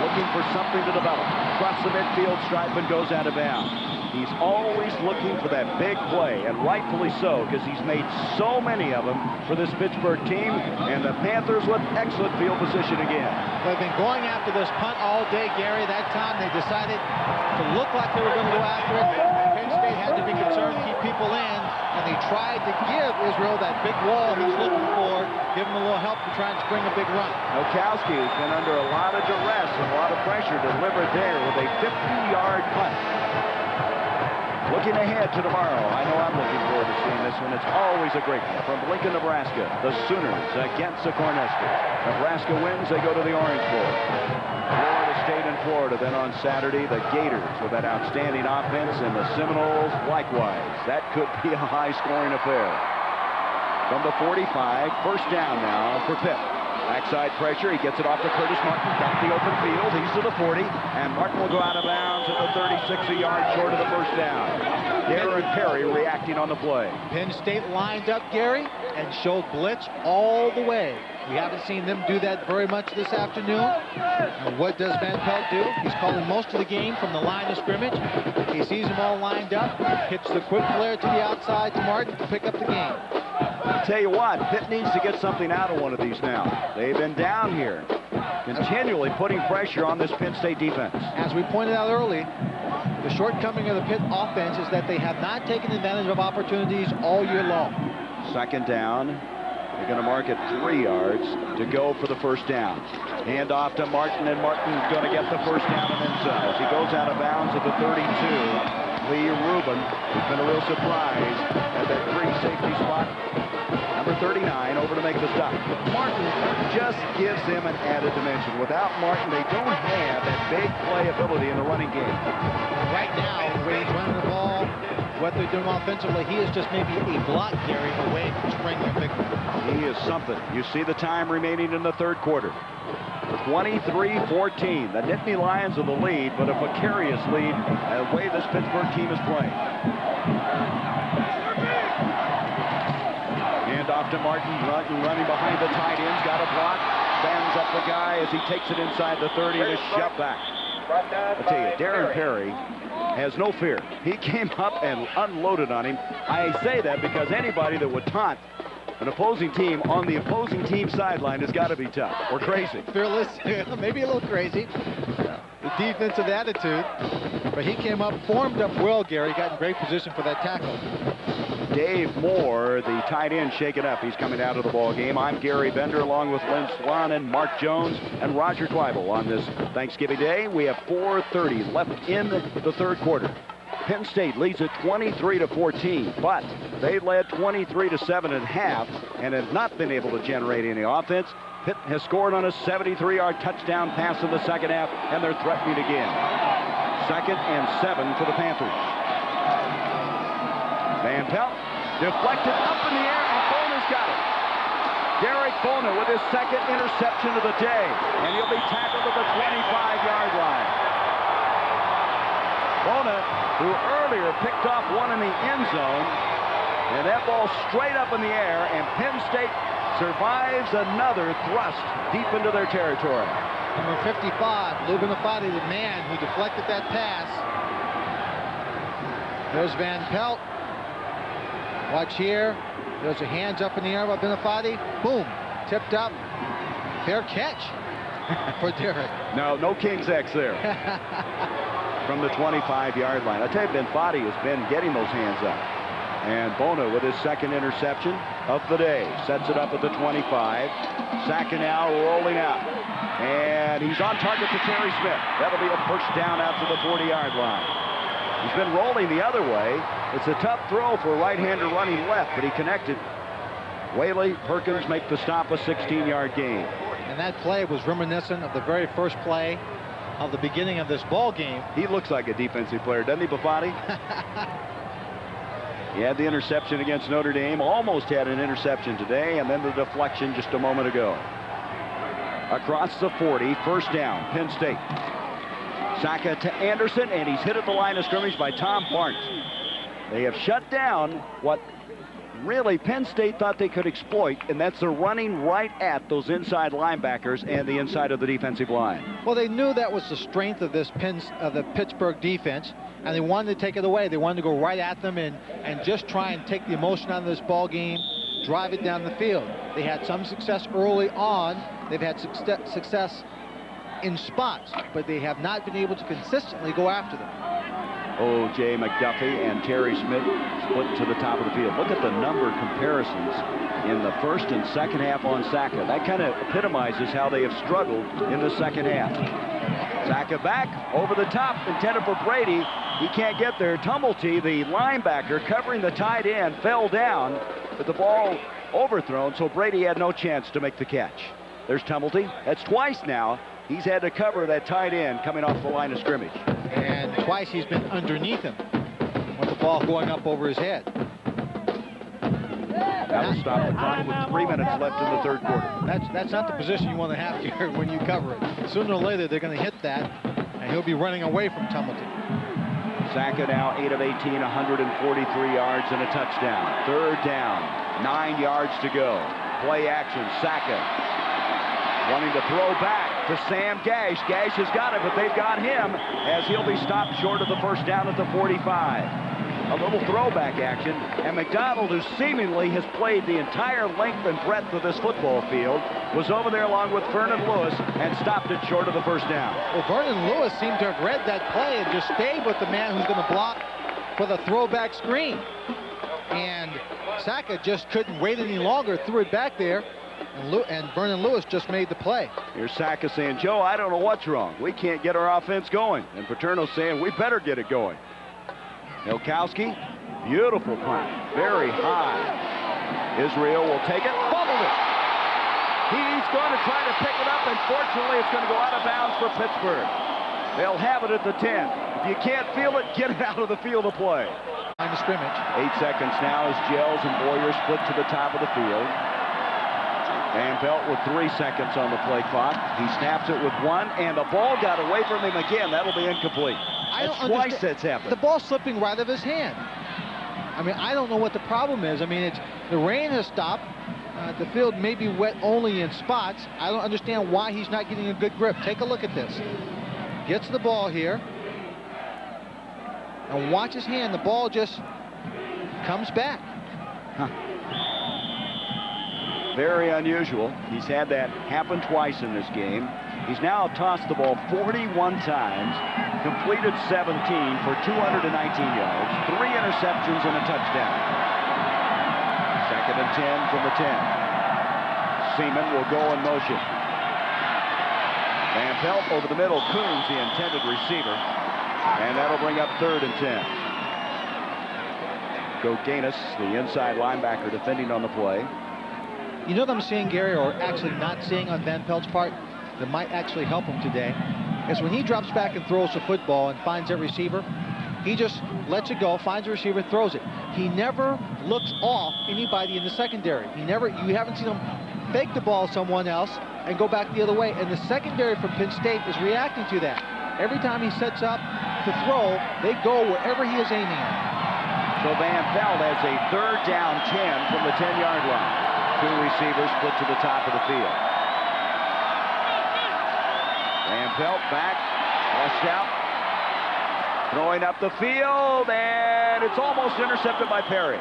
Looking for something to develop. Across the midfield stripe and goes out of bounds. He's always looking for that big play, and rightfully so, because he's made so many of them for this Pittsburgh team, and the Panthers with excellent field position again. They've been going after this punt all day, Gary. That time they decided to look like they were going to go after it. Penn State had to be concerned to keep people in, and they tried to give Israel that big wall he's looking for, give him a little help to try and spring a big run. Okowski has been under a lot of duress and a lot of pressure delivered there with a 50-yard punt. Looking ahead to tomorrow, I know I'm looking forward to seeing this one. It's always a great one. From Lincoln, Nebraska, the Sooners against the Cornhuskers. Nebraska wins, they go to the Orange Bowl. Florida State and Florida. Then on Saturday, the Gators with that outstanding offense, and the Seminoles likewise. That could be a high-scoring affair. From the 45, 1st down now for Pitt. Backside pressure, he gets it off to Curtis Martin, got the open field, he's to the 40, and Martin will go out of bounds at the 36, a yard short of the 1st down. Darren Perry reacting on the play. Penn State lined up, Gary, and showed blitz all the way. We haven't seen them do that very much this afternoon. And what does Van Pelt do? He's calling most of the game from the line of scrimmage. He sees them all lined up, hits the quick flare to the outside to Martin to pick up the game. I'll tell you what, Pitt needs to get something out of one of these now. They've been down here, continually putting pressure on this Penn State defense. As we pointed out early, the shortcoming of the Pitt offense is that they have not taken advantage of opportunities all year long. 2nd down They're going to mark it 3 yards to go for the first down. Hand off to Martin, and Martin's going to get the first down and then some. As he goes out of bounds at the 32, Lee Rubin has been a real surprise at that free safety spot. Number 39 over to make the stop. Martin just gives him an added dimension. Without Martin, they don't have that big playability in the running game. Right now, the way he's running the ball, what they're doing offensively, he is just maybe a block, Gary, away from springing a big one. He is something. You see the time remaining in the third quarter. 23-14. The Nittany Lions are the lead, but a precarious lead the way this Pittsburgh team is playing. Hand off to Martin running behind the tight ends. Got a block. Stands up the guy as he takes it inside the 30 and is shoved back. I tell you, Darren Perry has no fear. He came up and unloaded on him. I say that because anybody that would taunt an opposing team on the opposing team sideline has got to be tough or crazy. Fearless, maybe a little crazy. The defensive attitude. But he came up, formed up well, Gary. Got in great position for that tackle. Dave Moore, the tight end, shaken up. He's coming out of the ball game. I'm Gary Bender along with Lynn Swan and Mark Jones and Roger Twyble on this Thanksgiving Day. We have 4:30 left in the third quarter. Penn State leads at 23-14, but they led 23-7 at half and have not been able to generate any offense. Pitt has scored on a 73-yard touchdown pass in the second half, and they're threatening again. 2nd and 7 for the Panthers. Van Pelt deflected up in the air, and Bona's got it. Derek Bona with his 2nd interception of the day, and he'll be tackled at the 25-yard line. Bona, who earlier picked off one in the end zone, and that ball straight up in the air, and Penn State survives another thrust deep into their territory. Number 55, Lou Bonifati, the man who deflected that pass. There's Van Pelt. Watch here. There's a hands up in the air by Bonifati. Boom. Tipped up. Fair catch for Derek. No King's X there. From the 25-yard line. I tell you, Bonifati has been getting those hands up. And Bona with his 2nd interception of the day. Sets it up at the 25. Saka now rolling out. And he's on target to Terry Smith. That'll be a first down out to the 40-yard line. He's been rolling the other way. It's a tough throw for a right-hander running left, but he connected. Whaley Perkins make the stop, a 16-yard gain. And that play was reminiscent of the very first play of the beginning of this ball game. He looks like a defensive player, doesn't he, Bonifati? He had the interception against Notre Dame, almost had an interception today, and then the deflection just a moment ago. Across the 40, first down, Penn State. Saka to Anderson, and he's hit at the line of scrimmage by Tom Barnes. They have shut down what really Penn State thought they could exploit, and that's the running right at those inside linebackers and the inside of the defensive line. Well, they knew that was the strength of this the Pittsburgh defense, and they wanted to take it away. They wanted to go right at them and just try and take the emotion out of this ball game, drive it down the field. They had some success early on. They've had success in spots, but they have not been able to consistently go after them. O.J. McDuffie and Terry Smith split to the top of the field. Look at the number comparisons in the first and second half on Saka. That kind of epitomizes how they have struggled in the second half. Saka back over the top, intended for Brady. He can't get there. Tumulty, the linebacker covering the tight end, fell down with the ball overthrown, so Brady had no chance to make the catch. There's Tumulty. That's twice now he's had to cover that tight end coming off the line of scrimmage. And twice he's been underneath him with the ball going up over his head. That will stop the clock with 3 minutes left in the third quarter. That's not the position you want to have here when you cover it. Sooner or later, they're going to hit that, and he'll be running away from Tumulty. Saka now 8 of 18, 143 yards and a touchdown. Third down, 9 yards to go. Play action, Saka wanting to throw back to Sam Gash. Gash has got it, but they've got him as he'll be stopped short of the first down at the 45. A little throwback action, and McDonald, who seemingly has played the entire length and breadth of this football field, was over there along with Vernon Lewis and stopped it short of the first down. Well, Vernon Lewis seemed to have read that play and just stayed with the man who's going to block for the throwback screen. And Saka just couldn't wait any longer, threw it back there, and Vernon Lewis just made the play. Here's Saka saying, Joe, I don't know what's wrong. We can't get our offense going. And Paterno's saying, we better get it going. Milkowski, beautiful punt, very high. Israel will take it, fumbled it. He's going to try to pick it up, and fortunately it's going to go out of bounds for Pittsburgh. They'll have it at the 10. If you can't feel it, get it out of the field of play. Line of scrimmage. 8 seconds now as Gels and Boyer split to the top of the field. Van Pelt with 3 seconds on the play clock. He snaps it with 1, and the ball got away from him again. That'll be incomplete. That's twice that's happened. The ball slipping right out of his hand. I mean, I don't know what the problem is. I mean, the rain has stopped. The field may be wet only in spots. I don't understand why he's not getting a good grip. Take a look at this. Gets the ball here. And watch his hand. The ball just comes back. Huh. Very unusual. He's had that happen twice in this game. He's now tossed the ball 41 times, completed 17 for 219 yards, 3 interceptions and a touchdown. 2nd and 10 from the 10. Seaman will go in motion. Van Pelt over the middle. Coons, the intended receiver. And that'll bring up 3rd and 10. Goganis, the inside linebacker, defending on the play. You know what I'm seeing, Gary, or actually not seeing on Van Pelt's part, that might actually help him today, is when he drops back and throws the football and finds that receiver, he just lets it go, finds a receiver, throws it. He never looks off anybody in the secondary. You haven't seen him fake the ball to someone else and go back the other way. And the secondary from Penn State is reacting to that. Every time he sets up to throw, they go wherever he is aiming at. So Van Pelt has a 3rd down 10 from the 10-yard line. 2 receivers split to the top of the field. Van Pelt back, flushed out, throwing up the field, and it's almost intercepted by Perry.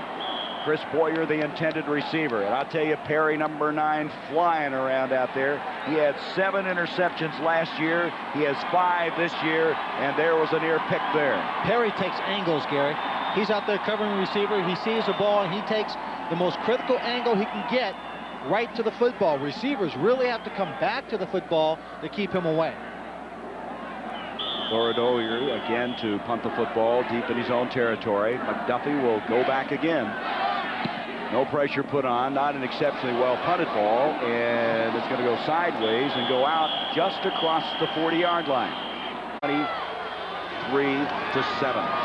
Chris Boyer, the intended receiver. And I'll tell you, Perry, number 9, flying around out there. He had 7 interceptions last year. He has 5 this year, and there was a near pick there. Perry takes angles, Gary. He's out there covering the receiver. He sees the ball, and he takes the most critical angle he can get right to the football. Receivers really have to come back to the football to keep him away. Loridoyer again to punt the football deep in his own territory. McDuffie will go back again. No pressure put on, not an exceptionally well punted ball, and it's going to go sideways and go out just across the 40-yard line. 23-7.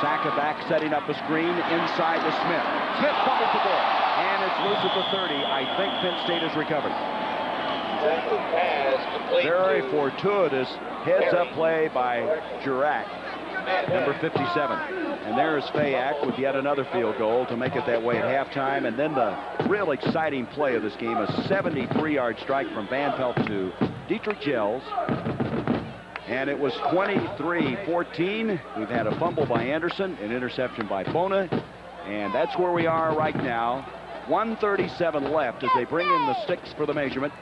Saka back, setting up a screen inside to Smith. Smith fumbles the ball, and it's loose at the 30. I think Penn State has recovered. Very fortuitous heads-up play by Jurek, number 57. And there's Fayak with yet another field goal to make it that way at halftime. And then the real exciting play of this game, a 73-yard strike from Van Pelt to Dietrich Gels. And it was 23-14. We've had a fumble by Anderson, an interception by Bona. And that's where we are right now. 1:37 left as they bring in the sticks for the measurement.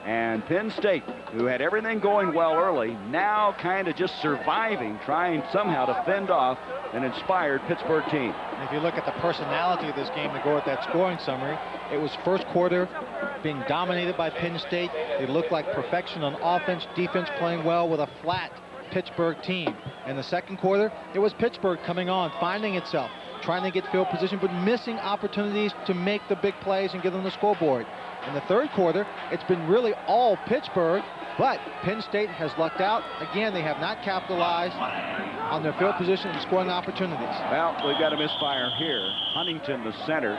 And Penn State, who had everything going well early, now kind of just surviving, trying somehow to fend off an inspired Pittsburgh team. And if you look at the personality of this game to go with that scoring summary, it was first quarter being dominated by Penn State. They looked like perfection on offense, defense playing well with a flat Pittsburgh team. In the second quarter, it was Pittsburgh coming on, finding itself, trying to get field position, but missing opportunities to make the big plays and get on the scoreboard. In the third quarter, it's been really all Pittsburgh, but Penn State has lucked out. Again, they have not capitalized on their field position and scoring opportunities. Well, we've got a misfire here. Huntington, the center,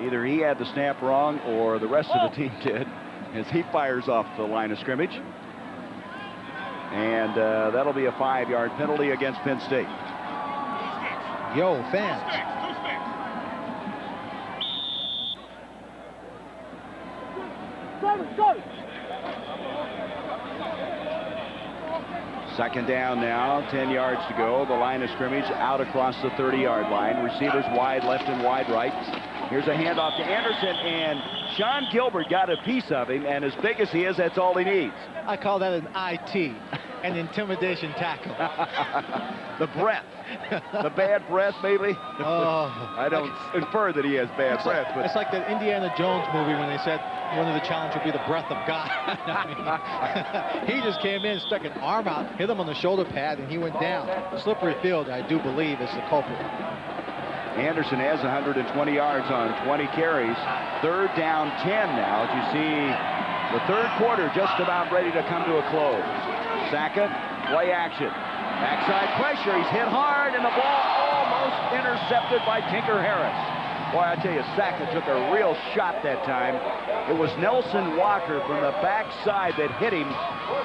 either he had the snap wrong or the rest of the team did, as he fires off the line of scrimmage. And that'll be a 5-yard penalty against Penn State. Yo, fans. Second down now, 10 yards to go. The line of scrimmage out across the 30-yard line. Receivers wide left and wide right. Here's a handoff to Anderson, and Sean Gilbert got a piece of him, and as big as he is, that's all he needs. I call that an IT. an intimidation tackle. The breath. The bad breath, maybe? Oh, I don't infer that he has bad breath. But it's like that Indiana Jones movie when they said one of the challenges would be the breath of God. I mean, he just came in, stuck an arm out, hit him on the shoulder pad, and he went down. Slippery field, I do believe, is the culprit. Anderson has 120 yards on 20 carries. Third down 10 now. As you see, the third quarter just about ready to come to a close. Sackett, play action. Backside pressure. He's hit hard, and the ball almost intercepted by Tinker Harris. Boy, I tell you, Sackett took a real shot that time. It was Nelson Walker from the backside that hit him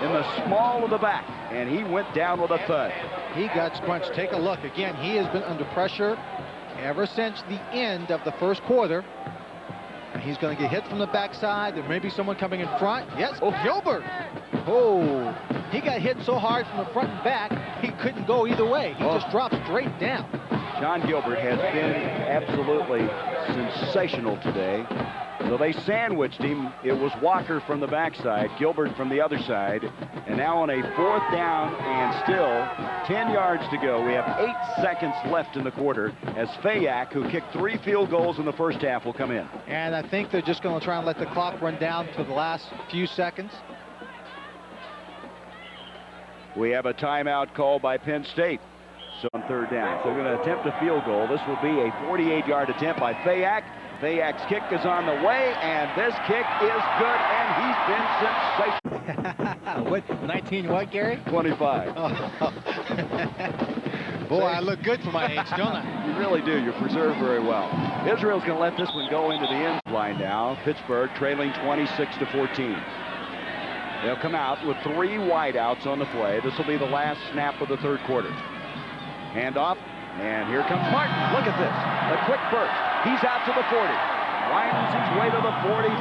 in the small of the back, and he went down with a thud. He got scrunched. Take a look. Again, he has been under pressure ever since the end of the first quarter. He's going to get hit from the backside. There may be someone coming in front. Yes, Gilbert. Oh, he got hit so hard from the front and back, he couldn't go either way. He just dropped straight down. John Gilbert has been absolutely sensational today. So they sandwiched him. It was Walker from the backside, Gilbert from the other side. And now on a fourth down and still 10 yards to go. We have 8 seconds left in the quarter as Fayak, who kicked 3 field goals in the first half, will come in. And I think they're just going to try and let the clock run down for the last few seconds. We have a timeout called by Penn State. So on third down. So we're going to attempt a field goal. This will be a 48-yard attempt by Fayak. Fayak's kick is on the way, and this kick is good, and he's been sensational. What, 19 what, Gary? 25. Oh. Boy, I look good for my age, don't I? You really do. You're preserved very well. Israel's going to let this one go into the end line now. Pittsburgh trailing 26-14. They'll come out with 3 wideouts on the play. This will be the last snap of the third quarter. Handoff, and here comes Martin. Look at this. A quick burst. He's out to the 40. Winds his way to the 45.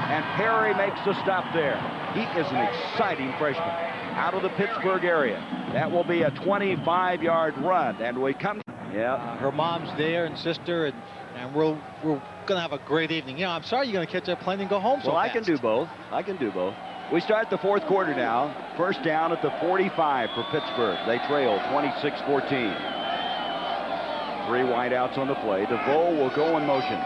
And Perry makes the stop there. He is an exciting freshman out of the Pittsburgh area. That will be a 25-yard run. And we come. Yeah. Her mom's there and sister, and we're going to have a great evening. You know, I'm sorry you're going to catch that plane and go home so fast. I can do both. I can do both. We start the fourth quarter now. First down at the 45 for Pittsburgh. They trail 26-14. 3 wideouts on the play. DeVoe will go in motion.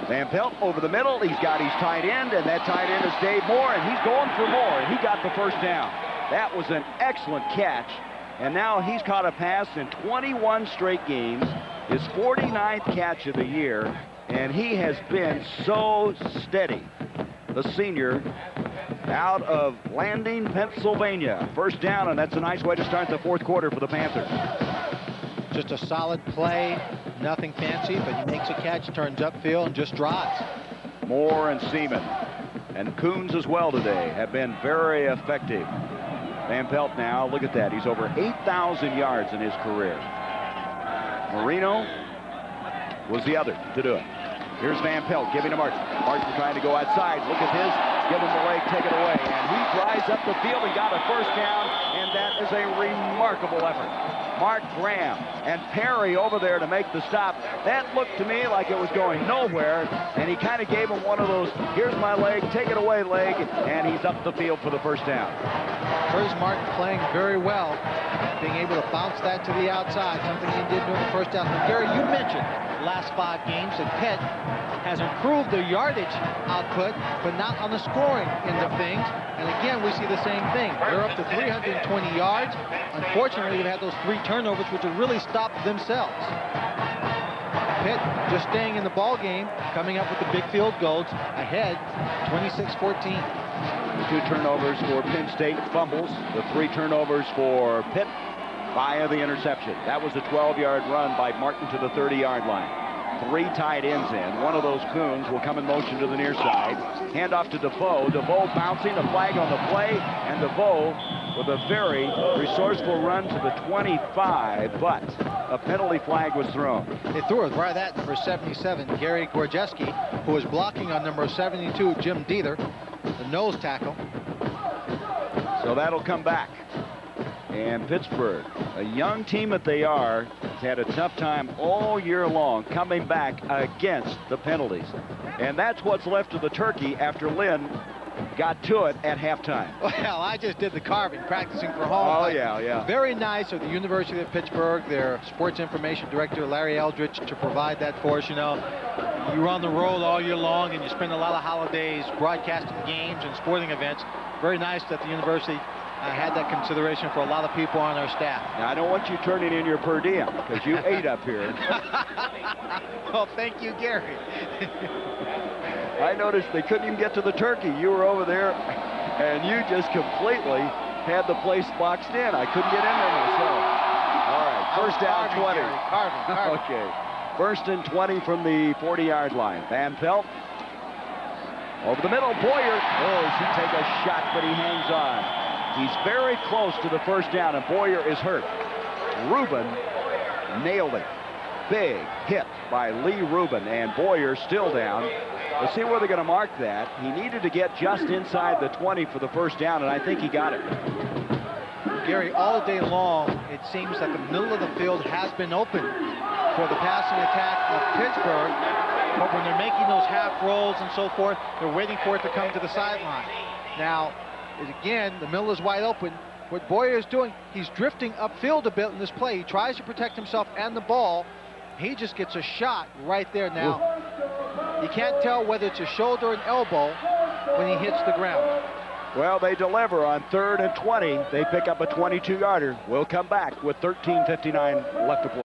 Van Pelt over the middle. He's got his tight end, and that tight end is Dave Moore, and he's going for more, and he got the first down. That was an excellent catch, and now he's caught a pass in 21 straight games, his 49th catch of the year, and he has been so steady. The senior out of Landing, Pennsylvania. First down, and that's a nice way to start the fourth quarter for the Panthers. Just a solid play, nothing fancy, but he makes a catch, turns upfield, and just drives. Moore and Seaman and Coons as well today have been very effective. Van Pelt now, look at that. He's over 8,000 yards in his career. Marino was the other to do it. Here's Van Pelt giving to Martin. Martin trying to go outside. Look at his. Give him the leg, take it away. And he drives up the field and got a first down. And that is a remarkable effort. Mark Graham and Perry over there to make the stop. That looked to me like it was going nowhere. And he kind of gave him one of those, here's my leg, take it away leg. And he's up the field for the first down. Curtis Martin playing very well, being able to bounce that to the outside, something he did during the first half. But Gary, you mentioned the last 5 games that Pitt has improved their yardage output, but not on the scoring end of things. And again, we see the same thing. They're up to 320 yards. Unfortunately, they've had those 3 turnovers, which have really stopped themselves. Pitt just staying in the ball game, coming up with the big field goals, ahead 26-14. The 2 turnovers for Penn State, fumbles. The 3 turnovers for Pitt via the interception. That was a 12-yard run by Martin to the 30-yard line. 3 tight ends in. One of those Coons will come in motion to the near side. Hand off to DeVoe. DeVoe bouncing, a flag on the play, and DeVoe with a very resourceful run to the 25, but a penalty flag was thrown. They threw it right at number 77, Gary Gorjeski, who was blocking on number 72, Jim Deether, the nose tackle. So that'll come back. And Pittsburgh, a young team that they are, has had a tough time all year long coming back against the penalties. And that's what's left of the turkey after Lynn got to it at halftime. Well, I just did the carving, practicing for home. Oh, yeah. Very nice of the University of Pittsburgh, their sports information director, Larry Eldridge, to provide that for us. You know, you're on the road all year long, and you spend a lot of holidays broadcasting games and sporting events. Very nice that the university had that consideration for a lot of people on our staff. Now, I don't want you turning in your per diem, because you ate up here. Well, thank you, Gary. I noticed they couldn't even get to the turkey. You were over there, and you just completely had the place boxed in. I couldn't get in there myself. All right, first down, 20. Carving. Okay, first and 20 from the 40-yard line. Van Pelt over the middle. Boyer. Oh, he take a shot, but he hangs on. He's very close to the first down, and Boyer is hurt. Rubin nailed it. Big hit by Lee Rubin, and Boyer still down. Let's see where they're going to mark that. He needed to get just inside the 20 for the first down, and I think he got it. Gary, all day long, it seems that the middle of the field has been open for the passing attack of Pittsburgh, but when they're making those half rolls and so forth, they're waiting for it to come to the sideline. Now, again, the middle is wide open. What Boyer is doing, he's drifting upfield a bit in this play. He tries to protect himself and the ball. He just gets a shot right there now. You can't tell whether it's a shoulder or an elbow when he hits the ground. Well, they deliver on 3rd and 20. They pick up a 22-yarder. We'll come back with 13:59 left to play.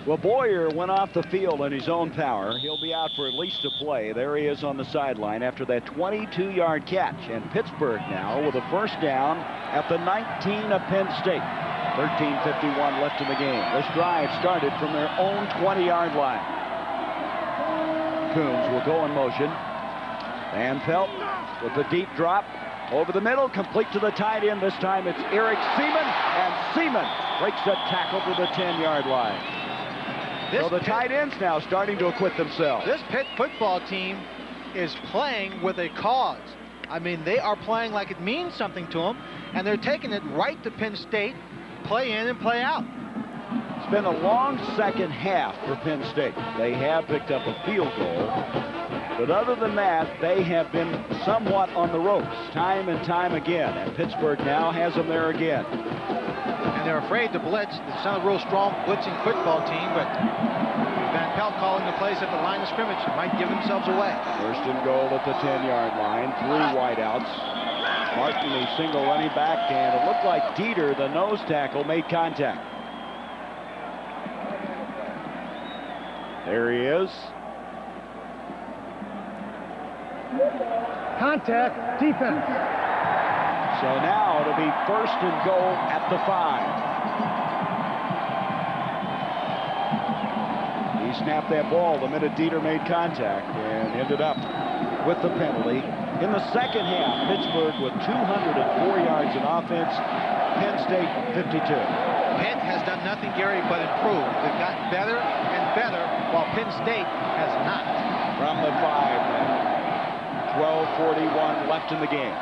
Well, Boyer went off the field on his own power. He'll be out for at least a play. There he is on the sideline after that 22-yard catch. And Pittsburgh now with a first down at the 19 of Penn State. 13:51 left in the game. This drive started from their own 20-yard line. Coons will go in motion. Van Pelt with the deep drop over the middle, complete to the tight end. This time it's Eric Seaman, and Seaman breaks a tackle to the 10-yard line. So the tight ends now starting to acquit themselves. This Pitt football team is playing with a cause. I mean, they are playing like it means something to them, and they're taking it right to Penn State, play in and play out. It's been a long second half for Penn State. They have picked up a field goal, but other than that, they have been somewhat on the ropes time and time again, and Pittsburgh now has them there again. And they're afraid to blitz. It's not a real strong blitzing football team, but Van Pelt calling the plays at the line of scrimmage might give themselves away. First and goal at the 10-yard line, 3 wideouts. Martin, a single running back, and it looked like Dieter, the nose tackle, made contact. There he is. Contact, defense. So now it'll be first and goal at the 5. He snapped that ball the minute Dieter made contact and ended up with the penalty. In the second half, Pittsburgh with 204 yards in offense, Penn State 52. Pitt has done nothing, Gary, but improve. They've gotten better and better, while Penn State has not. From the 5 now. 12:41 left in the game.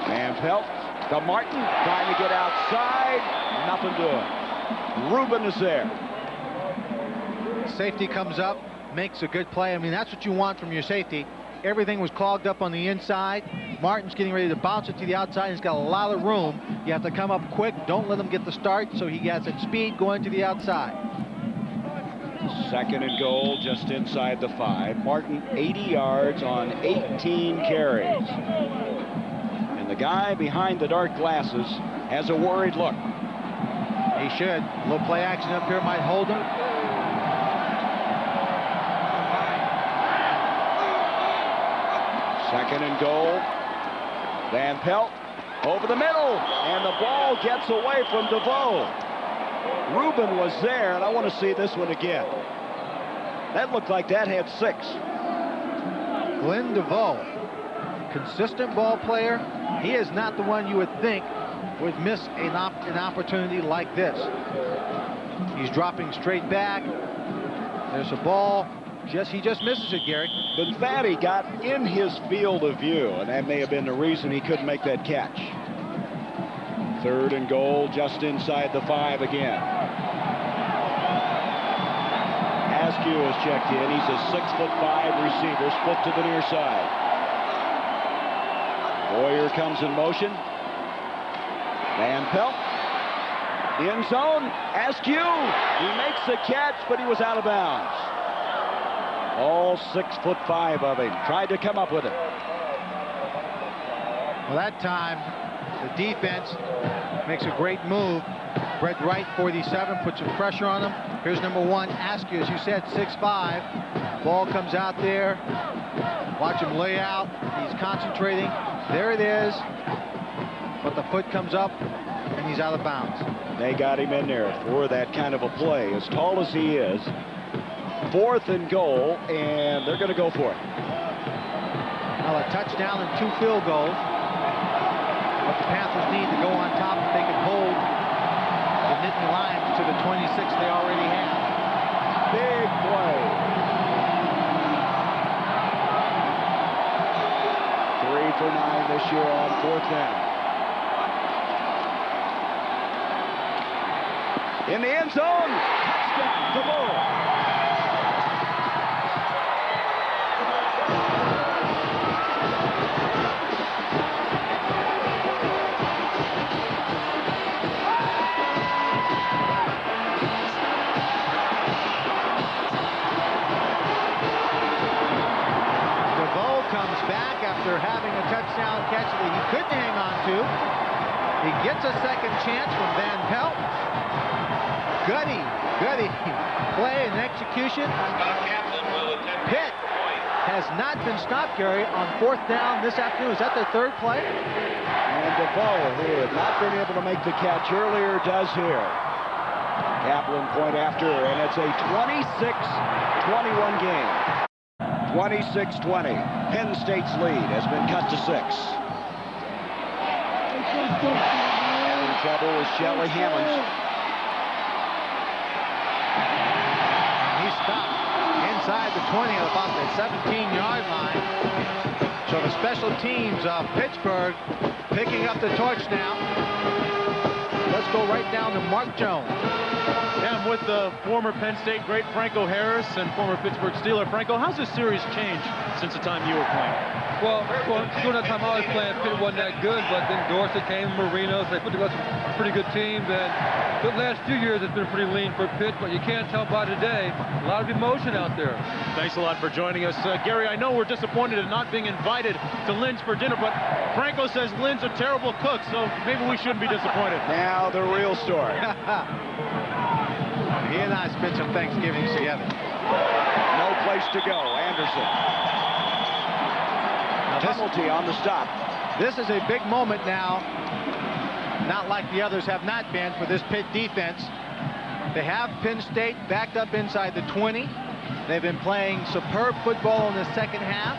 Van Pelt to Martin, trying to get outside. Nothing doing. Rubin is there. Safety comes up, makes a good play. I mean, that's what you want from your safety. Everything was clogged up on the inside. Martin's getting ready to bounce it to the outside. He's got a lot of room. You have to come up quick. Don't let him get the start, so he has that speed going to the outside. Second and goal just inside the 5. Martin 80 yards on 18 carries. And the guy behind the dark glasses has a worried look. He should. A little play action up here might hold him. Second and goal. Van Pelt over the middle, and the ball gets away from DeVoe. Rubin was there, and I want to see this one again. That looked like that had 6. Glenn DeVoe, consistent ball player. He is not the one you would think would miss an opportunity like this. He's dropping straight back. There's a ball. He just misses it, Gary. But Fatty got in his field of view, and that may have been the reason he couldn't make that catch. Third and goal just inside the 5 again. Askew has checked in. He's a 6'5" receiver, split to the near side. Boyer comes in motion. Van Pelt. End zone. Askew. He makes the catch, but he was out of bounds. All 6'5" of him. Tried to come up with it. Well, that time, the defense makes a great move. Brett Wright, 47, puts some pressure on him. Here's number 1, Askew, as you said, 6'5". Ball comes out there. Watch him lay out. He's concentrating. There it is. But the foot comes up, and he's out of bounds. They got him in there for that kind of a play. As tall as he is. 4th and goal, and they're going to go for it. Well, a touchdown and 2 field goals. But the Panthers need to go on top if they can hold the Nittany Lions to the 26 they already have. Big play. 3 for 9 this year on 4th down. In the end zone, touchdown, DeVoe. Comes back after having a touchdown catch that he couldn't hang on to. He gets a second chance from Van Pelt. Gutty play and execution. Pitt has not been stopped, Gary, on 4th down this afternoon. Is that their 3rd play? And DeVoe, who had not been able to make the catch earlier, does here. Kaplan point after, and it's a 26-21 game. 26-20. Penn State's lead has bin cut to 6. Having trouble with Shelly Hammonds. He stopped inside the 20 at about the 17-yard line. So the special teams of Pittsburgh picking up the torch now. Let's go right down to Mark Jones. Yeah, I'm with the former Penn State great Franco Harris and former Pittsburgh Steeler. Franco, how's this series changed since the time you were playing? Well, during that time I was playing, Pitt wasn't that good, but then Dorsey came, Marino, so they put together some pretty good teams, and the last few years it's been pretty lean for Pitt, but you can't tell by today. A lot of emotion out there. Thanks a lot for joining us. Gary, I know we're disappointed in not being invited to Lynn's for dinner, but Franco says Lynn's a terrible cook, so maybe we shouldn't be disappointed. Now the real story. He and I spent some Thanksgivings together. No place to go. Anderson. Penalty on the stop. This is a big moment now. Not like the others have not been for this Pitt defense. They have Penn State backed up inside the 20. They've been playing superb football in the second half.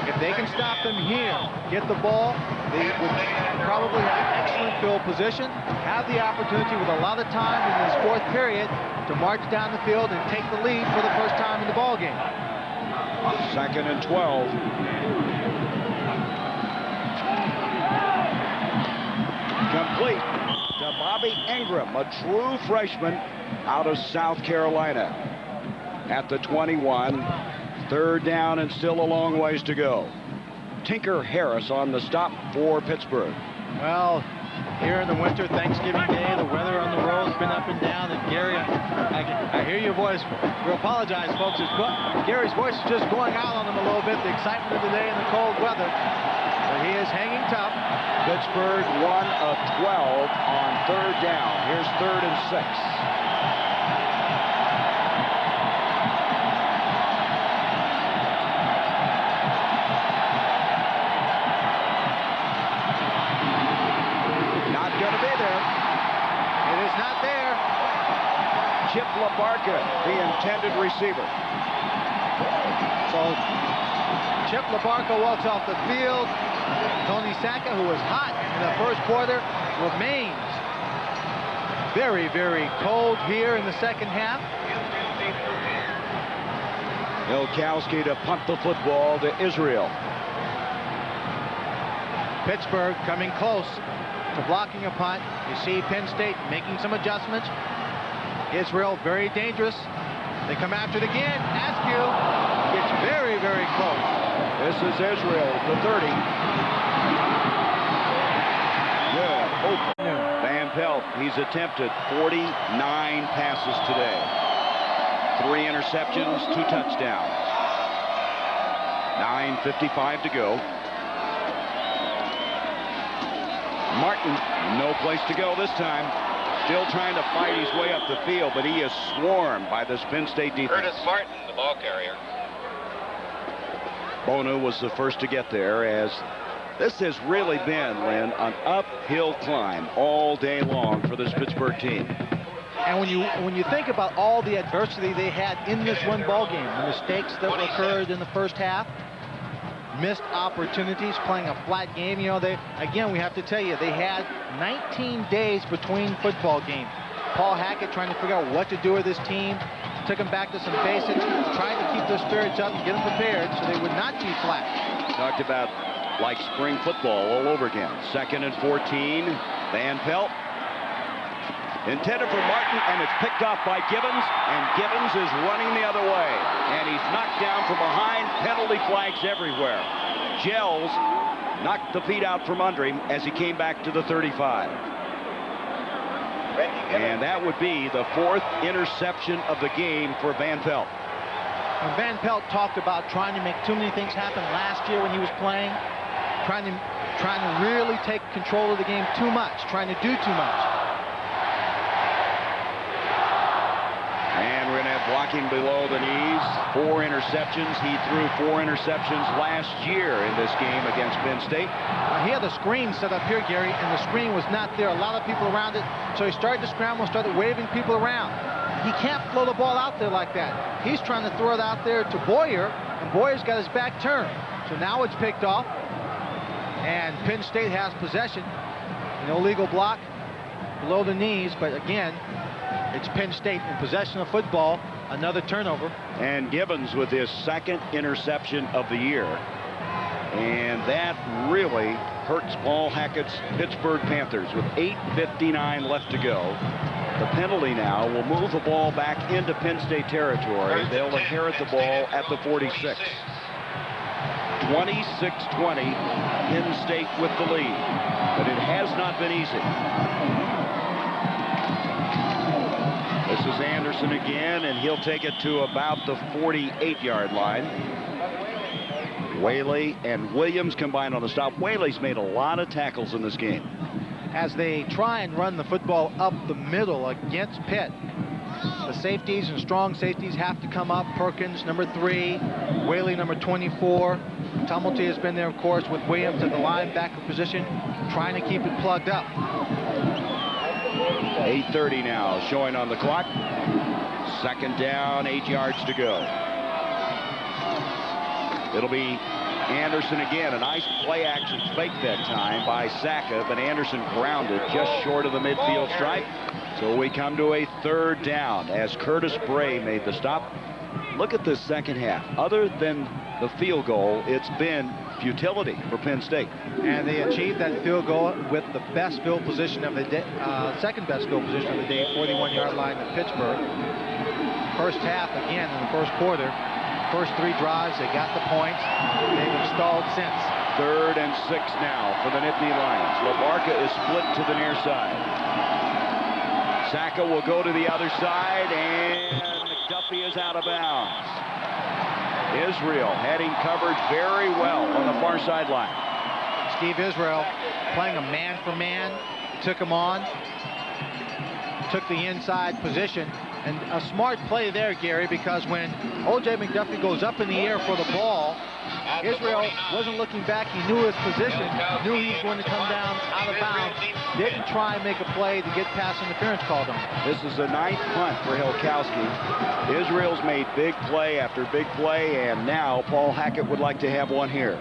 If they can stop them here, get the ball, they would probably have excellent field position, have the opportunity with a lot of time in this 4th period to march down the field and take the lead for the first time in the ball game. 2nd and 12. Complete to Bobby Ingram, a true freshman out of South Carolina. At the 21, 3rd down and still a long ways to go. Tinker Harris on the stop for Pittsburgh. Well, here in the winter, Thanksgiving Day, the weather on the road's been up and down, and Gary, I hear your voice. We apologize, folks. Gary's voice is just going out on him a little bit, the excitement of the day and the cold weather. But he is hanging tough. Pittsburgh 1 of 12 on 3rd down. Here's 3rd and 6. Not going to be there. It is not there. Chip LaBarca, the intended receiver. So Chip LaBarca walks off the field. Tony Sacca, who was hot in the first quarter, remains very, very cold here in the second half. Ilkowski to punt the football to Israel. Pittsburgh coming close to blocking a punt. You see Penn State making some adjustments. Israel very dangerous. They come after it again. Askew gets very, very close. This is Israel, the 30. Pelt. He's attempted 49 passes today. 3 interceptions, 2 touchdowns. 9:55 to go. Martin, no place to go this time. Still trying to fight his way up the field, but he is swarmed by this Penn State defense. Curtis Martin, the ball carrier. Bonu was the first to get there, as this has really been, Lynn, an uphill climb all day long for this Pittsburgh team. And when you think about all the adversity they had in this one ball game, the mistakes that occurred in the first half, missed opportunities, playing a flat game, you know, again, we have to tell you, they had 19 days between football games. Paul Hackett trying to figure out what to do with his team, took them back to some basics, trying to keep their spirits up and get them prepared so they would not be flat. Talked about like spring football all over again. 2nd and 14. Van Pelt. Intended for Martin, and it's picked off by Gibbons, and Gibbons is running the other way. And he's knocked down from behind. Penalty flags everywhere. Gels knocked the feet out from under him as he came back to the 35. And that would be the 4th interception of the game for Van Pelt. And Van Pelt talked about trying to make too many things happen last year when he was playing, trying to really take control of the game too much, trying to do too much. And we're going to have blocking below the knees. 4 interceptions. He threw 4 interceptions last year in this game against Penn State. He had a screen set up here, Gary, and the screen was not there. A lot of people around it, so he started to scramble and started waving people around. He can't throw the ball out there like that. He's trying to throw it out there to Boyer, and Boyer's got his back turned. So now it's picked off, and Penn State has possession. An illegal block below the knees, but again, it's Penn State in possession of football. Another turnover. And Gibbons with his 2nd interception of the year. And that really hurts Paul Hackett's Pittsburgh Panthers with 8:59 left to go. The penalty now will move the ball back into Penn State territory. They'll inherit the ball at the 46. 26-20, Penn State with the lead. But it has not been easy. This is Anderson again, and he'll take it to about the 48-yard line. Whaley and Williams combined on the stop. Whaley's made a lot of tackles in this game. As they try and run the football up the middle against Pitt, the safeties and strong safeties have to come up. Perkins, number 3. Whaley, number 24. Tumulty has been there, of course, with Williams in the linebacker position, trying to keep it plugged up. 8:30 now showing on the clock. 2nd down, 8 yards to go. It'll be Anderson again. A nice play-action fake that time by Saka, but Anderson grounded just short of the midfield stripe. So we come to a 3rd down as Curtis Bray made the stop. Look at this second half. Other than the field goal, it's been futility for Penn State. And they achieved that field goal with the best field position of the day, 2nd best field position of the day, 41-yard line in Pittsburgh. First half, again, in the first quarter. First 3 drives, they got the points. They've installed since. 3rd and 6 now for the Nittany Lions. LaBarca is split to the near side. Saka will go to the other side, and McDuffie is out of bounds. Israel had him covered very well on the far sideline. Steve Israel playing a man-for-man, took him on, took the inside position, and a smart play there, Gary, because when O.J. McDuffie goes up in the air for the ball, Israel wasn't looking back. He knew his position, knew he was going to come down out of bounds, didn't try and make a play to get pass interference called on. This is the 9th punt for Hilkowski. Israel's made big play after big play, and now Paul Hackett would like to have one here.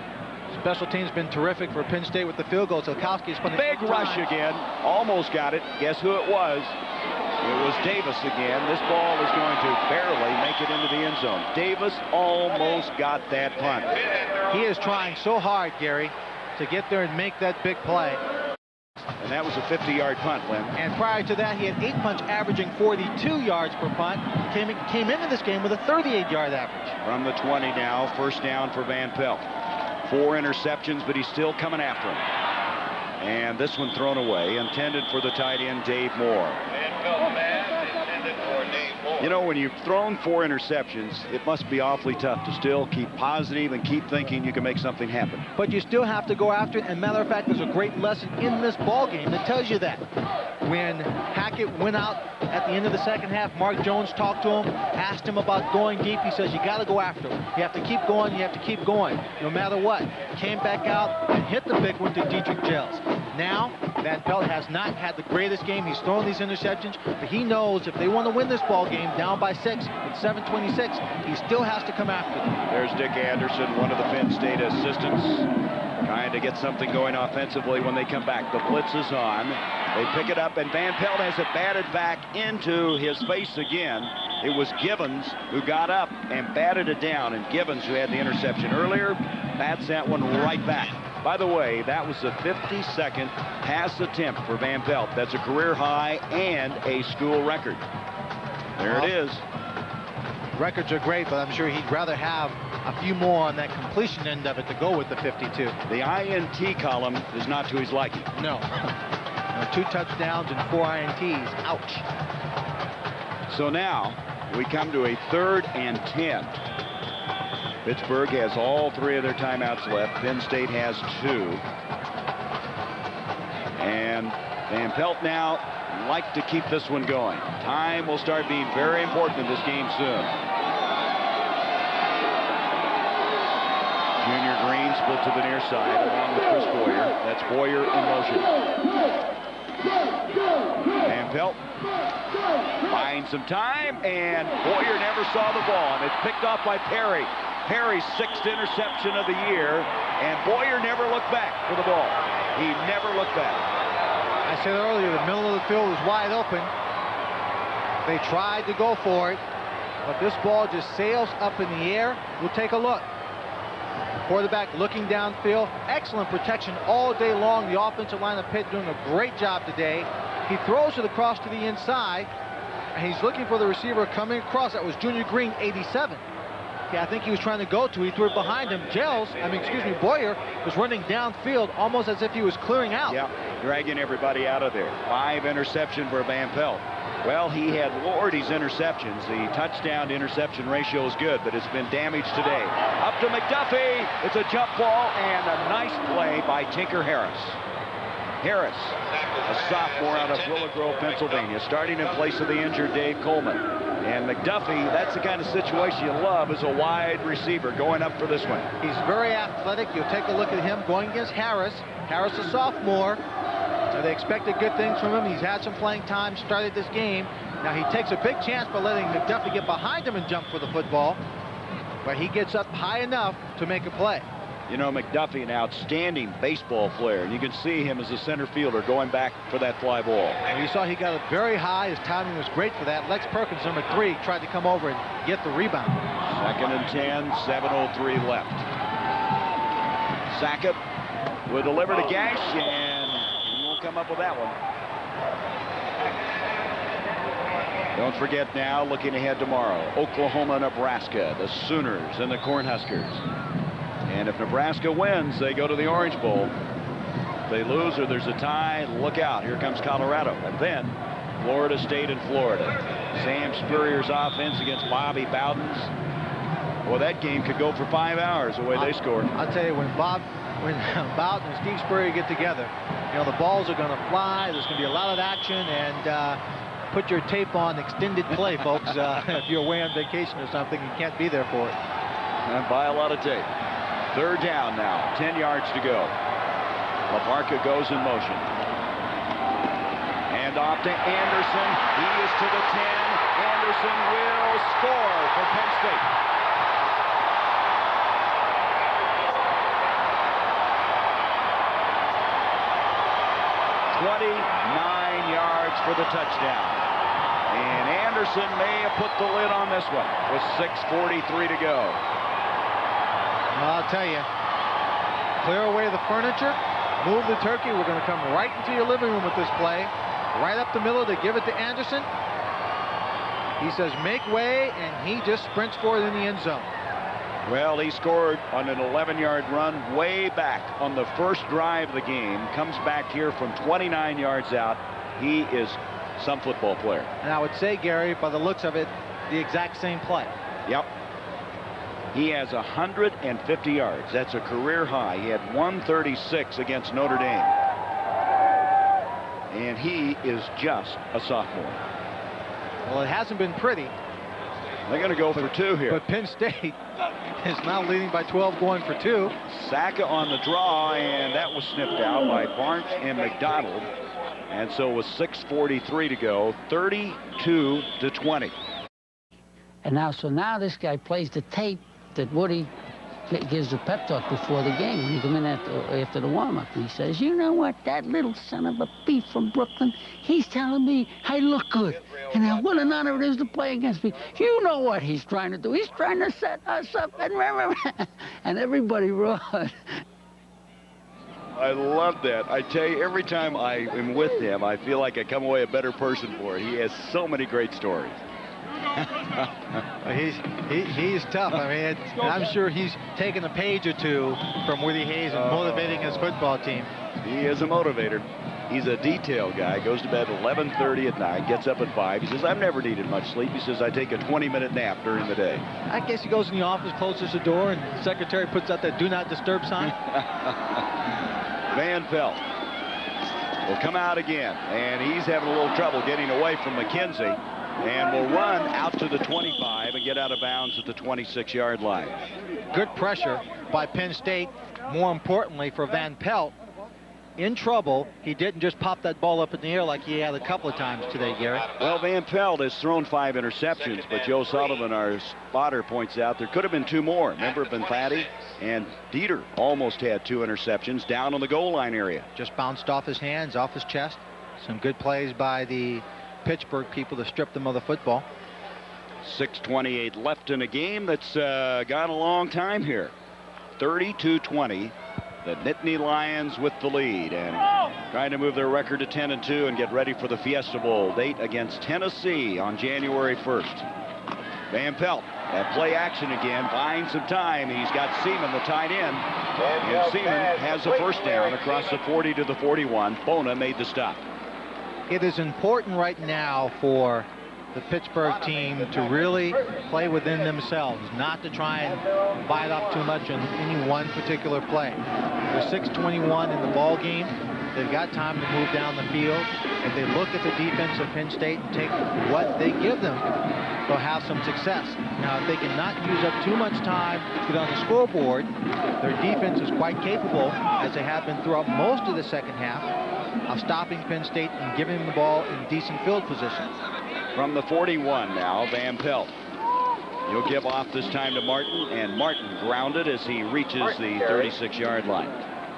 Special teams been terrific for Penn State with the field goal. Hilkowski's putting big rush again. Almost got it. Guess who it was? It was Davis again. This ball is going to barely make it into the end zone. Davis almost got that punt. He is trying so hard, Gary, to get there and make that big play. And that was a 50-yard punt, Lynn. And prior to that, he had 8 punts averaging 42 yards per punt. Came into this game with a 38-yard average. From the 20 now, 1st down for Van Pelt. 4 interceptions, but he's still coming after him. And this one thrown away, intended for the tight end, Dave Moore. You know, when you've thrown 4 interceptions, it must be awfully tough to still keep positive and keep thinking you can make something happen. But you still have to go after it. And matter of fact, there's a great lesson in this ball game that tells you that. When Hackett went out at the end of the second half, Mark Jones talked to him, asked him about going deep. He says, you got to go after him. You have to keep going. You have to keep going, no matter what. Came back out and hit the big one to Dietrich Gels. Now, Van Pelt has not had the greatest game. He's thrown these interceptions, but he knows if they want to win this ball game down by 6 with 7:26, he still has to come after them. There's Dick Anderson, one of the Penn State assistants, trying to get something going offensively when they come back. The blitz is on. They pick it up, and Van Pelt has it batted back into his face again. It was Givens who got up and batted it down, and Givens, who had the interception earlier, bats that one right back. By the way, that was the 52nd pass attempt for Van Pelt. That's a career high and a school record. There it is. Records are great, but I'm sure he'd rather have a few more on that completion end of it to go with the 52. The INT column is not to his liking. No. 2 touchdowns and 4 INTs. Ouch. So now we come to a 3rd and 10. Pittsburgh has all 3 of their timeouts left. Penn State has 2. And Van Pelt now like to keep this one going. Time will start being very important in this game soon. Junior Green split to the near side along with Chris Boyer. That's Boyer in motion. Van Pelt finds some time, and Boyer never saw the ball, and it's picked off by Perry. Perry's 6th interception of the year, and Boyer never looked back for the ball. He never looked back. I said earlier, the middle of the field was wide open. They tried to go for it, but this ball just sails up in the air. We'll take a look. Quarterback looking downfield. Excellent protection all day long. The offensive line of Pitt doing a great job today. He throws it across to the inside, and he's looking for the receiver coming across. That was Junior Green, 87. Yeah, I think he was trying to go to. He threw it behind him. Boyer was running downfield almost as if he was clearing out. Yeah, dragging everybody out of there. 5 interception for Van Pelt. Well, he had Lordy's interceptions. The touchdown-to-interception ratio is good, but it's been damaged today. Up to McDuffie. It's a jump ball and a nice play by Tinker Harris. Harris, a sophomore out of Willow Grove, Pennsylvania, starting in place of the injured Dave Coleman. And McDuffie, that's the kind of situation you love as a wide receiver going up for this one. He's very athletic. You'll take a look at him going against Harris. Harris, a sophomore. So they expected good things from him. He's had some playing time, started this game. Now he takes a big chance by letting McDuffie get behind him and jump for the football. But he gets up high enough to make a play. You know, McDuffie, an outstanding baseball player, and you can see him as a center fielder going back for that fly ball. And you saw he got it very high. His timing was great for that. Lex Perkins, number 3, tried to come over and get the rebound. 2nd and 10, 7:03 left. Sackett will deliver to Gash, and he won't come up with that one. Don't forget now, looking ahead tomorrow, Oklahoma, Nebraska, the Sooners and the Cornhuskers. And if Nebraska wins, they go to the Orange Bowl. If they lose or there's a tie, look out. Here comes Colorado. And then Florida State and Florida. Sam Spurrier's offense against Bobby Bowden's. Well, that game could go for 5 hours the way they scored. I'll tell you, when Bowden and Steve Spurrier get together, you know, the balls are going to fly. There's going to be a lot of action. And put your tape on extended play, folks. If you're away on vacation or something, you can't be there for it. And buy a lot of tape. 3rd down now, 10 yards to go. LaBarca goes in motion. And off to Anderson. He is to the 10. Anderson will score for Penn State. "29 yards for the touchdown. And Anderson may have put the lid on this one with 6:43 to go. Well, I'll tell you, clear away the furniture, move the turkey. We're going to come right into your living room with this play. Right up the middle to give it to Anderson. He says, make way, and he just sprints for it in the end zone. Well, he scored on an 11-yard run way back on the first drive of the game. Comes back here from 29 yards out. He is some football player. And I would say, Gary, by the looks of it, the exact same play. Yep. He has 150 yards. That's a career high. He had 136 against Notre Dame. And he is just a sophomore. Well, it hasn't been pretty. They're going to go for 2 here. But Penn State is now leading by 12, going for 2. Saka on the draw, and that was snipped out by Barnes and McDonald. And so with 6:43 to go, 32-20. And now this guy plays the tape that Woody gives the pep talk before the game when he come in after the warm-up. And he says, you know what, that little son of a beef from Brooklyn, he's telling me I look good. And what an honor it is to play against me. You know what he's trying to do. He's trying to set us up. And everybody roared. I love that. I tell you, every time I am with him, I feel like I come away a better person for it. He has so many great stories. He's tough. I mean, I'm sure he's taken a page or 2 from Woody Hayes and motivating his football team. He is a motivator. He's a detail guy. Goes to bed 11:30 at night, gets up at 5. He says, I've never needed much sleep. He says, I take a 20-minute nap during the day. I guess he goes in the office, closes the door, and the secretary puts out that do not disturb sign. Van Pelt will come out again, and he's having a little trouble getting away from McKenzie, and will run out to the 25 and get out of bounds at the 26-yard line. Good pressure by Penn State. More importantly for Van Pelt, in trouble, he didn't just pop that ball up in the air like he had a couple of times today, Gary. Well, Van Pelt has thrown 5 interceptions, but Joe Sullivan, our spotter, points out there could have been 2 more. Remember, Benfatti and Dieter almost had 2 interceptions down on the goal line area. Just bounced off his hands, off his chest. Some good plays by the Pittsburgh people to strip them of the football. 6:28 left in a game that's gone a long time here. 32-20. The Nittany Lions with the lead and trying to move their record to 10-2 and get ready for the Fiesta Bowl date against Tennessee on January 1st. Van Pelt at play action again, buying some time. He's got Seaman, the tight end, and Seaman has a first down across the 40 to the 41. Bona made the stop. It is important right now for the Pittsburgh team to really play within themselves, not to try and bite off too much in any one particular play. There's 6:21 in the ball game. They've got time to move down the field. If they look at the defense of Penn State and take what they give them, they'll have some success. Now, if they cannot use up too much time to get on the scoreboard, their defense is quite capable, as they have been throughout most of the second half, of stopping Penn State and giving them the ball in decent field position. From the 41 now, Van Pelt. He'll give off this time to Martin, and Martin grounded as he reaches the 36-yard line.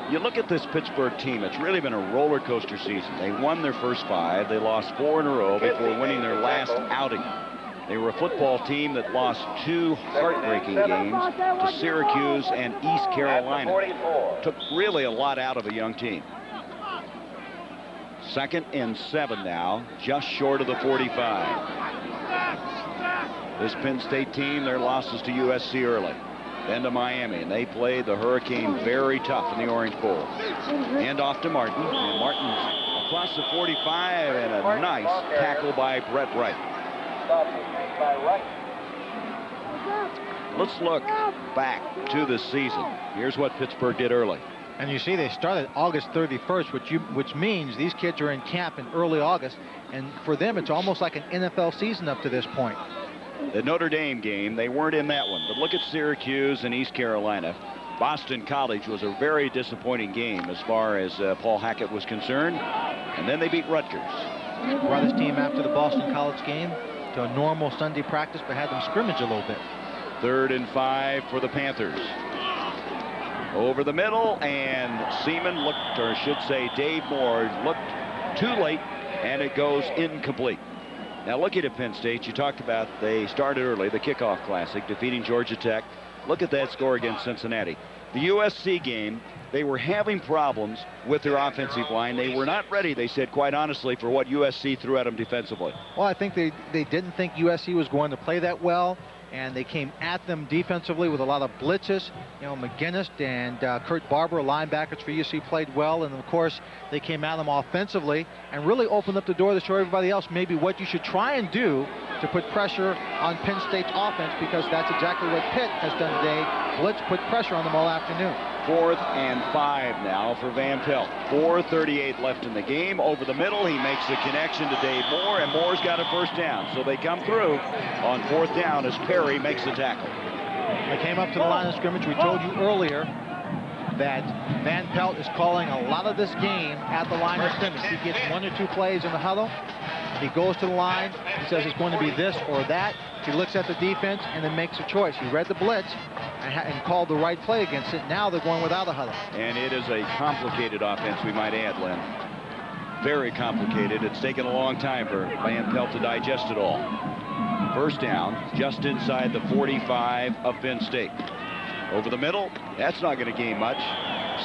You look at this Pittsburgh team, it's really been a roller coaster season. They won their first 5. They lost 4 in a row before winning their last outing. They were a football team that lost 2 heartbreaking games to Syracuse and East Carolina. Took really a lot out of a young team. 2nd and 7 now, just short of the 45. This Penn State team, their losses to USC early, then to Miami, and they played the Hurricane very tough in the Orange Bowl. Hand off to Martin, and Martin's across the 45, and a nice tackle by Brett Wright. Let's look back to the season. Here's what Pittsburgh did early. And you see they started August 31st, which means these kids are in camp in early August, and for them it's almost like an NFL season up to this point. The Notre Dame game, they weren't in that one, but look at Syracuse and East Carolina. Boston College was a very disappointing game as far as Paul Hackett was concerned, and then they beat Rutgers. Brought his team after the Boston College game to a normal Sunday practice, but had them scrimmage a little bit. 3rd and 5 for the Panthers. Over the middle, and Seaman looked, or I should say Dave Moore looked too late, and it goes incomplete. Now looking at Penn State, you talked about they started early, the kickoff classic, defeating Georgia Tech. Look at that score against Cincinnati. The USC game, they were having problems with their offensive line. They were not ready, they said, quite honestly, for what USC threw at them defensively. Well, I think they didn't think USC was going to play that well. and they came at them defensively with a lot of blitzes. You know, McGinnis and Kurt Barber, linebackers for UC, played well, and of course they came at them offensively and really opened up the door to show everybody else maybe what you should try and do to put pressure on Penn State's offense, because that's exactly what Pitt has done today. Blitz, put pressure on them all afternoon. 4th and 5 now for Van Pelt. 4:38 left in the game. Over the middle, he makes the connection to Dave Moore, and Moore's got a first down. So they come through on 4th down as Perry makes the tackle. They came up to the line of scrimmage. We told you earlier that Van Pelt is calling a lot of this game at the line of scrimmage. He gets 1 or 2 plays in the huddle. He goes to the line. He says it's going to be this or that. He looks at the defense and then makes a choice. He read the blitz and called the right play against it. Now they're going without a huddle. And it is a complicated offense, we might add, Len. Very complicated. It's taken a long time for Van Pelt to digest it all. First down, just inside the 45 of Penn State. Over the middle, that's not going to gain much.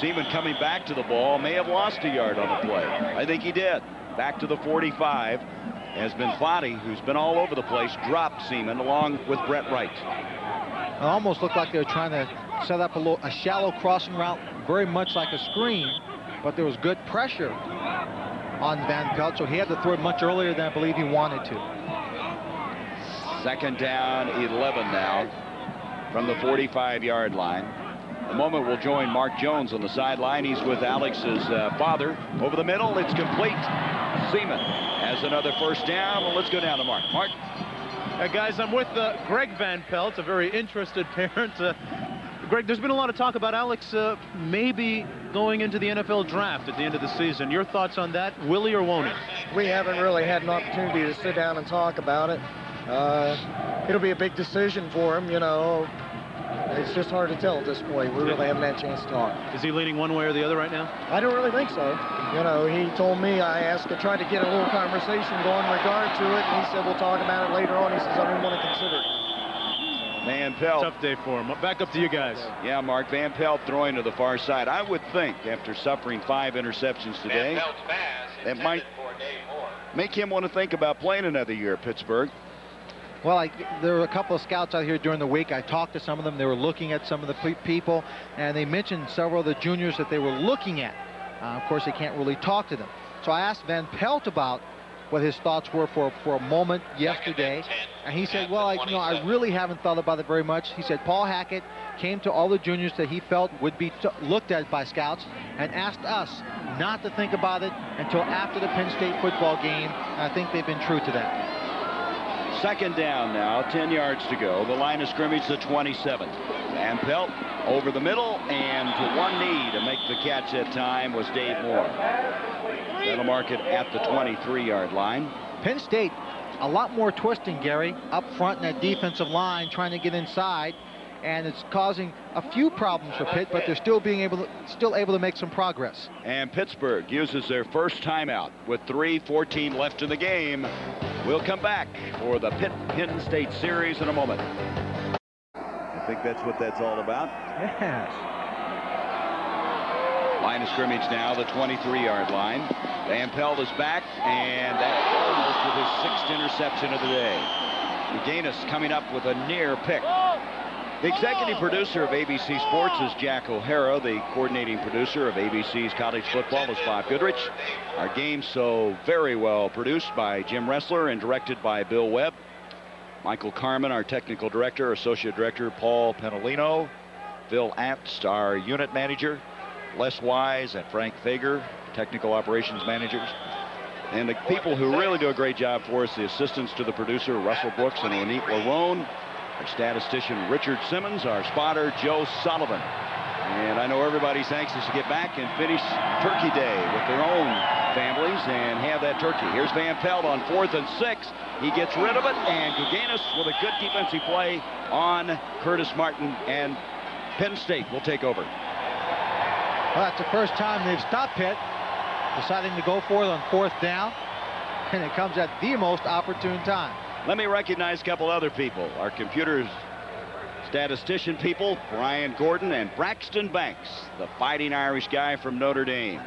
Seaman coming back to the ball, may have lost a yard on the play. I think he did. Back to the 45 has been Foddy, who's been all over the place, dropped Seaman along with Brett Wright. It almost looked like they were trying to set up a shallow crossing route, very much like a screen, but there was good pressure on Van Pelt, so he had to throw it much earlier than I believe he wanted to. 2nd down, 11 now from the 45-yard line. The moment we'll join Mark Jones on the sideline. He's with Alex's father. Over the middle, it's complete. Seaman has another first down. Well, let's go down to Mark. Mark? Guys, I'm with Greg Van Pelt, a very interested parent. Greg, there's been a lot of talk about Alex maybe going into the NFL draft at the end of the season. Your thoughts on that? Will he or won't he? We haven't really had an opportunity to sit down and talk about it. It'll be a big decision for him, you know. It's just hard to tell at this point. We really haven't had a chance to talk. Is he leaning one way or the other right now? I don't really think so. You know, he told me, I tried to get a little conversation going in regard to it, and he said we'll talk about it later on. He says I don't want to consider it. Van Pelt. Tough day for him. Back up to you guys. Yeah, Mark, Van Pelt throwing to the far side. I would think after suffering 5 interceptions today, that might make him want to think about playing another year at Pittsburgh. Well, there were a couple of scouts out here during the week. I talked to some of them. They were looking at some of the people, and they mentioned several of the juniors that they were looking at. Of course, they can't really talk to them. So I asked Van Pelt about what his thoughts were for a moment yesterday, and he said, well, I really haven't thought about it very much. He said Paul Hackett came to all the juniors that he felt would be looked at by scouts and asked us not to think about it until after the Penn State football game, and I think they've been true to that. 2nd down now, 10 yards to go. The line of scrimmage, the 27. Van Pelt over the middle, and to one knee to make the catch that time was Dave Moore. That'll mark it at the 23-yard line. Penn State, a lot more twisting, Gary, up front in that defensive line, trying to get inside, and it's causing a few problems for Pitt, but they're still able to make some progress. And Pittsburgh uses their first timeout with 3:14 left in the game. We'll come back for the Pitt-Penn State series in a moment. I think that's what that's all about. Yes. Line of scrimmage now, the 23-yard line. Van Pelt is back, and that's almost with his 6th interception of the day. McGinnis coming up with a near pick. The executive producer of ABC Sports is Jack O'Hara. The coordinating producer of ABC's college football is Bob Goodrich. Our game so very well produced by Jim Ressler and directed by Bill Webb. Michael Carmen, our technical director, associate director Paul Penalino, Phil Apst, our unit manager, Les Wise and Frank Fager, technical operations managers. And the people who really do a great job for us, the assistants to the producer, Russell Brooks and Lanette Larone, our statistician Richard Simmons, our spotter Joe Sullivan. And I know everybody's anxious to get back and finish Turkey Day with their own families and have that turkey. Here's Van Pelt on 4th and 6. He gets rid of it, and Guganis with a good defensive play on Curtis Martin, and Penn State will take over. Well, that's the first time they've stopped Pitt, deciding to go for it on 4th down, and it comes at the most opportune time. Let me recognize a couple other people. Our computer statistician people, Brian Gordon and Braxton Banks, the Fighting Irish guy from Notre Dame.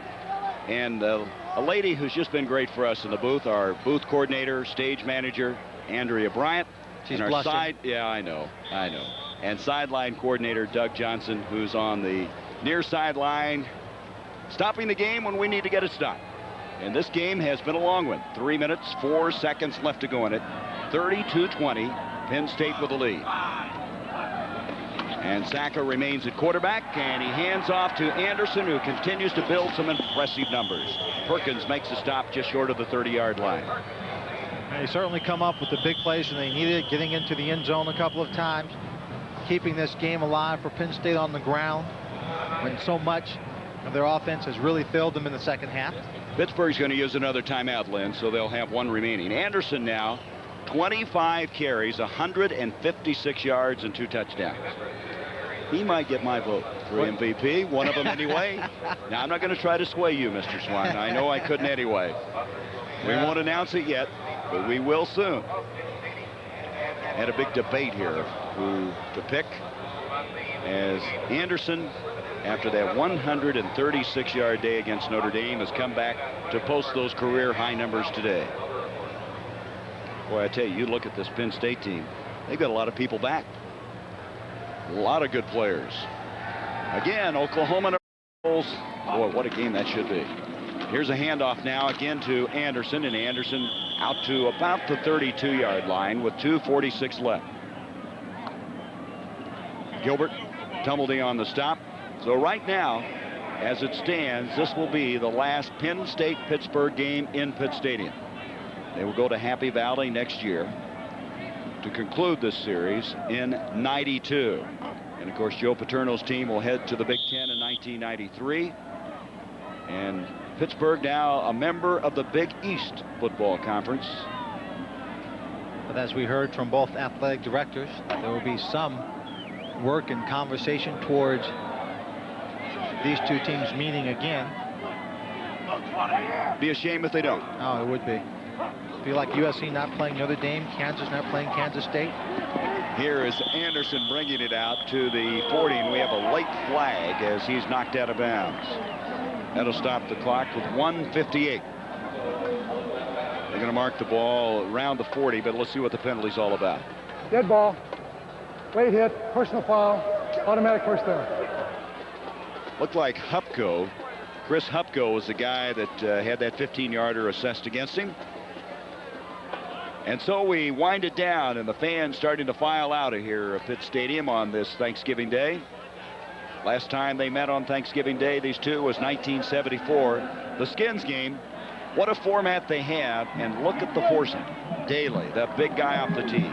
And a lady who's just been great for us in the booth, our booth coordinator, stage manager, Andrea Bryant. She's and our blushing. yeah, I know. And sideline coordinator Doug Johnson, who's on the near sideline, stopping the game when we need to get it stopped. And this game has been a long one. 3 minutes, 4 seconds left to go in it. 32-20, Penn State with the lead. And Saka remains at quarterback, and he hands off to Anderson, who continues to build some impressive numbers. Perkins makes a stop just short of the 30-yard line. They certainly come up with the big plays when they needed it, getting into the end zone a couple of times, keeping this game alive for Penn State on the ground when so much of their offense has really failed them in the second half. Pittsburgh's going to use another timeout, Lynn, so they'll have one remaining. Anderson now, 25 carries, 156 yards, and 2 touchdowns. He might get my vote for MVP, one of them anyway. Now, I'm not going to try to sway you, Mr. Swan. I know I couldn't anyway. We won't announce it yet, but we will soon. Had a big debate here who to pick, as Anderson, after that 136-yard day against Notre Dame, has come back to post those career high numbers today. Boy, I tell you, you look at this Penn State team, they've got a lot of people back. A lot of good players. Again, Oklahoma. Boy, what a game that should be. Here's a handoff now again to Anderson, and Anderson out to about the 32-yard line with 2:46 left. Gilbert, Tumbledy on the stop. So right now, as it stands, this will be the last Penn State-Pittsburgh game in Pitt Stadium. They will go to Happy Valley next year to conclude this series in '92. And of course, Joe Paterno's team will head to the Big Ten in 1993. And Pittsburgh now a member of the Big East Football Conference. But as we heard from both athletic directors, there will be some work and conversation towards these two teams meeting again. Be a shame if they don't. Oh, it would be. Feel like USC not playing Notre Dame, Kansas not playing Kansas State. Here is Anderson bringing it out to the 40, and we have a late flag as he's knocked out of bounds. That'll stop the clock with 1:58. They're going to mark the ball around the 40, but let's see what the penalty's all about. Dead ball. Late hit. Personal foul. Automatic first down. Looked like Hupko. Chris Hupko was the guy that had that 15-yarder assessed against him. And so we wind it down, and the fans starting to file out of here at Pitt Stadium on this Thanksgiving Day. Last time they met on Thanksgiving Day, these two, was 1974. The Skins game, what a format they have, and look at the forcing. Daly, the big guy off the tee.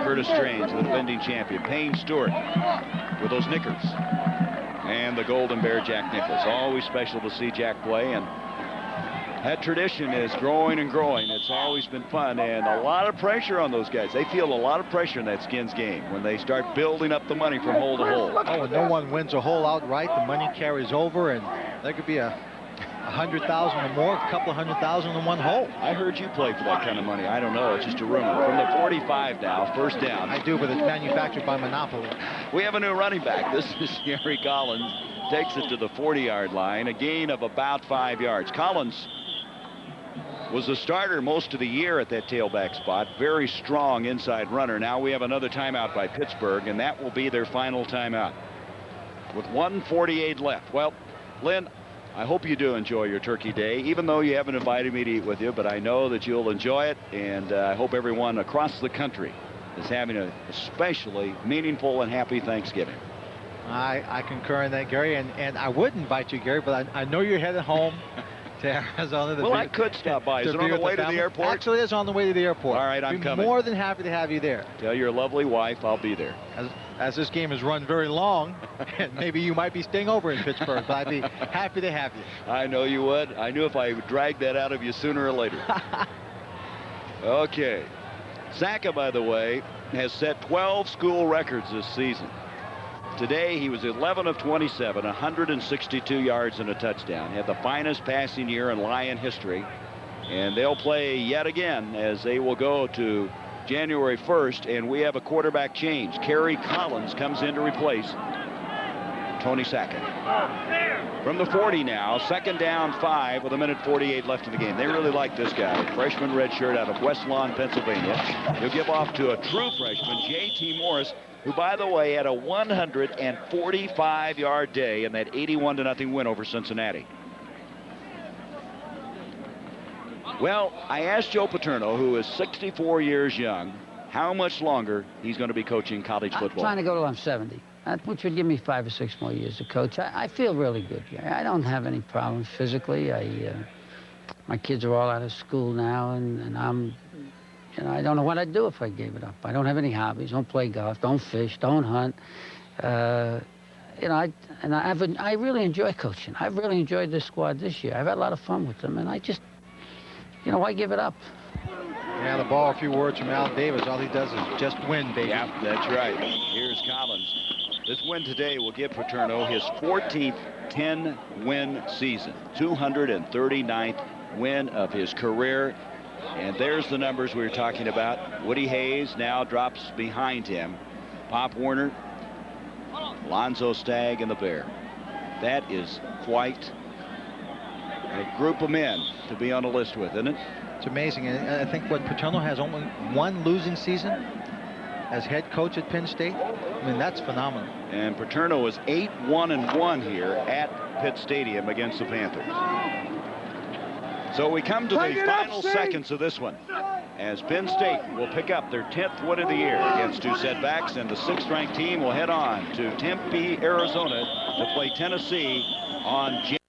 Curtis Strange, the defending champion. Payne Stewart with those knickers. And the Golden Bear, Jack Nicklaus. Always special to see Jack play, and that tradition is growing and growing. It's always been fun, and a lot of pressure on those guys. They feel a lot of pressure in that Skins game when they start building up the money from hole to hole. Oh, and no one wins a hole outright. The money carries over, and there could be a 100,000 or more, a couple of 100,000 in one hole. I heard you play for that kind of money. I don't know. It's just a rumor. From the 45 now, first down. I do, but it's manufactured by Monopoly. We have a new running back. This is Gary Collins. Takes it to the 40-yard line. A gain of about 5 yards. Collins was the starter most of the year at that tailback spot. Very strong inside runner. Now we have another timeout by Pittsburgh, and that will be their final timeout with 1:48 left. Well, Lynn, I hope you do enjoy your Turkey Day, even though you haven't invited me to eat with you, but I know that you'll enjoy it, and I hope everyone across the country is having a especially meaningful and happy Thanksgiving. I concur in that, Gary, and I would invite you, Gary, but I know you're headed home to Arizona. Well, I could stop by. Is it on the way to the airport? Actually, it's on the way to the airport. All right, I'm coming. More than happy to have you there. Tell your lovely wife I'll be there. As this game has run very long, and maybe you might be staying over in Pittsburgh, but I'd be happy to have you. I know you would. I knew if I would drag that out of you sooner or later. Okay. Saka, by the way, has set 12 school records this season. Today, he was 11 of 27, 162 yards and a touchdown. Had the finest passing year in Lion history. And they'll play yet again as they will go to January 1st, and we have a quarterback change. Kerry Collins comes in to replace Tony Sackett. From the 40 now, 2nd down 5 with 1:48 left in the game. They really like this guy. Freshman redshirt out of West Lawn, Pennsylvania. He'll give off to a true freshman, J.T. Morris, who, by the way, had a 145-yard day in that 81-0 win over Cincinnati. Well, I asked Joe Paterno, who is 64 years young, how much longer he's going to be coaching college football. I'm trying to go till I'm 70, which would give me 5 or 6 more years to coach. I feel really good. I don't have any problems physically. My kids are all out of school now, and I'm, I don't know what I'd do if I gave it up. I don't have any hobbies. Don't play golf. Don't fish. Don't hunt. I really enjoy coaching. I've really enjoyed this squad this year. I've had a lot of fun with them, and I just, why give it up? Yeah, the ball, a few words from Al Davis. All he does is just win, baby. Yeah, that's right. Here's Collins. This win today will give Paterno his 14th 10-win season. 239th win of his career. And there's the numbers we were talking about. Woody Hayes now drops behind him. Pop Warner, Lonzo Stagg, and the Bear. That is quite a group of men to be on a list with, isn't it? It's amazing. And I think what Paterno has only one losing season as head coach at Penn State. I mean, that's phenomenal. And Paterno is 8-1-1 here at Pitt Stadium against the Panthers. So we come to the final seconds of this one, as Penn State will pick up their 10th win of the year against 2 setbacks, and the 6th-ranked team will head on to Tempe, Arizona to play Tennessee on January